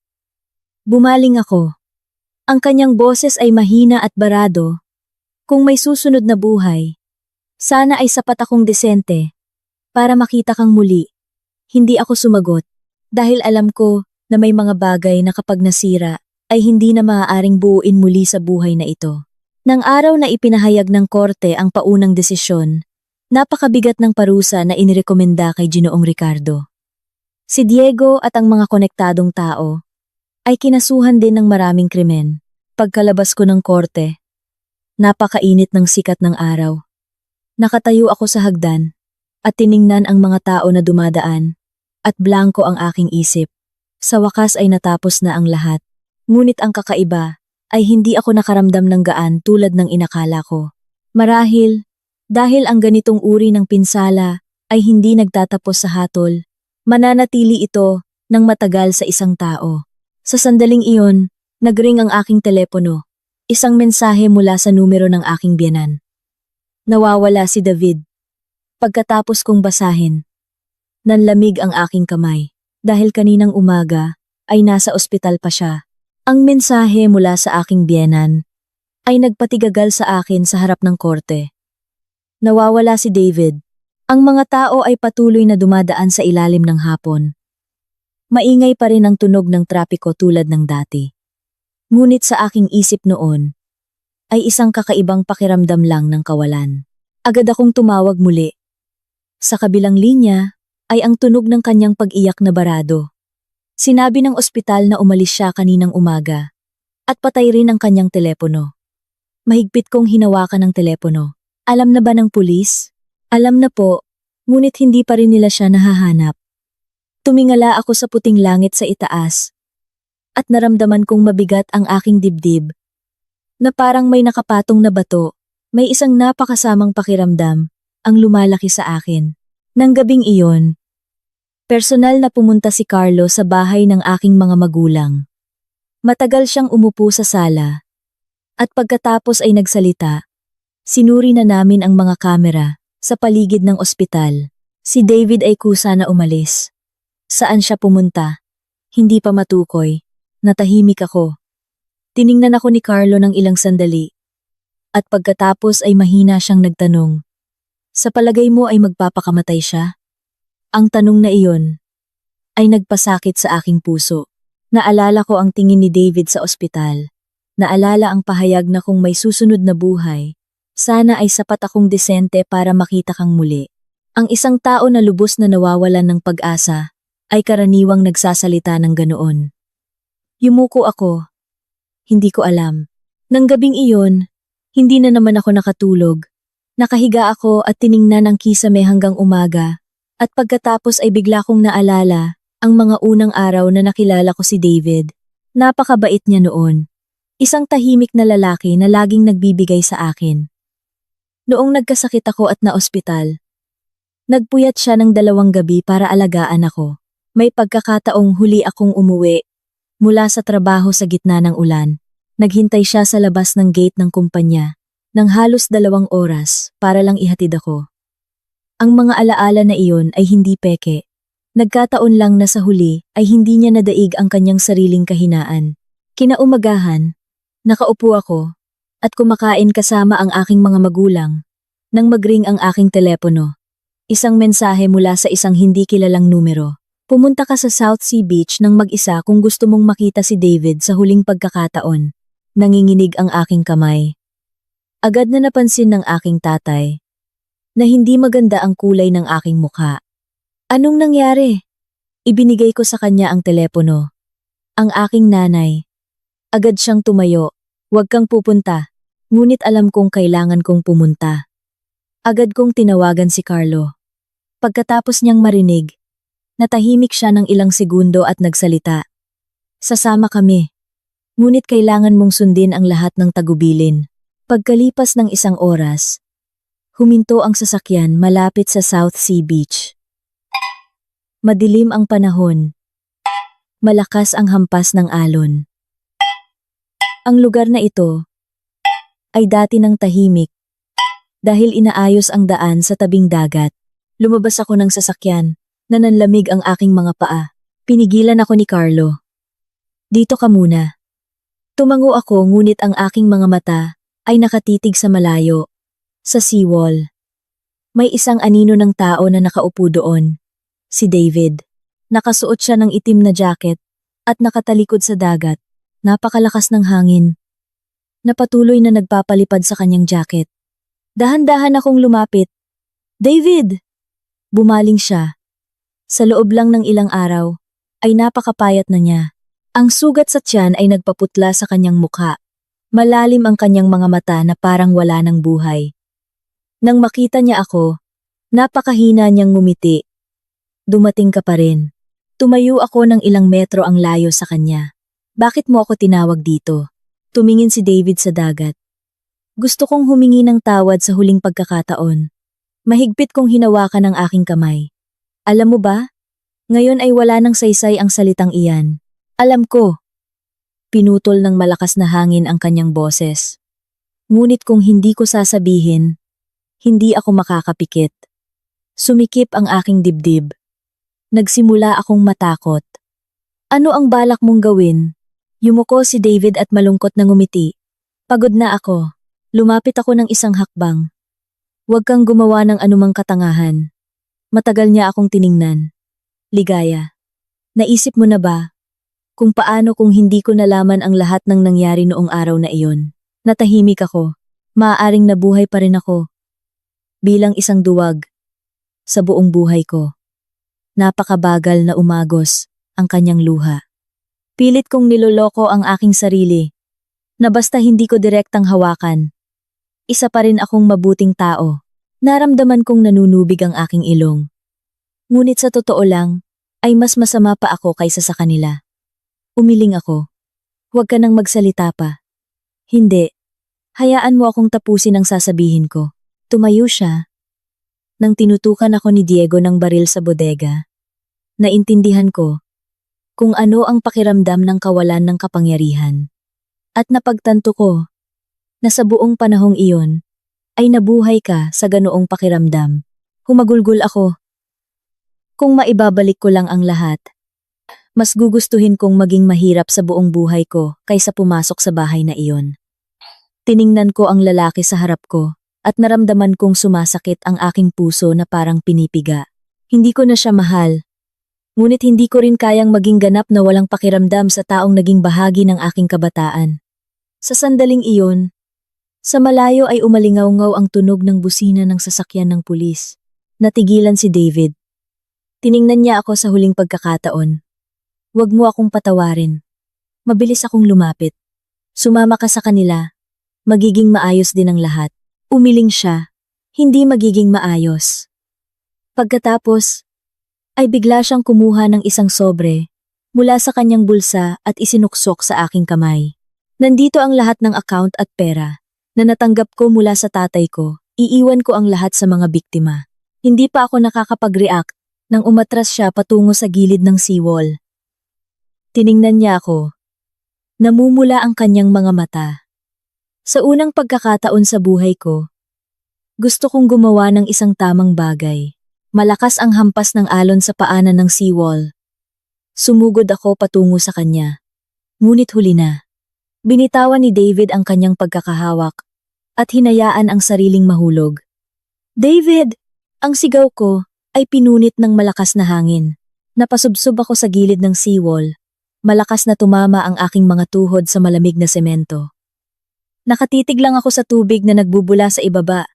Bumaling ako. Ang kanyang boses ay mahina at barado. "Kung may susunod na buhay, sana ay sapat akong desente para makita kang muli." Hindi ako sumagot dahil alam ko na may mga bagay na kapag nasira ay hindi na maaaring buuin muli sa buhay na ito. Nang araw na ipinahayag ng korte ang paunang desisyon, napakabigat ng parusa na inirekomenda kay Ginoong Ricardo. Si Diego at ang mga konektadong tao ay kinasuhan din ng maraming krimen. Pagkalabas ko ng korte, napakainit ng sikat ng araw. Nakatayo ako sa hagdan at tiningnan ang mga tao na dumadaan at blanko ang aking isip. Sa wakas ay natapos na ang lahat. Ngunit ang kakaiba ay hindi ako nakaramdam ng gaan tulad ng inakala ko. Marahil, dahil ang ganitong uri ng pinsala ay hindi nagtatapos sa hatol, mananatili ito ng matagal sa isang tao. Sa sandaling iyon, nagring ang aking telepono. Isang mensahe mula sa numero ng aking biyenan. Nawawala si David. Pagkatapos kong basahin, nanlamig ang aking kamay. Dahil kaninang umaga ay nasa ospital pa siya. Ang mensahe mula sa aking biyenan ay nagpatigagal sa akin sa harap ng korte. Nawawala si David. Ang mga tao ay patuloy na dumadaan sa ilalim ng hapon. Maingay pa rin ang tunog ng trapiko tulad ng dati. Ngunit sa aking isip noon, ay isang kakaibang pakiramdam lang ng kawalan. Agad akong tumawag muli. Sa kabilang linya ay ang tunog ng kanyang pag-iyak na barado. Sinabi ng ospital na umalis siya kaninang umaga. At patay rin ang kanyang telepono. Mahigpit kong hinawakan ang telepono. Alam na ba ng pulis? Alam na po, ngunit hindi pa rin nila siya nahahanap. Tumingala ako sa puting langit sa itaas. At naramdaman kong mabigat ang aking dibdib. Na parang may nakapatong na bato, may isang napakasamang pakiramdam ang lumalaki sa akin. Nang gabing iyon, personal na pumunta si Carlo sa bahay ng aking mga magulang. Matagal siyang umupo sa sala. At pagkatapos ay nagsalita, sinuri na namin ang mga kamera sa paligid ng ospital. Si David ay kusa na umalis. Saan siya pumunta? Hindi pa matukoy. Natahimik ako. Tiningnan ako ni Carlo ng ilang sandali. At pagkatapos ay mahina siyang nagtanong. Sa palagay mo ay magpapakamatay siya? Ang tanong na iyon ay nagpasakit sa aking puso. Naalala ko ang tingin ni David sa ospital. Naalala ang pahayag na kung may susunod na buhay, sana ay sapat akong desente para makita kang muli. Ang isang tao na lubos na nawawalan ng pag-asa ay karaniwang nagsasalita ng ganoon. Yumuko ako. Hindi ko alam. Nang gabing iyon, hindi na naman ako nakatulog. Nakahiga ako at tiningnan ang kisame hanggang umaga. At pagkatapos ay bigla kong naalala ang mga unang araw na nakilala ko si David. Napakabait niya noon. Isang tahimik na lalaki na laging nagbibigay sa akin. Noong nagkasakit ako at naospital, nagpuyat siya ng 2 gabi para alagaan ako. May pagkakataong huli akong umuwi mula sa trabaho sa gitna ng ulan. Naghintay siya sa labas ng gate ng kumpanya ng halos 2 oras para lang ihatid ako. Ang mga alaala na iyon ay hindi peke. Nagkataon lang na sa huli ay hindi niya nadaig ang kanyang sariling kahinaan. Kinaumagahan, nakaupo ako at kumakain kasama ang aking mga magulang nang magring ang aking telepono. Isang mensahe mula sa isang hindi kilalang numero. Pumunta ka sa South Sea Beach nang mag-isa kung gusto mong makita si David sa huling pagkakataon. Nanginginig ang aking kamay. Agad na napansin ng aking tatay na hindi maganda ang kulay ng aking mukha. Anong nangyari? Ibinigay ko sa kanya ang telepono. Ang aking nanay. Agad siyang tumayo. Huwag kang pupunta. Ngunit alam kong kailangan kong pumunta. Agad kong tinawagan si Carlo. Pagkatapos niyang marinig, natahimik siya ng ilang segundo at nagsalita. Sasama kami. Ngunit kailangan mong sundin ang lahat ng tagubilin. Pagkalipas ng 1 oras, huminto ang sasakyan malapit sa South Sea Beach. Madilim ang panahon. Malakas ang hampas ng alon. Ang lugar na ito ay dati ng tahimik dahil inaayos ang daan sa tabing dagat. Lumabas ako ng sasakyan, nananlamig ang aking mga paa. Pinigilan ako ni Carlo. Dito ka muna. Tumango ako ngunit ang aking mga mata ay nakatitig sa malayo, sa seawall. May isang anino ng tao na nakaupo doon. Si David. Nakasuot siya ng itim na jacket at nakatalikod sa dagat. Napakalakas ng hangin. Napatuloy na nagpapalipad sa kanyang jacket. Dahan-dahan akong lumapit. David! Bumaling siya. Sa loob lang ng ilang araw, ay napakapayat na niya. Ang sugat sa tiyan ay nagpaputla sa kanyang mukha. Malalim ang kanyang mga mata na parang wala ng buhay. Nang makita niya ako, napakahina niyang ngumiti. Dumating ka pa rin. Tumayo ako ng ilang metro ang layo sa kanya. Bakit mo ako tinawag dito? Tumingin si David sa dagat. Gusto kong humingi ng tawad sa huling pagkakataon. Mahigpit kong hinawakan ang aking kamay. Alam mo ba? Ngayon ay wala nang saysay ang salitang iyan. Alam ko. Pinutol ng malakas na hangin ang kanyang boses. Ngunit kung hindi ko sasabihin, hindi ako makakapikit. Sumikip ang aking dibdib. Nagsimula akong matakot. Ano ang balak mong gawin? Yumuko si David at malungkot na ngumiti. Pagod na ako. Lumapit ako ng isang hakbang. Huwag kang gumawa ng anumang katangahan. Matagal niya akong tiningnan. Ligaya. Naisip mo na ba kung paano kung hindi ko nalaman ang lahat ng nangyari noong araw na iyon? Natahimik ako. Maaaring nabuhay pa rin ako. Bilang isang duwag. Sa buong buhay ko. Napakabagal na umagos. ang kanyang luha. Pilit kong niloloko ang aking sarili, na basta hindi ko direktang hawakan. Isa pa rin akong mabuting tao. Naramdaman kong nanunubig ang aking ilong. Ngunit sa totoo lang, ay mas masama pa ako kaysa sa kanila. Umiling ako. Huwag ka nang magsalita pa. Hindi. Hayaan mo akong tapusin ang sasabihin ko. Tumayo siya. Nang tinutukan ako ni Diego ng baril sa bodega, naintindihan ko kung ano ang pakiramdam ng kawalan ng kapangyarihan. At napagtanto ko na sa buong panahong iyon ay nabuhay ka sa ganoong pakiramdam. Humagulgol ako. Kung maibabalik ko lang ang lahat, mas gugustuhin kong maging mahirap sa buong buhay ko kaysa pumasok sa bahay na iyon. Tiningnan ko ang lalaki sa harap ko at naramdaman kong sumasakit ang aking puso na parang pinipiga. Hindi ko na siya mahal. Ngunit hindi ko rin kayang maging ganap na walang pakiramdam sa taong naging bahagi ng aking kabataan. Sa sandaling iyon, sa malayo ay umalingaw-ngaw ang tunog ng busina ng sasakyan ng pulis. Natigilan si David. Tiningnan niya ako sa huling pagkakataon. Huwag mo akong patawarin. Mabilis akong lumapit. Sumama ka sa kanila. Magiging maayos din ang lahat. Umiling siya. Hindi magiging maayos. Pagkatapos, ay bigla siyang kumuha ng isang sobre mula sa kanyang bulsa at isinuksok sa aking kamay. Nandito ang lahat ng account at pera na natanggap ko mula sa tatay ko. Iiwan ko ang lahat sa mga biktima. Hindi pa ako nakakapag-react nang umatras siya patungo sa gilid ng seawall. Tiningnan niya ako. Namumula ang kanyang mga mata. Sa unang pagkakataon sa buhay ko, gusto kong gumawa ng isang tamang bagay. Malakas ang hampas ng alon sa paanan ng seawall. Sumugod ako patungo sa kanya. Ngunit huli na. Binitawan ni David ang kanyang pagkakahawak at hinayaan ang sariling mahulog. David! Ang sigaw ko ay pinunit ng malakas na hangin. Napasubsob ako sa gilid ng seawall. Malakas na tumama ang aking mga tuhod sa malamig na semento. Nakatitig lang ako sa tubig na nagbubula sa ibaba.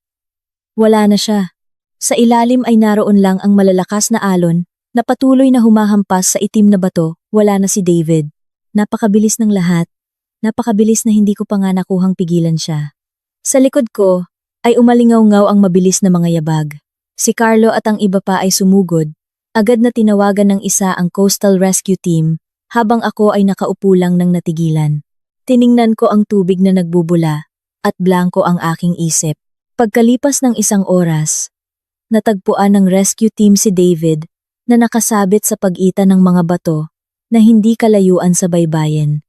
Wala na siya. Sa ilalim ay naroon lang ang malalakas na alon na patuloy na humahampas sa itim na bato. Wala na si David. Napakabilis ng lahat. Napakabilis na hindi ko pa nga nakuhang pigilan siya. Sa likod ko ay umalingaw-ngaw ang mabilis na mga yabag. Si Carlo at ang iba pa ay sumugod. Agad na tinawagan ng isa ang Coastal Rescue Team habang ako ay nakaupo lang ng natigilan. Tiningnan ko ang tubig na nagbubula at blanko ang aking isip. Pagkalipas ng isang oras, natagpuan ng rescue team si David na nakasabit sa pagitan ng mga bato na hindi kalayuan sa baybayin.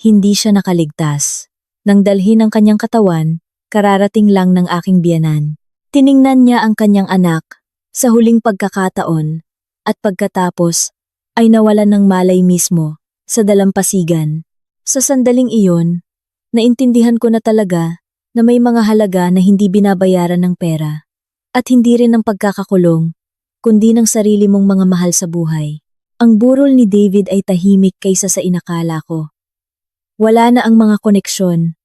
Hindi siya nakaligtas. Nang dalhin ang kanyang katawan, kararating lang ng aking biyenan. Tiningnan niya ang kanyang anak sa huling pagkakataon at pagkatapos ay nawalan ng malay mismo sa dalampasigan. Sa sandaling iyon, naintindihan ko na talaga na may mga halaga na hindi binabayaran ng pera at hindi rin ng pagkakakulong, kundi ng sarili mong mga mahal sa buhay. Ang burol ni David ay tahimik kaysa sa inakala ko. Wala na ang mga koneksyon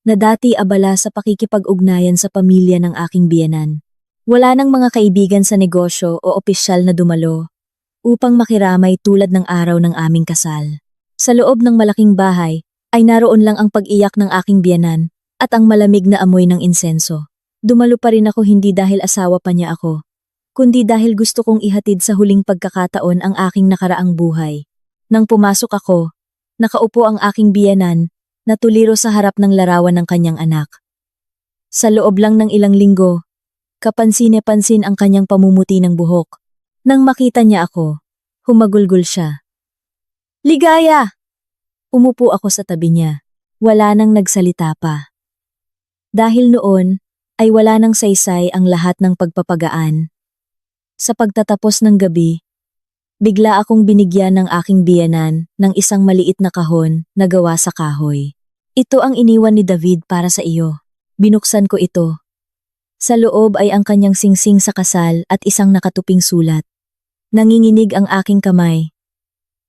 na dati abala sa pakikipag-ugnayan sa pamilya ng aking biyenan. Wala nang mga kaibigan sa negosyo o opisyal na dumalo upang makiramay tulad ng araw ng aming kasal. Sa loob ng malaking bahay ay naroon lang ang pag-iyak ng aking biyenan at ang malamig na amoy ng insenso. Dumalo pa rin ako hindi dahil asawa pa niya ako, kundi dahil gusto kong ihatid sa huling pagkakataon ang aking nakaraang buhay. Nang pumasok ako, nakaupo ang aking biyenan na tuliro sa harap ng larawan ng kanyang anak. Sa loob lang ng ilang linggo, kapansin-pansin ang kanyang pamumuti ng buhok. Nang makita niya ako, humagulgol siya. Ligaya! Umupo ako sa tabi niya. Wala nang nagsalita pa. Dahil noon, ay wala nang saysay ang lahat ng pagpapagaan. Sa pagtatapos ng gabi, bigla akong binigyan ng aking biyenan ng isang maliit na kahon na gawa sa kahoy. Ito ang iniwan ni David para sa iyo. Binuksan ko ito. Sa loob ay ang kanyang singsing sa kasal at isang nakatuping sulat. Nanginginig ang aking kamay.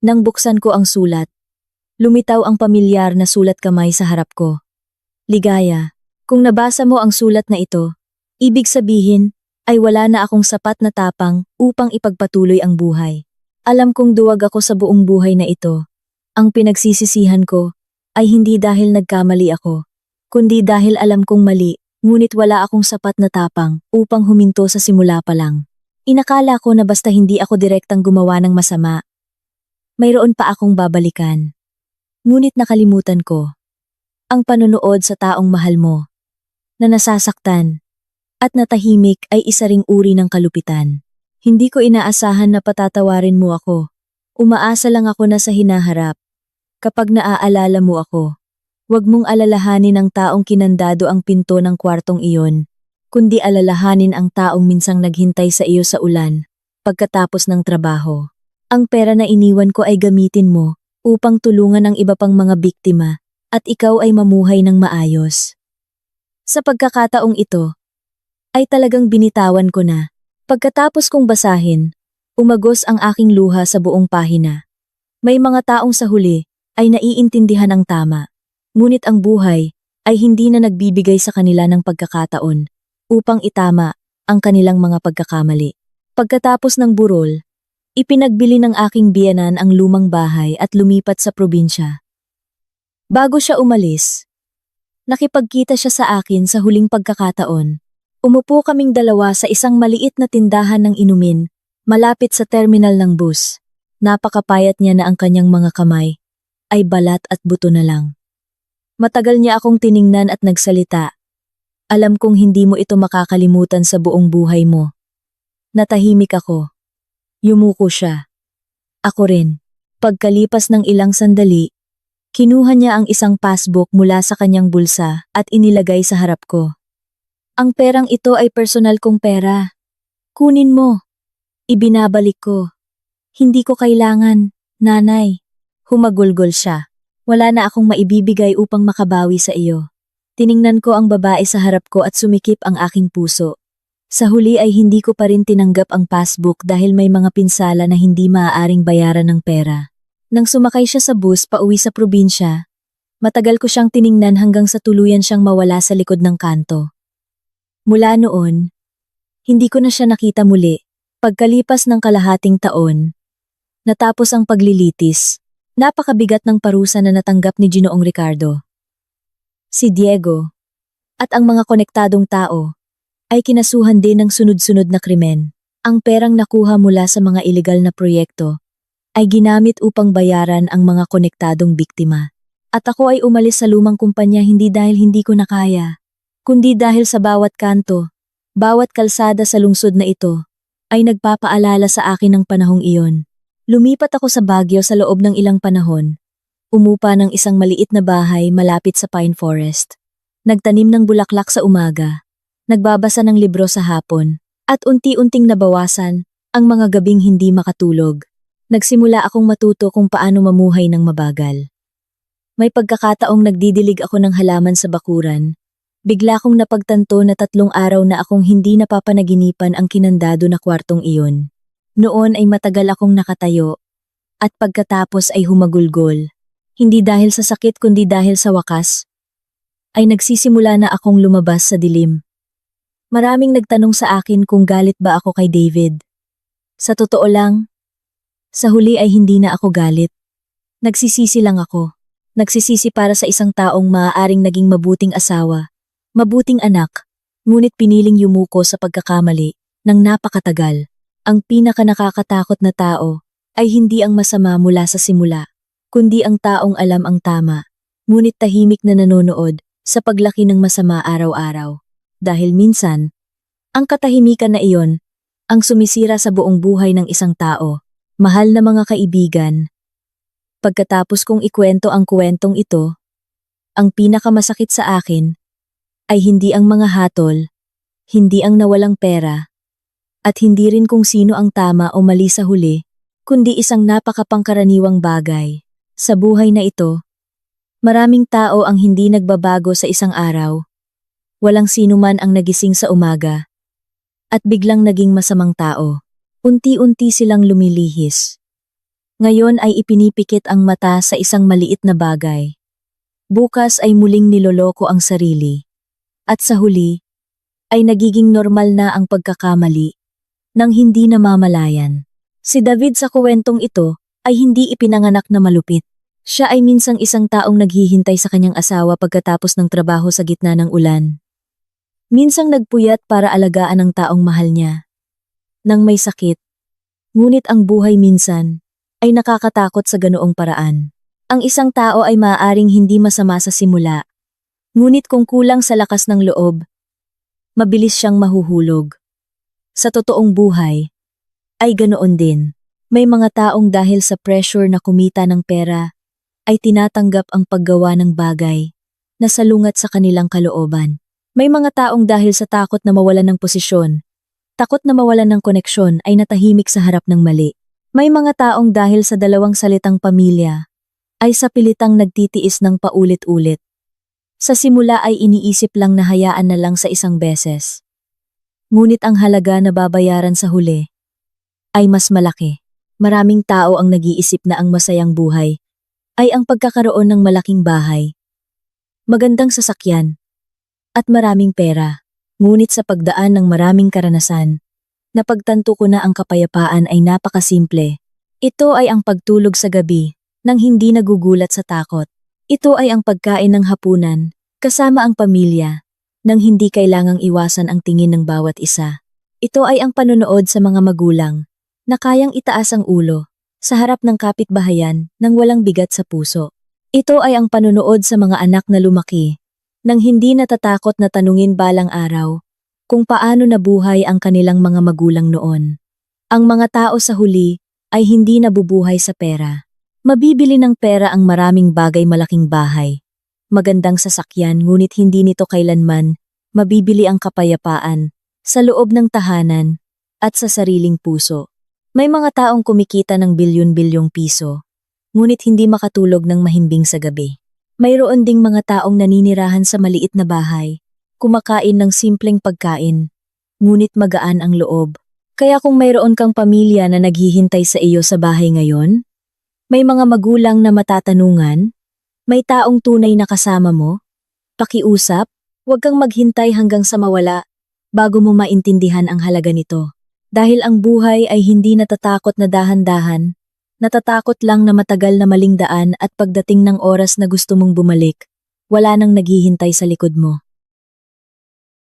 Nang buksan ko ang sulat, lumitaw ang pamilyar na sulat kamay sa harap ko. Ligaya, kung nabasa mo ang sulat na ito, ibig sabihin ay wala na akong sapat na tapang upang ipagpatuloy ang buhay. Alam kong duwag ako sa buong buhay na ito. Ang pinagsisisihan ko ay hindi dahil nagkamali ako, kundi dahil alam kong mali, ngunit wala akong sapat na tapang upang huminto sa simula pa lang. Inakala ko na basta hindi ako direktang gumawa ng masama, mayroon pa akong babalikan. Ngunit nakalimutan ko ang panonood sa taong mahal mo, na nasasaktan at natahimik ay isa ring uri ng kalupitan. Hindi ko inaasahan na patatawarin mo ako. Umaasa lang ako na sa hinaharap. Kapag naaalala mo ako, huwag mong alalahanin ang taong kinandado ang pinto ng kwartong iyon, kundi alalahanin ang taong minsang naghintay sa iyo sa ulan, pagkatapos ng trabaho. Ang pera na iniwan ko ay gamitin mo upang tulungan ang iba pang mga biktima at ikaw ay mamuhay ng maayos. Sa pagkakataong ito, ay talagang binitawan ko na. Pagkatapos kong basahin, umagos ang aking luha sa buong pahina. May mga taong sa huli ay naiintindihan ang tama, ngunit ang buhay ay hindi na nagbibigay sa kanila ng pagkakataon upang itama ang kanilang mga pagkakamali. Pagkatapos ng burol, ipinagbili ng aking biyenan ang lumang bahay at lumipat sa probinsya. Bago siya umalis, nakipagkita siya sa akin sa huling pagkakataon. Umupo kaming dalawa sa isang maliit na tindahan ng inumin, malapit sa terminal ng bus. Napakapayat niya na ang kanyang mga kamay ay balat at buto na lang. Matagal niya akong tiningnan at nagsalita. Alam kong hindi mo ito makakalimutan sa buong buhay mo. Natahimik ako. Yumuko siya. Ako rin. Pagkalipas ng ilang sandali, kinuha niya ang isang passbook mula sa kanyang bulsa at inilagay sa harap ko. Ang perang ito ay personal kong pera. Kunin mo. Ibinabalik ko. Hindi ko kailangan, nanay. Humagulgol siya. Wala na akong maibibigay upang makabawi sa iyo. Tiningnan ko ang babae sa harap ko at sumikip ang aking puso. Sa huli ay hindi ko pa rin tinanggap ang passbook dahil may mga pinsala na hindi maaaring bayaran ng pera. Nang sumakay siya sa bus pauwi sa probinsya, matagal ko siyang tiningnan hanggang sa tuluyan siyang mawala sa likod ng kanto. Mula noon, hindi ko na siya nakita muli. Pagkalipas ng kalahating taon, natapos ang paglilitis, napakabigat ng parusa na natanggap ni Ginoong Ricardo. Si Diego, at ang mga konektadong tao, ay kinasuhan din ng sunod-sunod na krimen. Ang perang nakuha mula sa mga ilegal na proyekto, ay ginamit upang bayaran ang mga konektadong biktima. At ako ay umalis sa lumang kumpanya hindi dahil hindi ko nakaya, kundi dahil sa bawat kanto, bawat kalsada sa lungsod na ito, ay nagpapaalala sa akin ng panahong iyon. Lumipat ako sa Baguio sa loob ng ilang panahon. Umupa ng isang maliit na bahay malapit sa pine forest. Nagtanim ng bulaklak sa umaga. Nagbabasa ng libro sa hapon. At unti-unting nabawasan ang mga gabing hindi makatulog. Nagsimula akong matuto kung paano mamuhay ng mabagal. May pagkakataong nagdidilig ako ng halaman sa bakuran. Bigla kong napagtanto na 3 araw na akong hindi napapanaginipan ang kinandado na kwartong iyon. Noon ay matagal akong nakatayo, at pagkatapos ay humagulgol. Hindi dahil sa sakit kundi dahil sa wakas, ay nagsisimula na akong lumabas sa dilim. Maraming nagtanong sa akin kung galit ba ako kay David. Sa totoo lang, sa huli ay hindi na ako galit. Nagsisisi lang ako. Nagsisisi para sa isang taong maaaring naging mabuting asawa, mabuting anak, ngunit piniling yumuko sa pagkakamali ng napakatagal. Ang pinaka-nakakatakot na tao ay hindi ang masama mula sa simula, kundi ang taong alam ang tama, ngunit tahimik na nanonood sa paglaki ng masama araw-araw. Dahil minsan, ang katahimikan na iyon ang sumisira sa buong buhay ng isang tao. Mahal na mga kaibigan, pagkatapos kong ikwento ang kwentong ito, ang pinakamasakit sa akin ay hindi ang mga hatol, hindi ang nawalang pera, at hindi rin kung sino ang tama o mali sa huli, kundi isang napakapangkaraniwang bagay. Sa buhay na ito, maraming tao ang hindi nagbabago sa isang araw. Walang sino man ang nagising sa umaga at biglang naging masamang tao. Unti-unti silang lumilihis. Ngayon ay ipinipikit ang mata sa isang maliit na bagay. Bukas ay muling niloloko ang sarili. At sa huli, ay nagiging normal na ang pagkakamali nang hindi namamalayan. Si David sa kuwentong ito ay hindi ipinanganak na malupit. Siya ay minsang isang taong naghihintay sa kanyang asawa pagkatapos ng trabaho sa gitna ng ulan. Minsang nagpuyat para alagaan ang taong mahal niya. Nang may sakit, ngunit ang buhay minsan ay nakakatakot sa ganoong paraan. Ang isang tao ay maaaring hindi masama sa simula, ngunit kung kulang sa lakas ng loob, mabilis siyang mahuhulog. Sa totoong buhay, ay ganoon din. May mga taong dahil sa pressure na kumita ng pera, ay tinatanggap ang paggawa ng bagay na salungat sa kanilang kalooban. May mga taong dahil sa takot na mawalan ng posisyon, takot na mawalan ng koneksyon ay natahimik sa harap ng mali. May mga taong dahil sa dalawang salitang pamilya, ay sa pilitang nagtitiis ng paulit-ulit. Sa simula ay iniisip lang na hayaan na lang sa isang beses. Ngunit ang halaga na babayaran sa huli ay mas malaki. Maraming tao ang nag-iisip na ang masayang buhay ay ang pagkakaroon ng malaking bahay, magandang sasakyan, at maraming pera. Ngunit sa pagdaan ng maraming karanasan, napagtanto ko na ang kapayapaan ay napakasimple. Ito ay ang pagtulog sa gabi nang hindi nagugulat sa takot. Ito ay ang pagkain ng hapunan kasama ang pamilya nang hindi kailangang iwasan ang tingin ng bawat isa. Ito ay ang panonood sa mga magulang na kayang itaas ang ulo sa harap ng kapitbahayan nang walang bigat sa puso. Ito ay ang panonood sa mga anak na lumaki nang hindi natatakot na tanungin balang araw kung paano nabuhay ang kanilang mga magulang noon. Ang mga tao sa huli ay hindi nabubuhay sa pera. Mabibili ng pera ang maraming bagay, malaking bahay, magandang sasakyan, ngunit hindi nito kailanman mabibili ang kapayapaan sa loob ng tahanan at sa sariling puso. May mga taong kumikita ng bilyon-bilyong piso, ngunit hindi makatulog ng mahimbing sa gabi. Mayroon ding mga taong naninirahan sa maliit na bahay, kumakain ng simpleng pagkain, ngunit magaan ang loob. Kaya kung mayroon kang pamilya na naghihintay sa iyo sa bahay ngayon, may mga magulang na matatanungan, may taong tunay na kasama mo, pakiusap, huwag kang maghintay hanggang sa mawala bago mo maintindihan ang halaga nito. Dahil ang buhay ay hindi natatakot na dahan-dahan, natatakot lang na matagal na maling daan at pagdating ng oras na gusto mong bumalik, wala nang naghihintay sa likod mo.